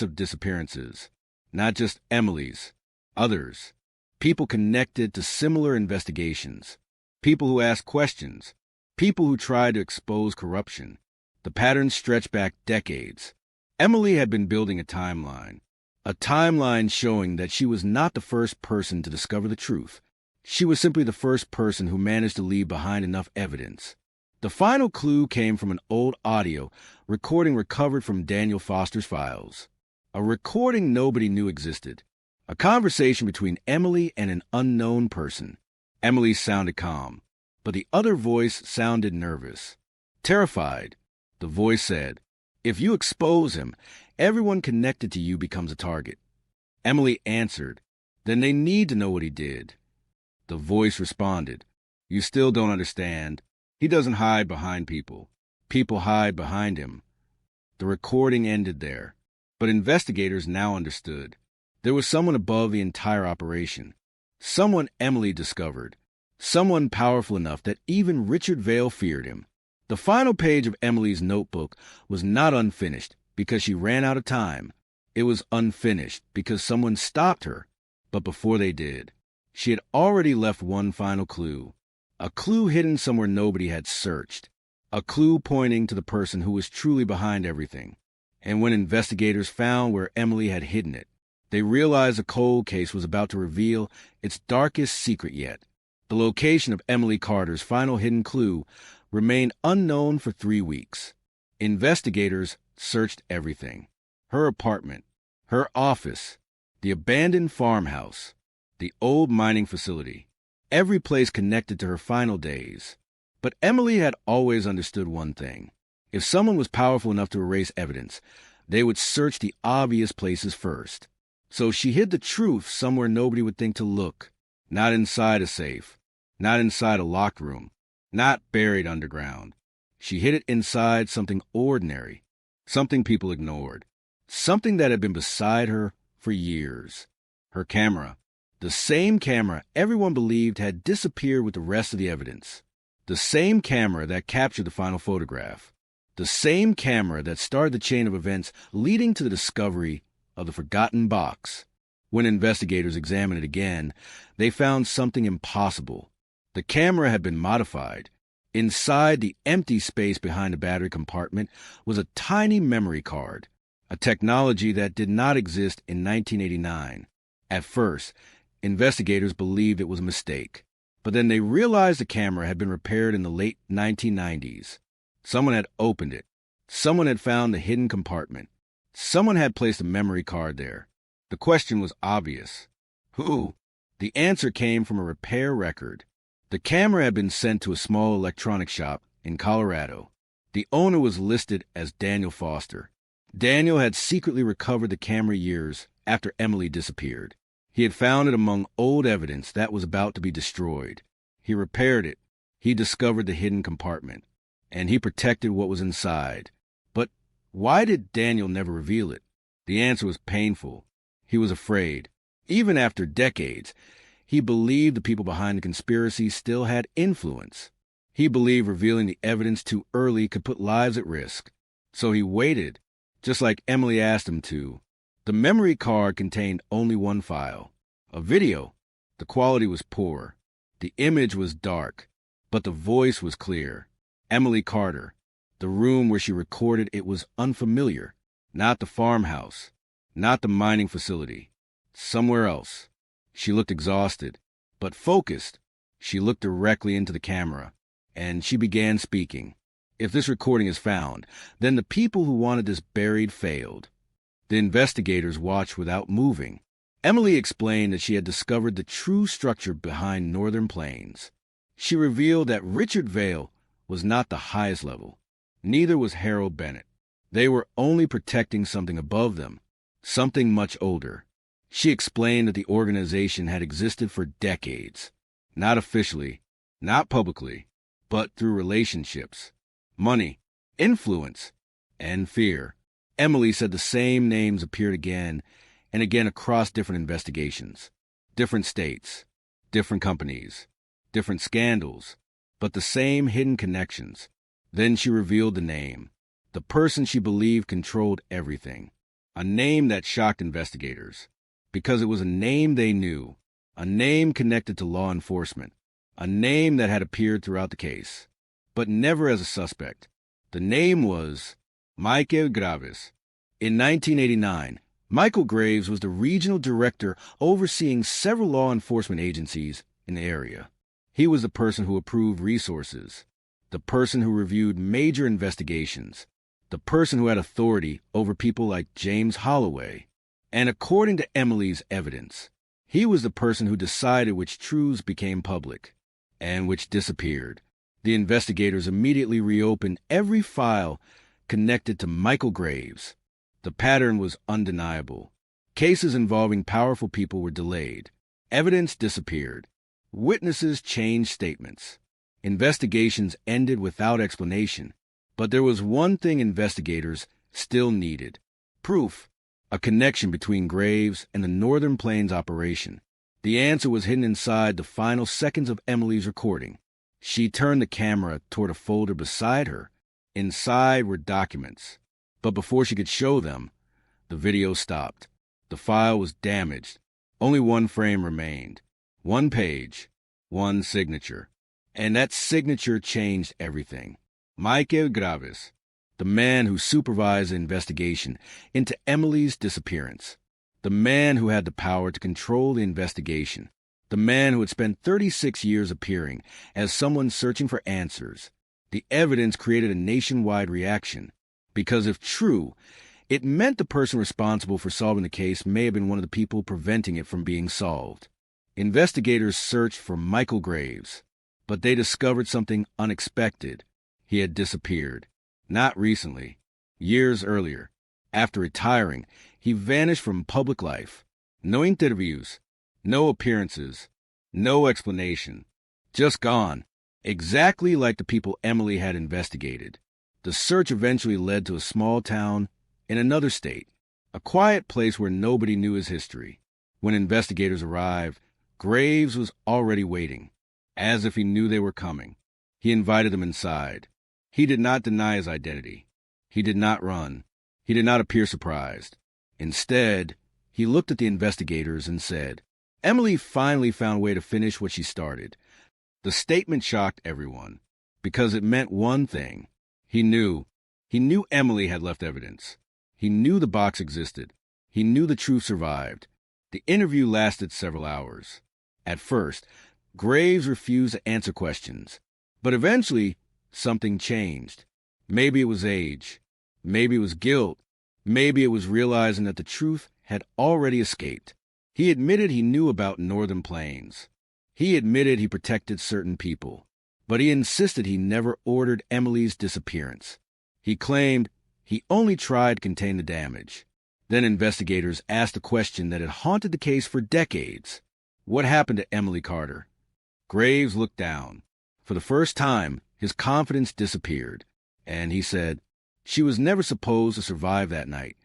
of disappearances. Not just Emily's, others. People connected to similar investigations. People who asked questions. People who tried to expose corruption. The patterns stretched back decades. Emily had been building a timeline showing that she was not the first person to discover the truth. She was simply the first person who managed to leave behind enough evidence. The final clue came from an old audio recording recovered from Daniel Foster's files. A recording nobody knew existed. A conversation between Emily and an unknown person. Emily sounded calm, but the other voice sounded nervous. Terrified, the voice said, "If you expose him, everyone connected to you becomes a target." Emily answered, "Then they need to know what he did." The voice responded, "You still don't understand. He doesn't hide behind people. People hide behind him." The recording ended there. But investigators now understood. There was someone above the entire operation. Someone Emily discovered. Someone powerful enough that even Richard Vail feared him. The final page of Emily's notebook was not unfinished because she ran out of time. It was unfinished because someone stopped her. But before they did, she had already left one final clue. A clue hidden somewhere nobody had searched. A clue pointing to the person who was truly behind everything. And when investigators found where Emily had hidden it, they realized the cold case was about to reveal its darkest secret yet. The location of Emily Carter's final hidden clue remained unknown for 3 weeks. Investigators searched everything. Her apartment, her office, the abandoned farmhouse, the old mining facility, every place connected to her final days. But Emily had always understood one thing. If someone was powerful enough to erase evidence, they would search the obvious places first. So she hid the truth somewhere nobody would think to look. Not inside a safe, not inside a locked room, not buried underground. She hid it inside something ordinary, something people ignored, something that had been beside her for years. Her camera, the same camera everyone believed had disappeared with the rest of the evidence. The same camera that captured the final photograph. The same camera that started the chain of events leading to the discovery of the forgotten box. When investigators examined it again, they found something impossible. The camera had been modified. Inside the empty space behind the battery compartment was a tiny memory card, a technology that did not exist in 1989. At first, investigators believed it was a mistake, but then they realized the camera had been repaired in the late 1990s. Someone had opened it. Someone had found the hidden compartment. Someone had placed a memory card there. The question was obvious. Who? The answer came from a repair record. The camera had been sent to a small electronics shop in Colorado. The owner was listed as Daniel Foster. Daniel had secretly recovered the camera years after Emily disappeared. He had found it among old evidence that was about to be destroyed. He repaired it. He discovered the hidden compartment. And he protected what was inside. But why did Daniel never reveal it? The answer was painful. He was afraid. Even after decades, he believed the people behind the conspiracy still had influence. He believed revealing the evidence too early could put lives at risk. So he waited, just like Emily asked him to. The memory card contained only one file, a video. The quality was poor. The image was dark, but the voice was clear. Emily Carter. The room where she recorded it was unfamiliar. Not the farmhouse, not the mining facility. Somewhere else. She looked exhausted, but focused. She looked directly into the camera, and she began speaking. If this recording is found, then the people who wanted this buried failed. The investigators watched without moving. Emily explained that she had discovered the true structure behind Northern Plains. She revealed that Richard Vail was not the highest level. Neither was Harold Bennett. They were only protecting something above them, something much older. She explained that the organization had existed for decades, not officially, not publicly, but through relationships, money, influence, and fear. Emily said the same names appeared again and again across different investigations, different states, different companies, different scandals, but the same hidden connections. Then she revealed the name, the person she believed controlled everything, a name that shocked investigators, because it was a name they knew, a name connected to law enforcement, a name that had appeared throughout the case, but never as a suspect. The name was Michael Graves. In 1989, Michael Graves was the regional director overseeing several law enforcement agencies in the area. He was the person who approved resources, the person who reviewed major investigations, the person who had authority over people like James Holloway. And according to Emily's evidence, he was the person who decided which truths became public and which disappeared. The investigators immediately reopened every file connected to Michael Graves. The pattern was undeniable. Cases involving powerful people were delayed. Evidence disappeared. Witnesses changed statements. Investigations ended without explanation. But there was one thing investigators still needed: proof, a connection between Graves and the Northern Plains operation. The answer was hidden inside the final seconds of Emily's recording. She turned the camera toward a folder beside her. Inside were documents. But before she could show them, the video stopped. The file was damaged. Only one frame remained. One page. One signature. And that signature changed everything. Michael Graves, the man who supervised the investigation into Emily's disappearance, the man who had the power to control the investigation, the man who had spent 36 years appearing as someone searching for answers. The evidence created a nationwide reaction, because if true, it meant the person responsible for solving the case may have been one of the people preventing it from being solved. Investigators searched for Michael Graves, but they discovered something unexpected. He had disappeared. Not recently. Years earlier. After retiring, he vanished from public life. No interviews, no appearances, no explanation. Just gone. Exactly like the people Emily had investigated. The search eventually led to a small town in another state, a quiet place where nobody knew his history. When investigators arrived, Graves was already waiting, as if he knew they were coming. He invited them inside. He did not deny his identity. He did not run. He did not appear surprised. Instead, he looked at the investigators and said, Emily finally found a way to finish what she started. The statement shocked everyone, because it meant one thing. He knew. He knew Emily had left evidence. He knew the box existed. He knew the truth survived. The interview lasted several hours. At first, Graves refused to answer questions, but eventually, something changed. Maybe it was age. Maybe it was guilt. Maybe it was realizing that the truth had already escaped. He admitted he knew about Northern Plains. He admitted he protected certain people, but he insisted he never ordered Emily's disappearance. He claimed he only tried to contain the damage. Then investigators asked a question that had haunted the case for decades. What happened to Emily Carter? Graves looked down. For the first time, his confidence disappeared, and he said, "She was never supposed to survive that night."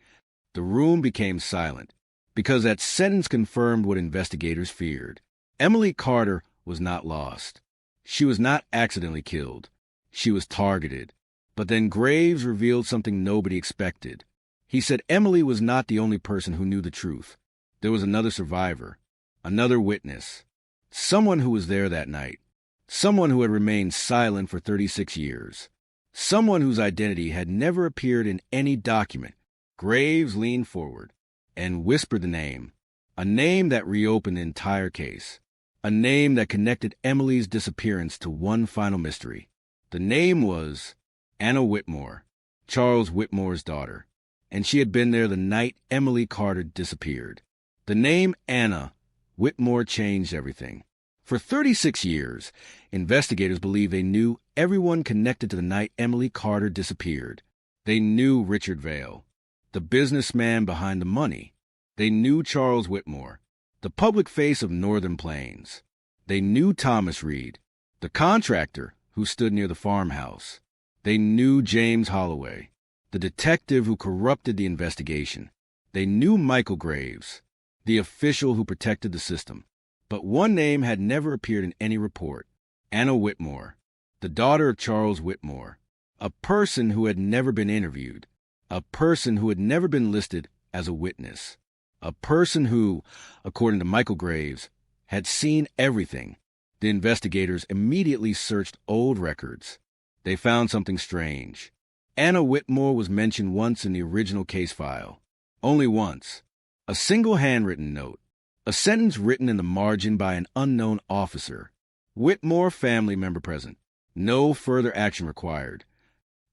The room became silent, because that sentence confirmed what investigators feared. Emily Carter was not lost. She was not accidentally killed. She was targeted. But then Graves revealed something nobody expected. He said Emily was not the only person who knew the truth. There was another survivor, another witness, someone who was there that night, someone who had remained silent for 36 years, someone whose identity had never appeared in any document. Graves leaned forward and whispered the name, a name that reopened the entire case, a name that connected Emily's disappearance to one final mystery. The name was Anna Whitmore, Charles Whitmore's daughter, and she had been there the night Emily Carter disappeared. The name Anna Whitmore changed everything. For 36 years, investigators believed they knew everyone connected to the night Emily Carter disappeared. They knew Richard Vail, the businessman behind the money. They knew Charles Whitmore, the public face of Northern Plains. They knew Thomas Reed, the contractor who stood near the farmhouse. They knew James Holloway, the detective who corrupted the investigation. They knew Michael Graves, the official who protected the system. But one name had never appeared in any report: Anna Whitmore, the daughter of Charles Whitmore, a person who had never been interviewed, a person who had never been listed as a witness, a person who, according to Michael Graves, had seen everything. The investigators immediately searched old records. They found something strange. Anna Whitmore was mentioned once in the original case file. Only once. A single handwritten note. A sentence written in the margin by an unknown officer. Whitmore family member present. No further action required.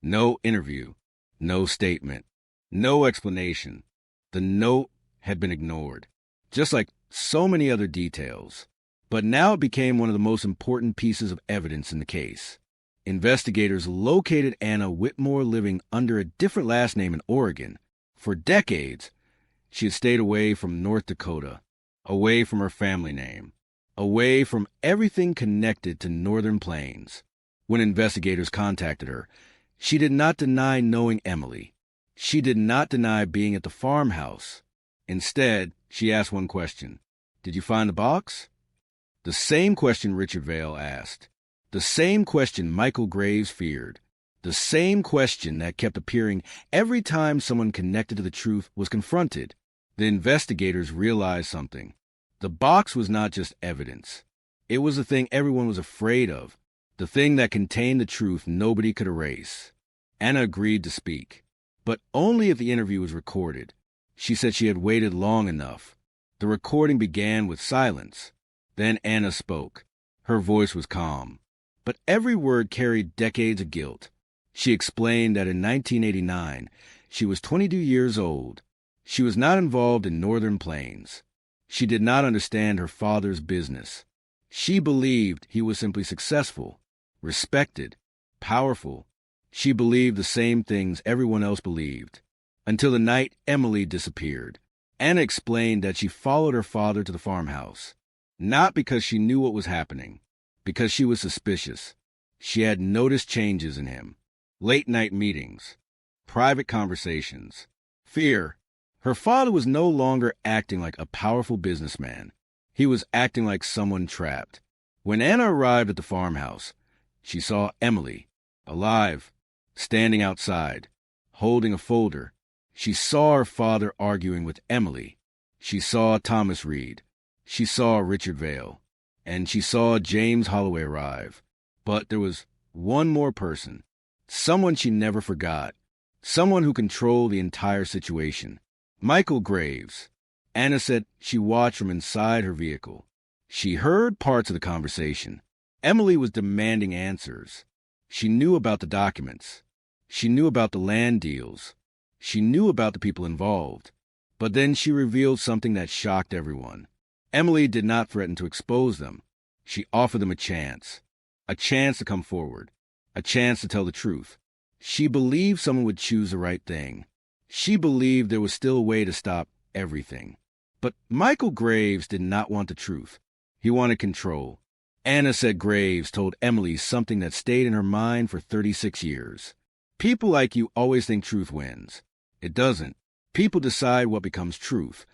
No interview. No statement. No explanation. The note had been ignored, just like so many other details. But now it became one of the most important pieces of evidence in the case. Investigators located Anna Whitmore living under a different last name in Oregon. For decades, she had stayed away from North Dakota, away from her family name, away from everything connected to Northern Plains. When investigators contacted her, she did not deny knowing Emily. She did not deny being at the farmhouse. Instead, she asked one question: "Did you find the box?" The same question Richard Vail asked. The same question Michael Graves feared. The same question that kept appearing every time someone connected to the truth was confronted. The investigators realized something. The box was not just evidence. It was the thing everyone was afraid of, the thing that contained the truth nobody could erase. Anna agreed to speak, but only if the interview was recorded. She said she had waited long enough. The recording began with silence. Then Anna spoke. Her voice was calm, but every word carried decades of guilt. She explained that in 1989, she was 22 years old. She was not involved in Northern Plains. She did not understand her father's business. She believed he was simply successful, respected, powerful. She believed the same things everyone else believed, until the night Emily disappeared. Anna explained that she followed her father to the farmhouse, not because she knew what was happening, because she was suspicious. She had noticed changes in him: late-night meetings, private conversations, fear. Her father was no longer acting like a powerful businessman. He was acting like someone trapped. When Anna arrived at the farmhouse, she saw Emily, alive, standing outside, holding a folder. She saw her father arguing with Emily. She saw Thomas Reed. She saw Richard Vail. And she saw James Holloway arrive. But there was one more person, someone she never forgot, someone who controlled the entire situation: Michael Graves. Anna said she watched from inside her vehicle. She heard parts of the conversation. Emily was demanding answers. She knew about the documents. She knew about the land deals. She knew about the people involved. But then she revealed something that shocked everyone. Emily did not threaten to expose them. She offered them a chance to come forward, a chance to tell the truth. She believed someone would choose the right thing. She believed there was still a way to stop everything. But Michael Graves did not want the truth. He wanted control. Anna said Graves told Emily something that stayed in her mind for 36 years. People like you always think truth wins. It doesn't. People decide what becomes truth.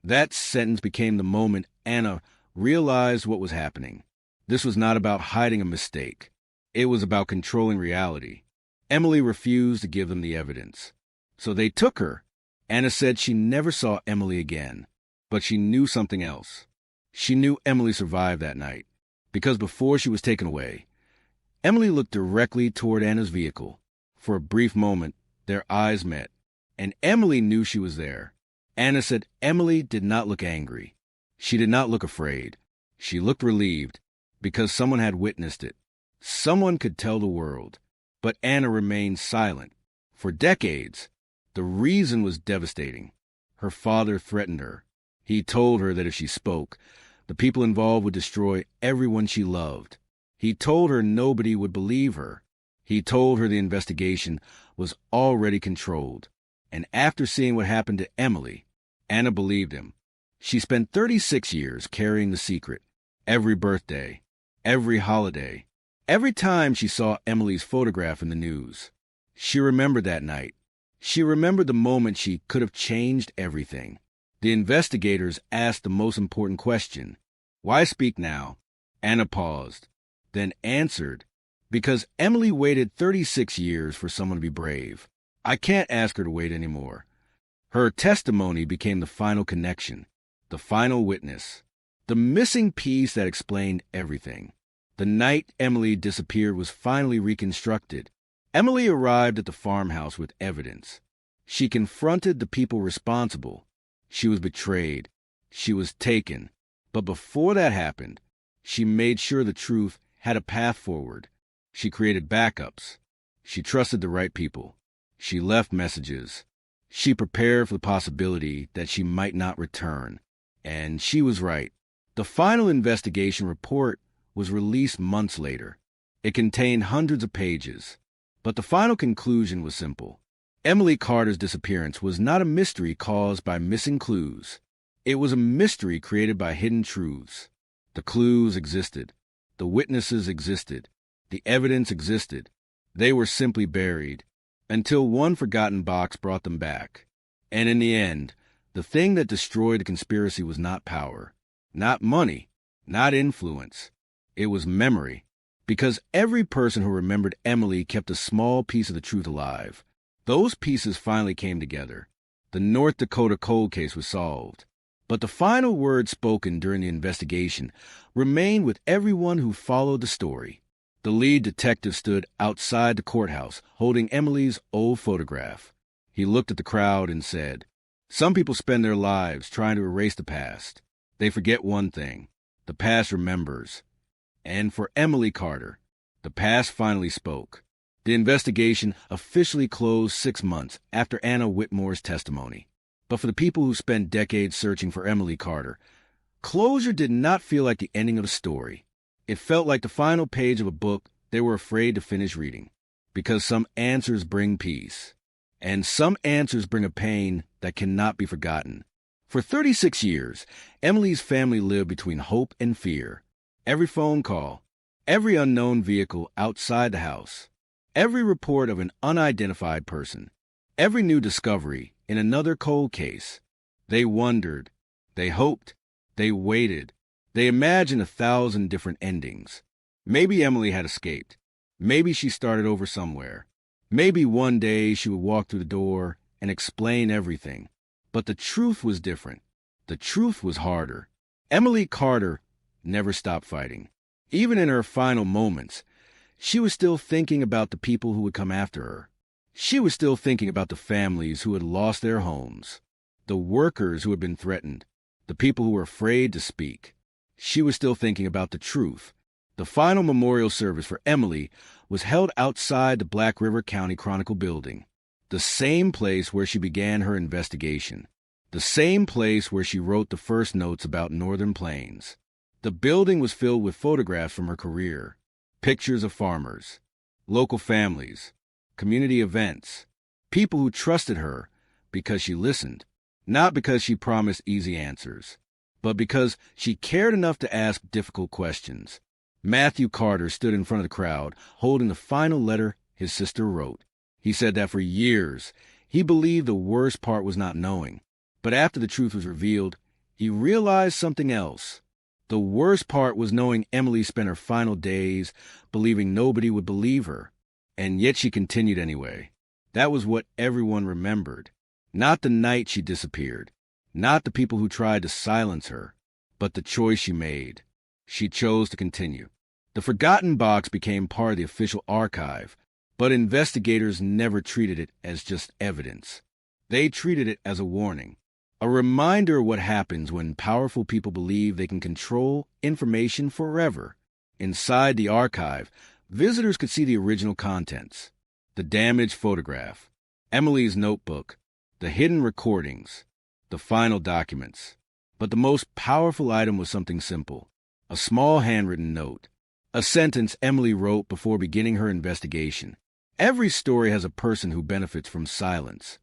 That sentence became the moment Anna realized what was happening. This was not about hiding a mistake. It was about controlling reality. Emily refused to give them the evidence. So they took her. Anna said she never saw Emily again. But she knew something else. She knew Emily survived that night. Because before she was taken away, Emily looked directly toward Anna's vehicle. For a brief moment, their eyes met. And Emily knew she was there. Anna said Emily did not look angry. She did not look afraid. She looked relieved, because someone had witnessed it. Someone could tell the world. But Anna remained silent. For decades, the reason was devastating. Her father threatened her. He told her that if she spoke, the people involved would destroy everyone she loved. He told her nobody would believe her. He told her the investigation was already controlled. And after seeing what happened to Emily, Anna believed him. She spent 36 years carrying the secret. Every birthday, every holiday, every time she saw Emily's photograph in the news. She remembered that night. She remembered the moment she could have changed everything. The investigators asked the most important question. Why speak now? Anna paused, then answered, because Emily waited 36 years for someone to be brave. I can't ask her to wait anymore. Her testimony became the final connection, the final witness, the missing piece that explained everything. The night Emily disappeared was finally reconstructed. Emily arrived at the farmhouse with evidence. She confronted the people responsible. She was betrayed. She was taken. But before that happened, she made sure the truth had a path forward. She created backups. She trusted the right people. She left messages. She prepared for the possibility that she might not return. And she was right. The final investigation report was released months later. It contained hundreds of pages. But the final conclusion was simple. Emily Carter's disappearance was not a mystery caused by missing clues. It was a mystery created by hidden truths. The clues existed. The witnesses existed. The evidence existed. They were simply buried, until one forgotten box brought them back. And in the end, the thing that destroyed the conspiracy was not power, not money, not influence. It was memory. Because every person who remembered Emily kept a small piece of the truth alive. Those pieces finally came together. The North Dakota cold case was solved. But the final word spoken during the investigation remained with everyone who followed the story. The lead detective stood outside the courthouse, holding Emily's old photograph. He looked at the crowd and said, "Some people spend their lives trying to erase the past. They forget one thing. The past remembers." And for Emily Carter, the past finally spoke. The investigation officially closed 6 months after Anna Whitmore's testimony. But for the people who spent decades searching for Emily Carter, closure did not feel like the ending of the story. It felt like the final page of a book they were afraid to finish reading. Because some answers bring peace. And some answers bring a pain that cannot be forgotten. For 36 years, Emily's family lived between hope and fear. Every phone call, every unknown vehicle outside the house, every report of an unidentified person, every new discovery in another cold case. They wondered, they hoped, they waited, they imagined 1,000 different endings. Maybe Emily had escaped. Maybe she started over somewhere. Maybe one day she would walk through the door and explain everything. But the truth was different. The truth was harder. Emily Carter never stopped fighting. Even in her final moments, she was still thinking about the people who would come after her. She was still thinking about the families who had lost their homes, the workers who had been threatened, the people who were afraid to speak. She was still thinking about the truth. The final memorial service for Emily was held outside the Black River County Chronicle building, the same place where she began her investigation. the same place where she wrote the first notes about Northern Plains. The building was filled with photographs from her career, pictures of farmers, local families, community events, people who trusted her because she listened, not because she promised easy answers, but because she cared enough to ask difficult questions. Matthew Carter stood in front of the crowd, holding the final letter his sister wrote. He said that for years, he believed the worst part was not knowing. But after the truth was revealed, he realized something else. The worst part was knowing Emily spent her final days believing nobody would believe her, and yet she continued anyway. That was what everyone remembered. Not the night she disappeared, not the people who tried to silence her, but the choice she made. She chose to continue. The forgotten box became part of the official archive, but investigators never treated it as just evidence. They treated it as a warning, a reminder of what happens when powerful people believe they can control information forever. Inside the archive, visitors could see the original contents, the damaged photograph, Emily's notebook, the hidden recordings, the final documents. But the most powerful item was something simple, a small handwritten note, a sentence Emily wrote before beginning her investigation. Every story has a person who benefits from silence.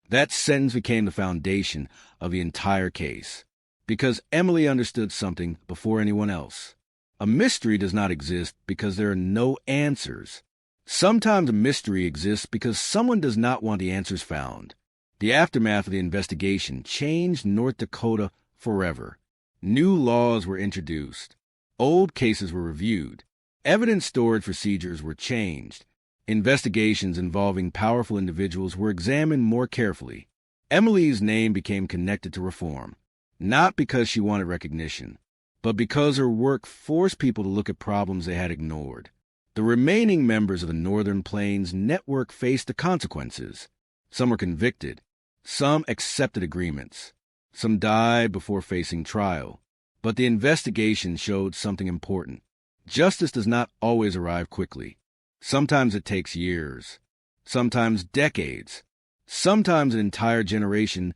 That sentence became the foundation of the entire case, because Emily understood something before anyone else. A mystery does not exist because there are no answers. Sometimes a mystery exists because someone does not want the answers found. The aftermath of the investigation changed North Dakota forever. New laws were introduced. Old cases were reviewed. Evidence storage procedures were changed. Investigations involving powerful individuals were examined more carefully. Emily's name became connected to reform, not because she wanted recognition, but because her work forced people to look at problems they had ignored. The remaining members of the Northern Plains network faced the consequences. Some were convicted. Some accepted agreements. Some died before facing trial. But the investigation showed something important. Justice does not always arrive quickly. Sometimes it takes years. Sometimes decades. Sometimes an entire generation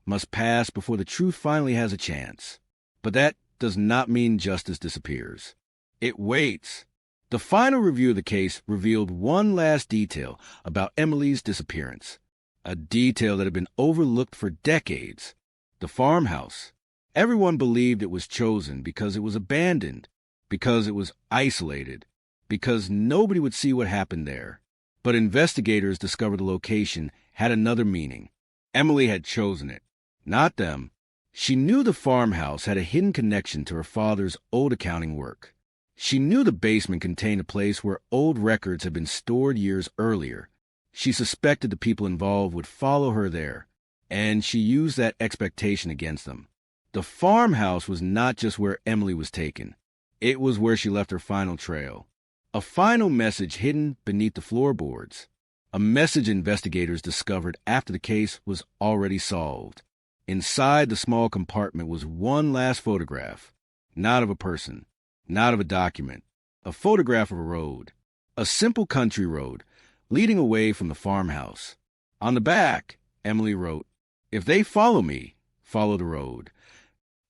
must pass before the truth finally has a chance. But that does not mean justice disappears. It waits. The final review of the case revealed one last detail about Emily's disappearance, a detail that had been overlooked for decades. The farmhouse. Everyone believed it was chosen because it was abandoned, because it was isolated, because nobody would see what happened there. But investigators discovered the location had another meaning. Emily had chosen it, not them. She knew the farmhouse had a hidden connection to her father's old accounting work. She knew the basement contained a place where old records had been stored years earlier. She suspected the people involved would follow her there, and she used that expectation against them. The farmhouse was not just where Emily was taken. It was where she left her final trail. A final message hidden beneath the floorboards. A message investigators discovered after the case was already solved. Inside the small compartment was one last photograph. Not of a person, not of a document. A photograph of a road. A simple country road leading away from the farmhouse. On the back, Emily wrote, "If they follow me, follow the road."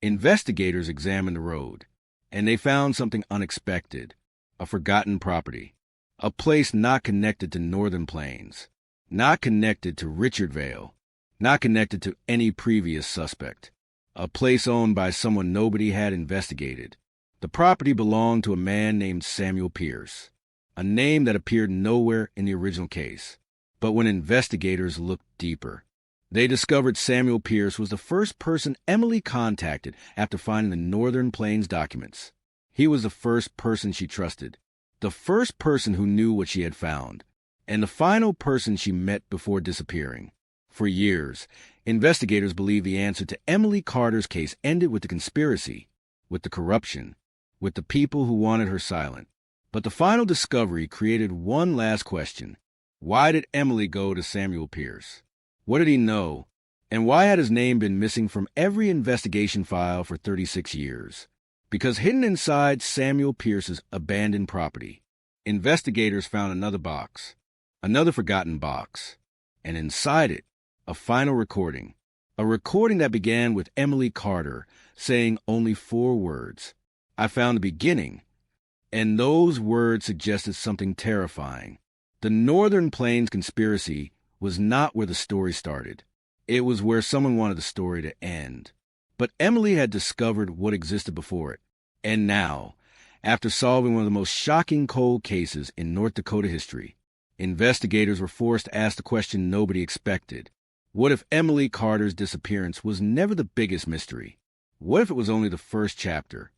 Investigators examined the road, and they found something unexpected. A forgotten property. A place not connected to Northern Plains. Not connected to Richard Vale. Not connected to any previous suspect. A place owned by someone nobody had investigated. The property belonged to a man named Samuel Pierce, a name that appeared nowhere in the original case. But when investigators looked deeper, they discovered Samuel Pierce was the first person Emily contacted after finding the Northern Plains documents. He was the first person she trusted, the first person who knew what she had found, and the final person she met before disappearing. For years, investigators believed the answer to Emily Carter's case ended with the conspiracy, with the corruption, with the people who wanted her silent. But the final discovery created one last question. Why did Emily go to Samuel Pierce? What did he know? And why had his name been missing from every investigation file for 36 years? Because hidden inside Samuel Pierce's abandoned property, investigators found another box, another forgotten box, and inside it, a final recording, A recording that began with Emily Carter saying only 4 words. I found the beginning, and those words suggested something terrifying. The Northern Plains conspiracy was not where the story started. It was where someone wanted the story to end. But Emily had discovered what existed before it. And now, after solving one of the most shocking cold cases in North Dakota history, investigators were forced to ask the question nobody expected. What if Emily Carter's disappearance was never the biggest mystery? What if it was only the first chapter